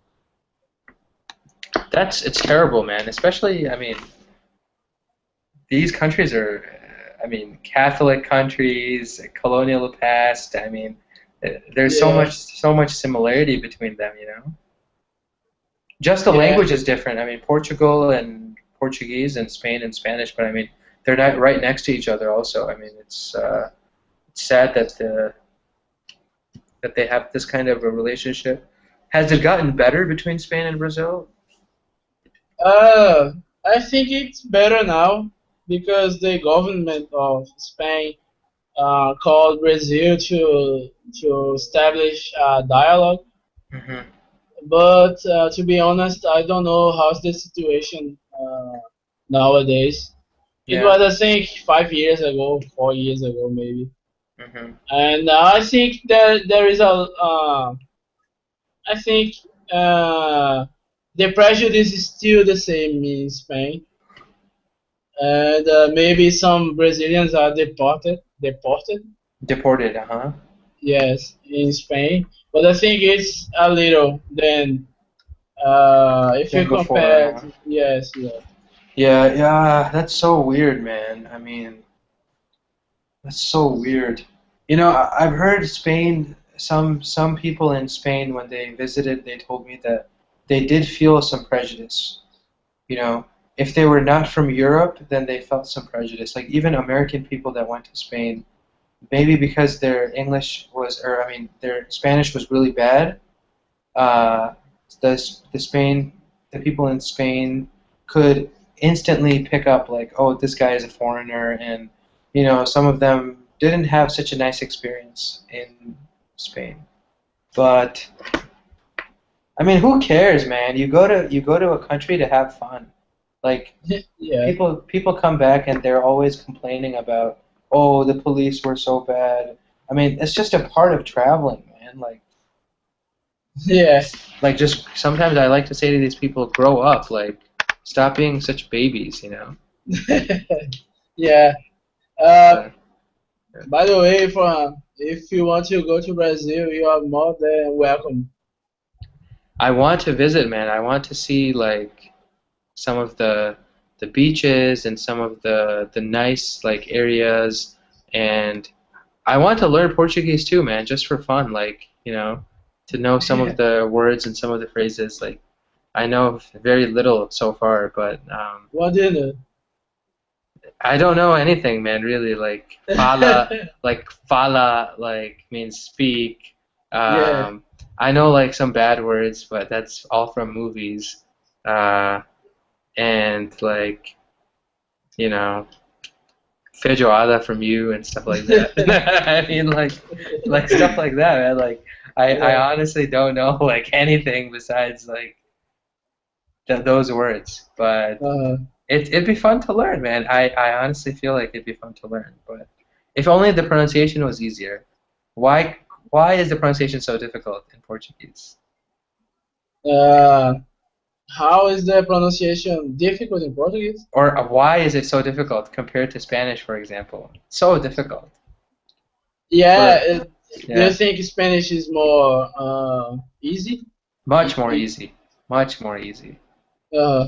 S1: It's terrible, man. Especially, these countries are, Catholic countries, colonial past. There's so much similarity between them, Just the language is different. Portugal and Portuguese and Spain and Spanish, but they're not right next to each other. Also, it's sad that they have this kind of a relationship. Has it gotten better between Spain and Brazil?
S6: I think it's better now because the government of Spain called Brazil to establish a dialogue. But to be honest, I don't know how's the situation nowadays. It was, I think, 5 years ago, 4 years ago, maybe. And I think that there is I think the prejudice is still the same in Spain, and maybe some Brazilians are deported.
S1: Deported,
S6: Yes, in Spain, but I think it's a little then if you compare. Yes.
S1: Yeah, that's so weird, man. That's so weird. I've heard Spain. Some people in Spain, when they visited, they told me that they did feel some prejudice. If they were not from Europe, then they felt some prejudice. Like even American people that went to Spain, maybe because their their Spanish was really bad. The people in Spain could instantly pick up like, oh, this guy is a foreigner, and some of them didn't have such a nice experience in Spain. But who cares, man? You go to a country to have fun. Like people come back and they're always complaining about, oh, the police were so bad. It's just a part of traveling, man. Like just sometimes I like to say to these people, grow up, like stop being such babies,
S6: Yeah. By the way, if you want to go to Brazil, you are more than welcome.
S1: I want to visit, man. I want to see like some of the beaches and some of the nice like areas, and I want to learn Portuguese too, man, just for fun, like to know some of the words and some of the phrases. Like I know very little so far, but
S6: what do you know?
S1: I don't know anything, man. Really, like fala, like means speak. I know like some bad words, but that's all from movies. And like, feijoada from you and stuff like that. like stuff like that, man. Like, I honestly don't know like anything besides like those words, but it'd be fun to learn, man. I honestly feel like it'd be fun to learn, but if only the pronunciation was easier. Why is the pronunciation so difficult in Portuguese?
S6: How is the pronunciation difficult in Portuguese?
S1: Or why is it so difficult compared to Spanish, for example? So difficult.
S6: Do you think Spanish is more easy?
S1: Much more easy. Much more easy.
S6: Uh,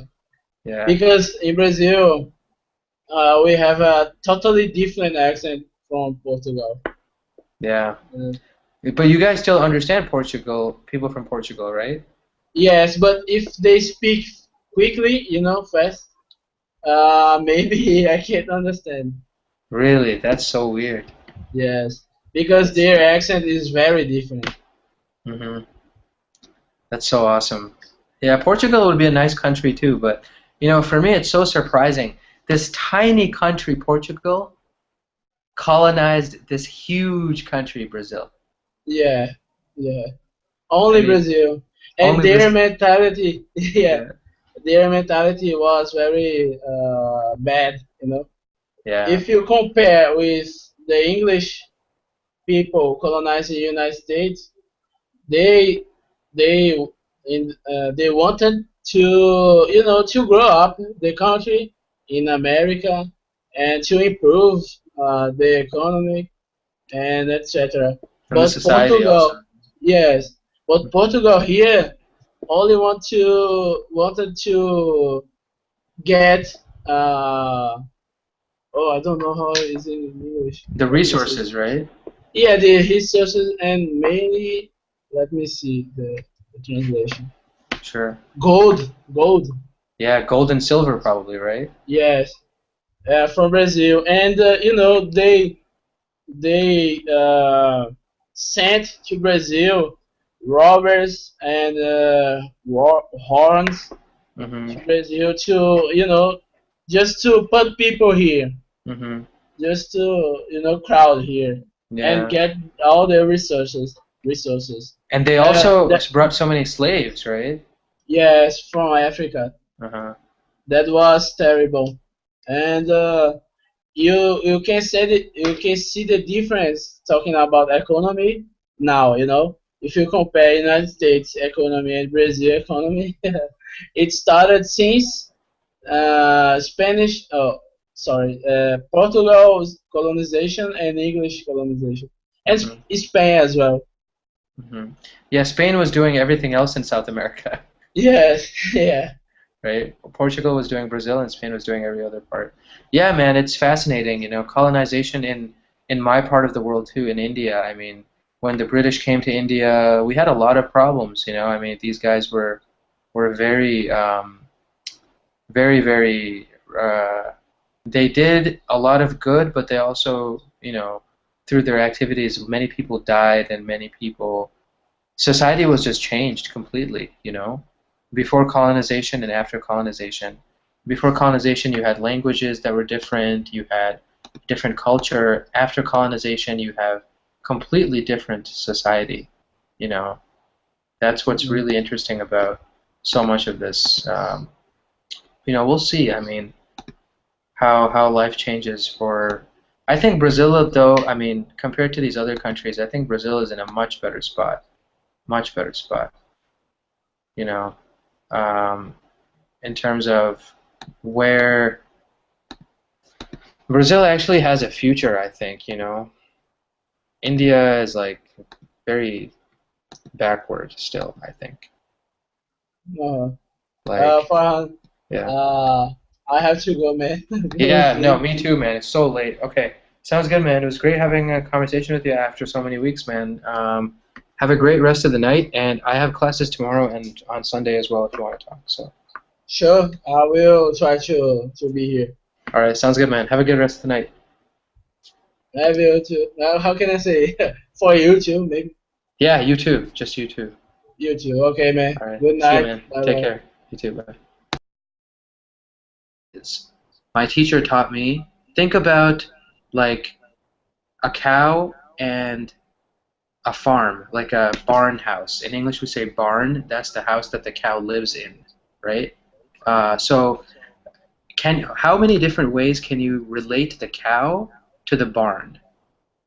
S1: Yeah.
S6: because in Brazil, we have a totally different accent from Portugal.
S1: Yeah.
S6: Uh,
S1: But you guys still understand Portugal, people from Portugal, right?
S6: yes, but if they speak quickly, fast, maybe I can't understand.
S1: Really? That's so weird.
S6: Yes, because
S1: That's,
S6: their accent is very different.
S1: hmm That's so awesome. Yeah, Portugal would be a nice country too, but for me it's so surprising. This tiny country, Portugal, colonized this huge country, Brazil.
S6: Yeah, yeah.
S1: I
S6: Only
S1: mean,
S6: Brazil, and
S1: only
S6: their
S1: Brazil.
S6: mentality, yeah,
S1: Yeah.
S6: their mentality was very bad.
S1: Yeah.
S6: If you compare with the English people colonizing the United States, they they they wanted to grow up the country in America and to improve the economy and etc.
S1: And the
S6: But
S1: society also.
S6: yes, but Portugal here only wanted to get uh I don't know how it is in English.
S1: The
S6: Let me see.
S1: resources, right?
S6: Yeah, the resources and mainly, let me see the translation.
S1: Sure.
S6: Gold.
S1: Yeah, gold and silver probably, right?
S6: Yes, from Brazil, and they sent to Brazil robbers and horns
S1: Mm-hmm.
S6: to Brazil to just to put people here,
S1: Mm-hmm.
S6: just to crowd here and
S1: Yeah.
S6: get all the resources.
S1: And they also
S6: That
S1: brought so many slaves, right?
S6: Yes, from Africa.
S1: Uh-huh.
S6: That was terrible, and you can see the difference talking about economy now. If you compare United States economy and Brazil economy, it started since Spanish. Oh, sorry, Portugal's colonization and English colonization, and
S1: Mm-hmm.
S6: Spain as well.
S1: Mm-hmm. Yeah, Spain was doing everything else in South America,
S6: Yes, yeah.
S1: right? Portugal was doing Brazil and Spain was doing every other part. Yeah, man, it's fascinating, colonization in my part of the world too, in India. I mean, when the British came to India, we had a lot of problems, I mean, these guys were very very, very, they did a lot of good, but they also, through their activities, many people died and many people, society was just changed completely. Before colonization and after colonization. Before colonization, you had languages that were different, you had different culture. After colonization, you have completely different society. You know, that's what's
S6: Mhm.
S1: really interesting about so much of this. We'll see. I mean, how life changes for. I think Brazil, though. I mean, compared to these other countries, I think Brazil is in a much better spot. Much better spot. You know, um, in terms of where Brazil actually has a future. I think. India is like very backward still. I think.
S6: Uh,
S1: Like,
S6: Farhan,
S1: yeah.
S6: uh, I have to go, man. Go
S1: Yeah, no,
S6: sleep.
S1: me too, man. It's so late. Okay, sounds good, man. It was great having a conversation with you after so many weeks, man. Have a great rest of the night, and I have classes tomorrow and on Sunday as well if you want to talk. So,
S6: Sure, I will try to be here.
S1: all right, sounds good, man. Have a good rest of the night.
S6: I will too. How can I say? For you too, maybe.
S1: Yeah, you too. Just you too.
S6: You too. Okay, man.
S1: All right,
S6: Good
S1: see you,
S6: night.
S1: man.
S6: Bye
S1: Take
S6: bye.
S1: care. You too. Bye. My teacher taught me, think about like a cow and a farm, like a barn house. In English, we say barn. That's the house that the cow lives in, right? So, how many different ways can you relate the cow to the barn,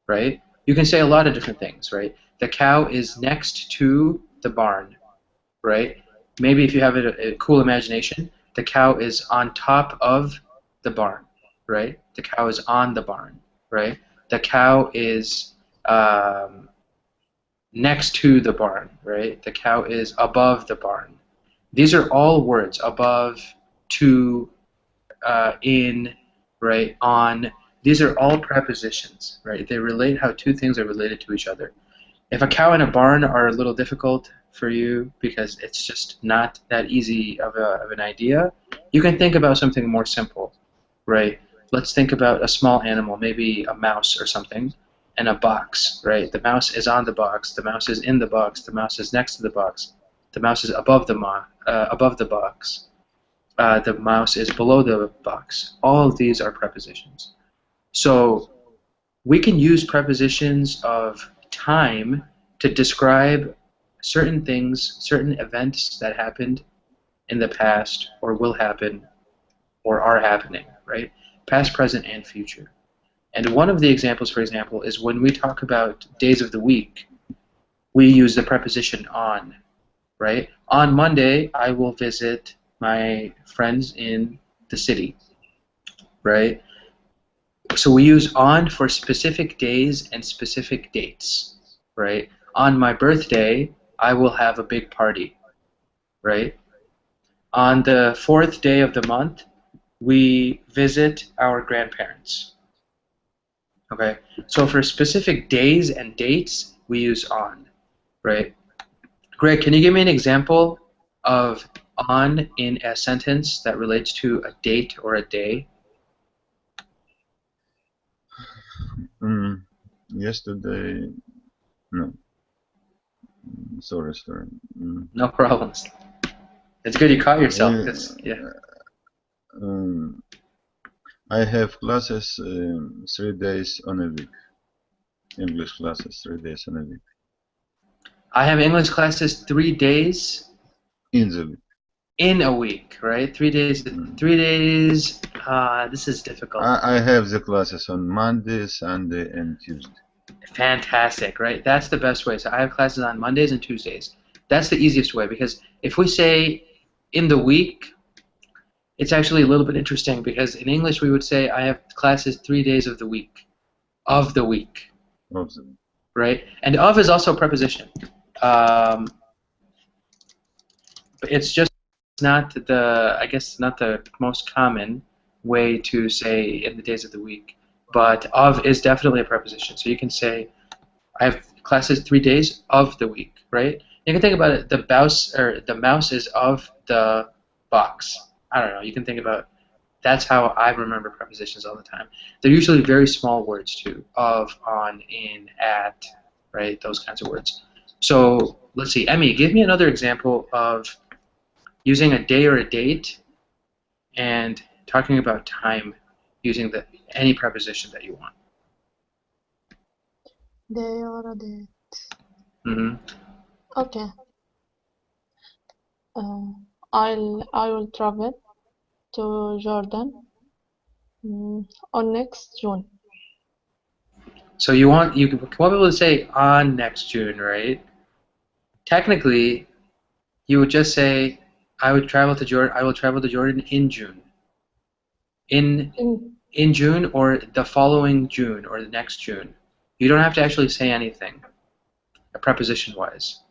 S1: right? You can say a lot of different things, right? The cow is next to the barn, right? Maybe if you have a cool imagination, the cow is on top of the barn, right? The cow is on the barn, right? The cow is um, next to the barn, right? The cow is above the barn. These are all words: above, to, in, right, on. These are all prepositions, right? They relate how two things are related to each other. If a cow and a barn are a little difficult for you because it's just not that easy of an idea, you can think about something more simple, right? Let's think about a small animal, maybe a mouse or something, and a box, right? The mouse is on the box, the mouse is in the box, the mouse is next to the box, the mouse is above the box, the mouse is below the box. All of these are prepositions. So we can use prepositions of time to describe certain things, certain events that happened in the past or will happen or are happening, right? Past, present, and future. And one of the examples, for example, is when we talk about days of the week, we use the preposition on, right? On Monday, I will visit my friends in the city, right? So we use on for specific days and specific dates, right? On my birthday, I will have a big party, right? On the 4th day of the month, we visit our grandparents, okay? So for specific days and dates, we use on, right? Greg, can you give me an example of on in a sentence that relates to a date or a day?
S4: Yesterday, no. Sorry.
S1: No problems. It's good you caught yourself. Yeah.
S4: I have classes 3 days on a week. English classes 3 days on a week.
S1: I have English classes 3 days
S4: in the week.
S1: In a week, right? 3 days. 3 days. This is difficult.
S4: I have the classes on Monday, Sunday, and Tuesday.
S1: Fantastic, right? That's the best way. So I have classes on Mondays and Tuesdays. That's the easiest way, because if we say in the week, it's actually a little bit interesting, because in English we would say I have classes 3 days of the week. Of the week.
S4: Of the week.
S1: Right? And of is also a preposition. But it's just not the, I guess, not the most common way to say in the days of the week. But of is definitely a preposition. So you can say, I have classes 3 days of the week, right? You can think about it, the mouse is of the box. I don't know, you can think about, that's how I remember prepositions all the time. They're usually very small words too, of, on, in, at, right? Those kinds of words. So let's see, Emmy, give me another example of using a day or a date and talking about time using any preposition that you want.
S3: Day or a date.
S1: Mm-hmm.
S3: Okay. I will travel to Jordan on next June.
S1: So you want be able to say on next June, right? Technically, you would just say I will travel to Jordan in June. In June, or the following June, or the next June. You don't have to actually say anything, preposition-wise,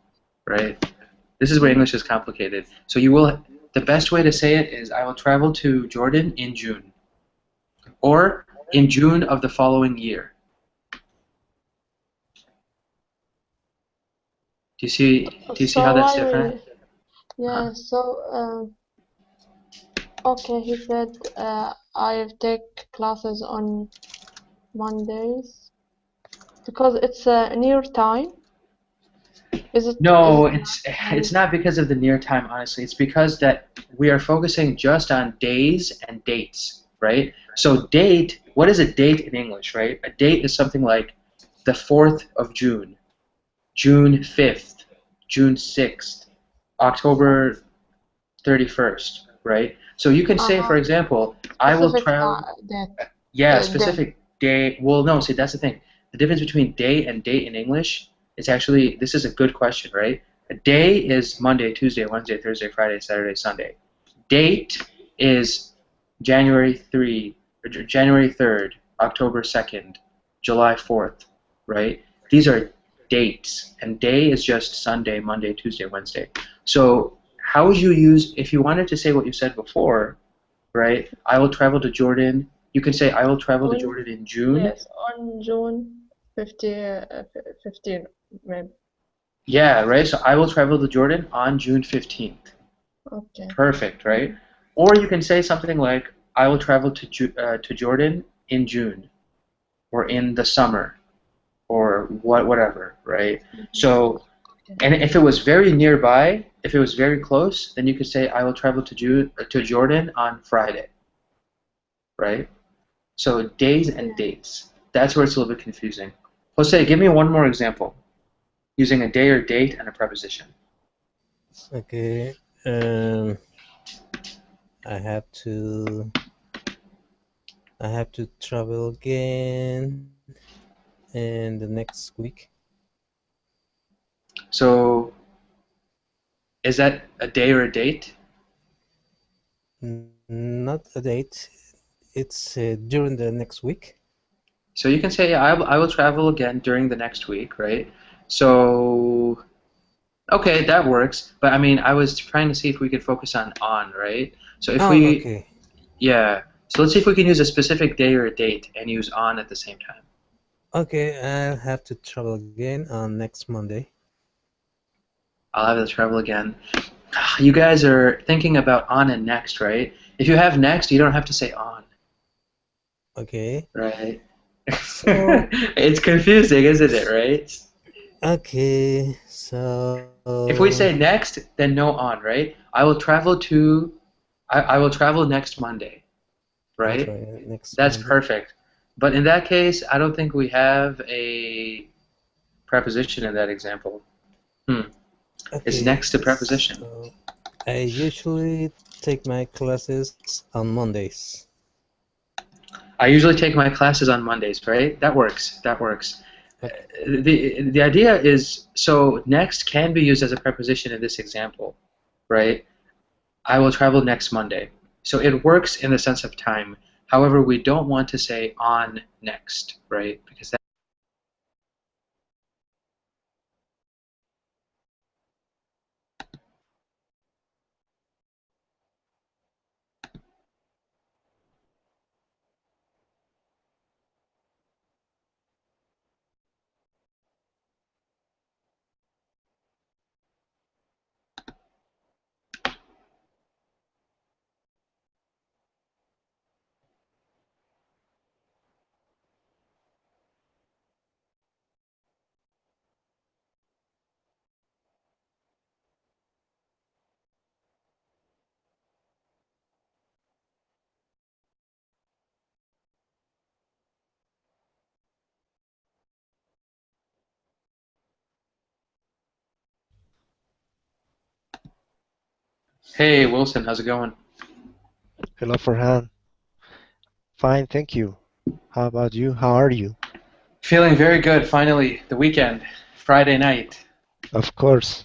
S1: right? This is where English is complicated. So you will. The best way to say it is I will travel to Jordan in June, or in June of the following year. Do you see how that's different?
S3: Yeah. So okay, he said I take classes on Mondays because it's near time. Is it?
S1: No, it's not because of the near time, honestly. It's because that we are focusing just on days and dates, right? So date, what is a date in English, right? A date is something like the 4th of June, June 5th, June 6th, October 31st, right? So you can say, for example, I will travel. Yeah, specific day. Well, no, see, that's the thing. The difference between day and date in English, it's actually, this is a good question, right? A day is Monday, Tuesday, Wednesday, Thursday, Friday, Saturday, Sunday. Date is January 3rd, October 2nd, July 4th, right? These are dates, and day is just Sunday, Monday, Tuesday, Wednesday. So how would you use, if you wanted to say what you said before, right? I will travel to Jordan. You can say I will travel to Jordan in June.
S3: Yes, on June 15, maybe.
S1: Yeah, right? So I will travel to Jordan on June 15th.
S3: Okay.
S1: Perfect, right? Or you can say something like, I will travel to Jordan in June, or in the summer, or whatever, right? So, and if it was very nearby, if it was very close, then you could say, I will travel to Jordan on Friday, right? So days and dates. That's where it's a little bit confusing. Jose, give me one more example using a day or date and a preposition.
S5: Okay. I have to travel again in the next week.
S1: So is that a day or a date?
S5: Not a date. It's during the next week.
S1: So you can say, I will travel again during the next week, right? So, okay, that works. But I mean, I was trying to see if we could focus on, right? So if we,
S5: Okay.
S1: yeah. So let's see if we can use a specific day or a date and use on at the same time.
S5: Okay, I'll have to travel again on next Monday.
S1: I'll have to travel again. You guys are thinking about on and next, right? If you have next, you don't have to say on.
S5: Okay.
S1: Right. It's confusing, isn't it, right?
S5: Okay, so
S1: if we say next, then no on, right? I will travel next Monday, right? That's
S5: Monday.
S1: perfect. But in that case, I don't think we have a preposition in that example. It's next to preposition.
S5: So I usually take my classes on Mondays.
S1: I usually take my classes on Mondays, right? That works. That works. Okay. The idea is, so next can be used as a preposition in this example, right? I will travel next Monday. So it works in the sense of time. However, we don't want to say on next, right? Because that Hey, Wilson, how's it going?
S2: Hello, Farhan. Fine, thank you. How about you? How are you?
S1: Feeling very good. Finally, the weekend, Friday night.
S2: Of course.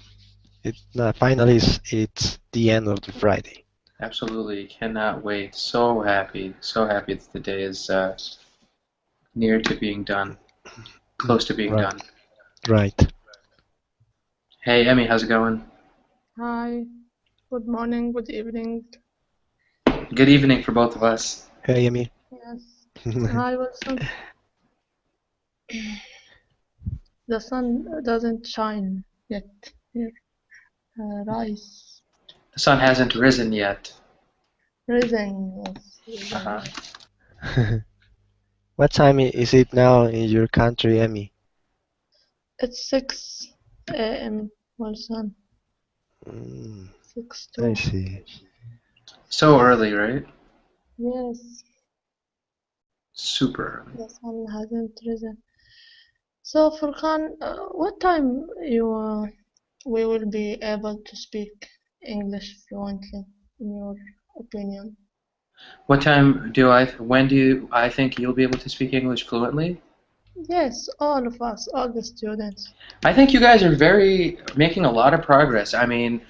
S2: Finally, it's the end of the Friday.
S1: Absolutely, cannot wait. So happy that the day is near to being done, close to being done.
S2: Right.
S1: Hey, Emmy, how's it going?
S3: Hi. Good morning. Good evening.
S1: Good evening for both of us.
S2: Hey, Emmy.
S3: Yes. Hi, Wilson. The sun doesn't shine yet here. Rise.
S1: The sun hasn't risen yet.
S3: Risen, yes.
S2: What time is it now in your country, Emmy?
S3: It's 6 a.m. Wilson. 6
S2: I see.
S1: So early, right?
S3: Yes.
S1: Super early.
S3: The sun hasn't risen. So, Furkan, what time we will be able to speak English fluently, in your opinion?
S1: When do I think you'll be able to speak English fluently?
S3: Yes, all of us, all the students.
S1: I think you guys are making a lot of progress. I mean,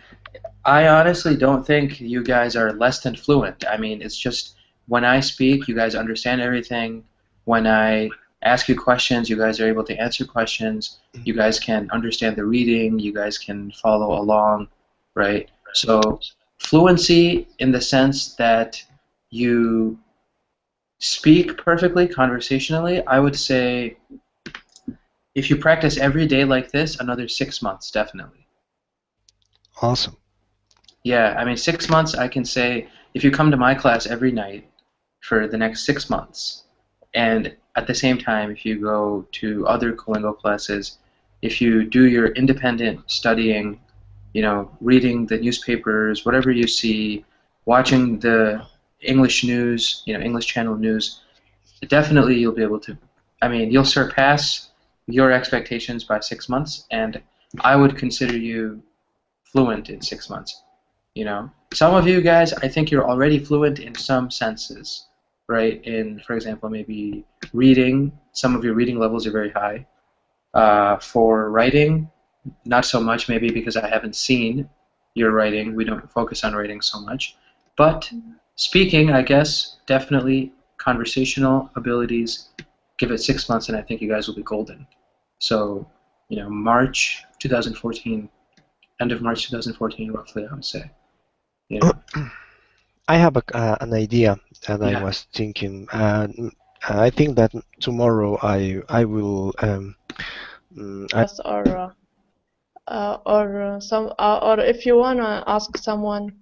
S1: I honestly don't think you guys are less than fluent. I mean, it's just when I speak, you guys understand everything. When I ask you questions. You guys are able to answer questions. You guys can understand the reading. You guys can follow along, right? So fluency in the sense that you speak perfectly conversationally, I would say if you practice every day like this, another 6 months, definitely.
S2: Awesome.
S1: Yeah, I mean, 6 months, I can say, if you come to my class every night for the next 6 months, and at the same time, if you go to other Colingo classes, if you do your independent studying, you know, reading the newspapers, whatever you see, watching the English news, you know, English channel news, definitely you'll be able to, I mean, you'll surpass your expectations by 6 months, and I would consider you fluent in 6 months. You know, some of you guys, I think you're already fluent in some senses, right? In, for example, maybe reading. Some of your reading levels are very high. For writing, not so much, maybe because I haven't seen your writing. We don't focus on writing so much. But speaking, I guess, definitely conversational abilities. Give it 6 months, and I think you guys will be golden. So, you know, March 2014, end of March 2014, roughly, I would say. Yeah.
S2: I have an idea that
S1: Yeah.
S2: I was thinking. I think that tomorrow I will
S3: Yes, or if you wanna ask someone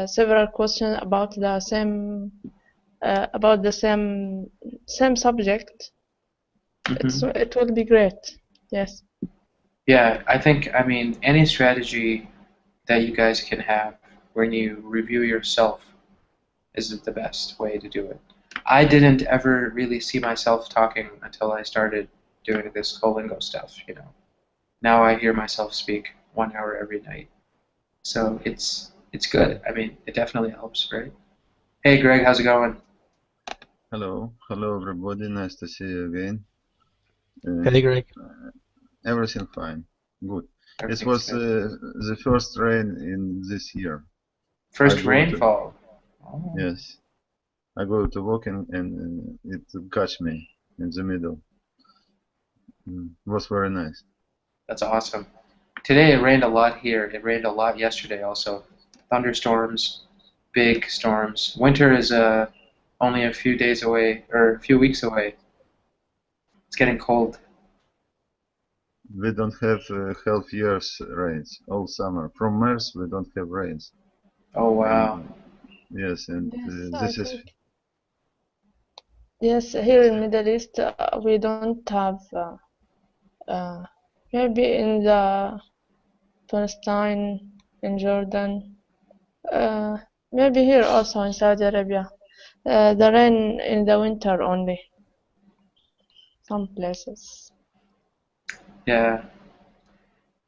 S3: several questions about the same subject, it will be great. Yes.
S1: Yeah, I think, I mean, any strategy that you guys can have when you review yourself is the best way to do it. I didn't ever really see myself talking until I started doing this Colingo stuff, you know. Now I hear myself speak 1 hour every night. So it's good. I mean, it definitely helps, right? Hey, Greg, how's it going?
S4: Hello, hello everybody. Nice to see you again.
S2: Hey, Greg.
S4: Everything fine. Good. It
S1: Everything's
S4: was
S1: good.
S4: the first rain in this year.
S1: First
S4: I go
S1: rainfall. Oh.
S4: Yes. I go to walk and it catch me in the middle. It was very nice.
S1: That's awesome. Today it rained a lot here. It rained a lot yesterday also. Thunderstorms, big storms. Winter is only a few days away, or a few weeks away. It's getting cold.
S4: We don't have half years rains all summer. From Mars we don't have rains.
S1: Oh wow.
S4: Yes, and this is
S3: Yes, here in Middle East we don't have maybe in the Palestine, in Jordan, maybe here also in Saudi Arabia. The rain in the winter only. Some places.
S1: Yeah.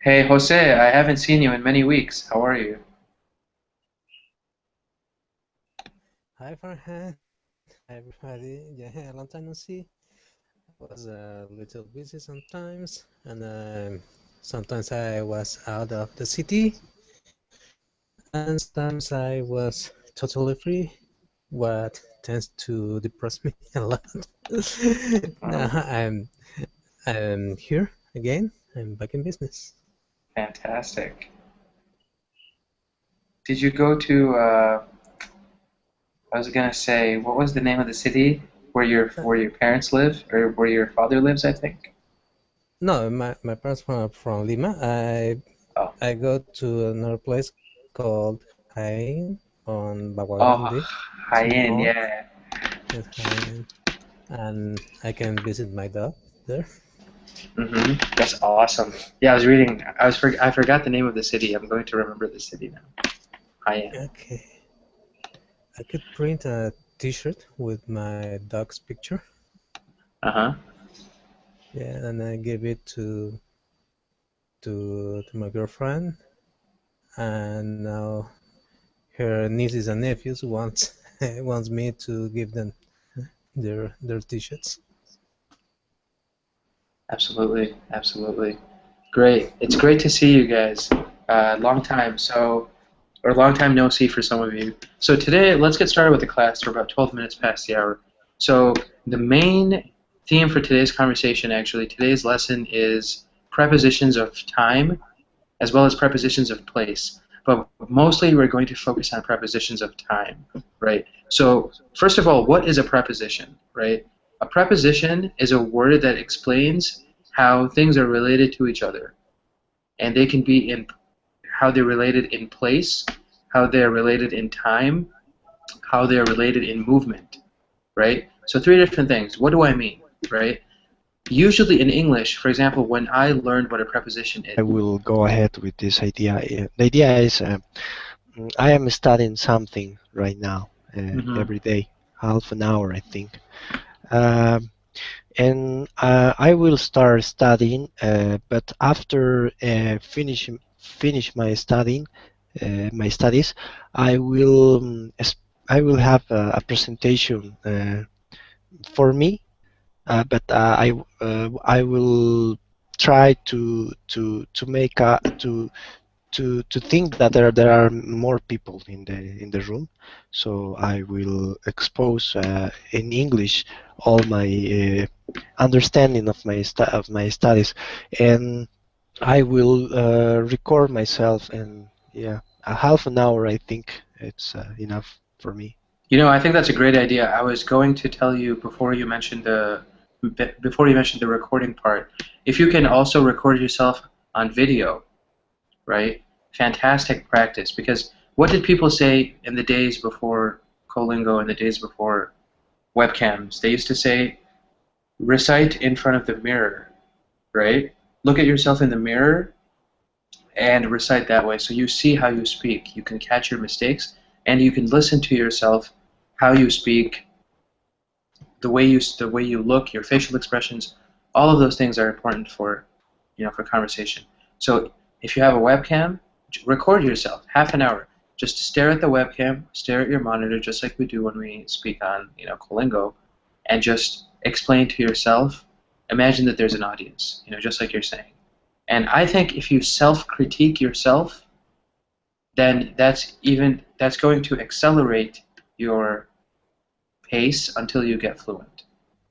S1: Hey Jose, I haven't seen you in many weeks. How are you?
S5: Hi, Farhan. Hi, everybody. Yeah, a long time no see. I was a little busy sometimes, and sometimes I was out of the city, and sometimes I was totally free, what tends to depress me a lot. Now I'm here again. I'm back in business.
S1: Fantastic. Did you go to I was gonna say, what was the name of the city where your parents live, or where your father lives, I think?
S5: No, my parents are from Lima. I go to another place called Jaén on Bagua
S1: Oh,
S5: Grande.
S1: Jaén, yeah.
S5: Yes, Jaén. And I can visit my dog there.
S1: That's awesome. Yeah, I was reading. I forgot the name of the city. I'm going to remember the city now. Jaén.
S5: Okay. I could print a T-shirt with my dog's picture.
S1: Uh-huh.
S5: Yeah, and I give it to my girlfriend, and now her nieces and nephews wants me to give them their T-shirts.
S1: Absolutely, absolutely. Great. It's great to see you guys. Long time. Or long time no see for some of you. So today, let's get started with the class. We're about 12 minutes past the hour. So the main theme for today's conversation, actually, today's lesson is prepositions of time as well as prepositions of place. But mostly we're going to focus on prepositions of time, right? So first of all, what is a preposition, right? A preposition is a word that explains how things are related to each other. And they can be in how they're related in place, how they're related in time, how they're related in movement, right? So three different things. What do I mean, right? Usually in English, for example, when I learned what a preposition is,
S2: I will go ahead with this idea. The idea is I am studying something right now every day, half an hour, I think. And I will start studying, but after finish my studying, my studies, I will have a presentation for me, but I will try to make a to think that there are more people in the room, so I will expose in English all my understanding of my studies, and I will record myself, and yeah, a half an hour I think it's enough for me.
S1: you know, I think that's a great idea. I was going to tell you before you mentioned the recording part. If you can also record yourself on video, right? Fantastic practice, because what did people say in the days before Colingo and the days before webcams? They used to say, recite in front of the mirror, right? Look at yourself in the mirror and recite that way. So you see how you speak. You can catch your mistakes, and you can listen to yourself, how you speak, the way you look, your facial expressions. All of those things are important for, for conversation. So if you have a webcam, record yourself, half an hour. Just stare at the webcam, stare at your monitor, just like we do when we speak on, Colingo, and just explain to yourself. Imagine that there's an audience, just like you're saying. And I think if you self-critique yourself, then that's going to accelerate your pace until you get fluent,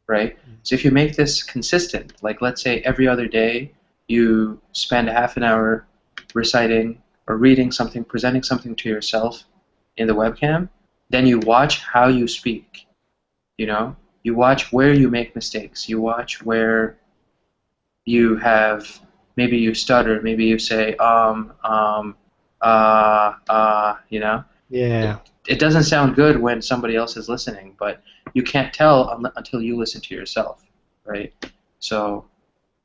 S1: right? So if you make this consistent, like let's say every other day you spend half an hour reciting or reading something, presenting something to yourself in the webcam, then you watch how you speak, you watch where you make mistakes, you watch where you have, maybe you stutter, maybe you say,
S2: Yeah.
S1: It doesn't sound good when somebody else is listening, but you can't tell until you listen to yourself, right? So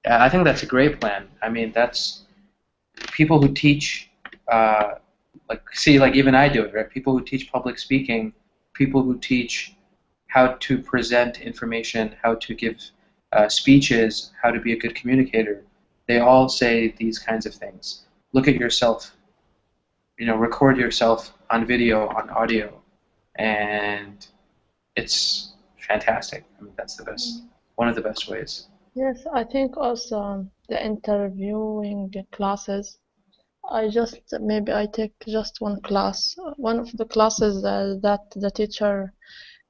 S1: I think that's a great plan. I mean, that's people who teach, like even I do it, right? People who teach public speaking, people who teach how to present information, how to give speeches, how to be a good communicator, they all say these kinds of things. Look at yourself, record yourself on video, on audio, and it's fantastic. I mean, that's the best, one of the best ways.
S3: Yes, I think also the interviewing classes. Maybe I take just one class. One of the classes that the teacher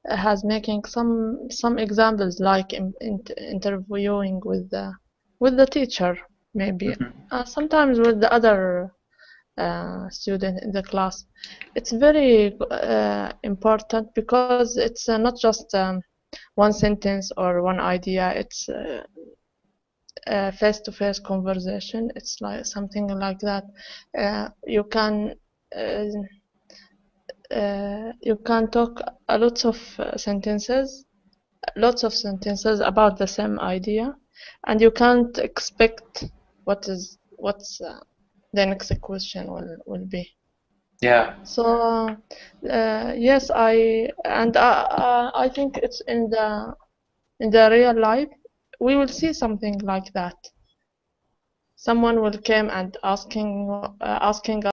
S3: has making some examples, like interviewing with the teacher, maybe sometimes with the other student in the class. It's very important because it's not just one sentence or one idea. It's face-to-face conversation. It's like something like that. You can talk lots of sentences about the same idea, and you can't expect what's the next question will be.
S1: Yeah.
S3: So yes, I think it's in the real life we will see something like that. Someone will come and asking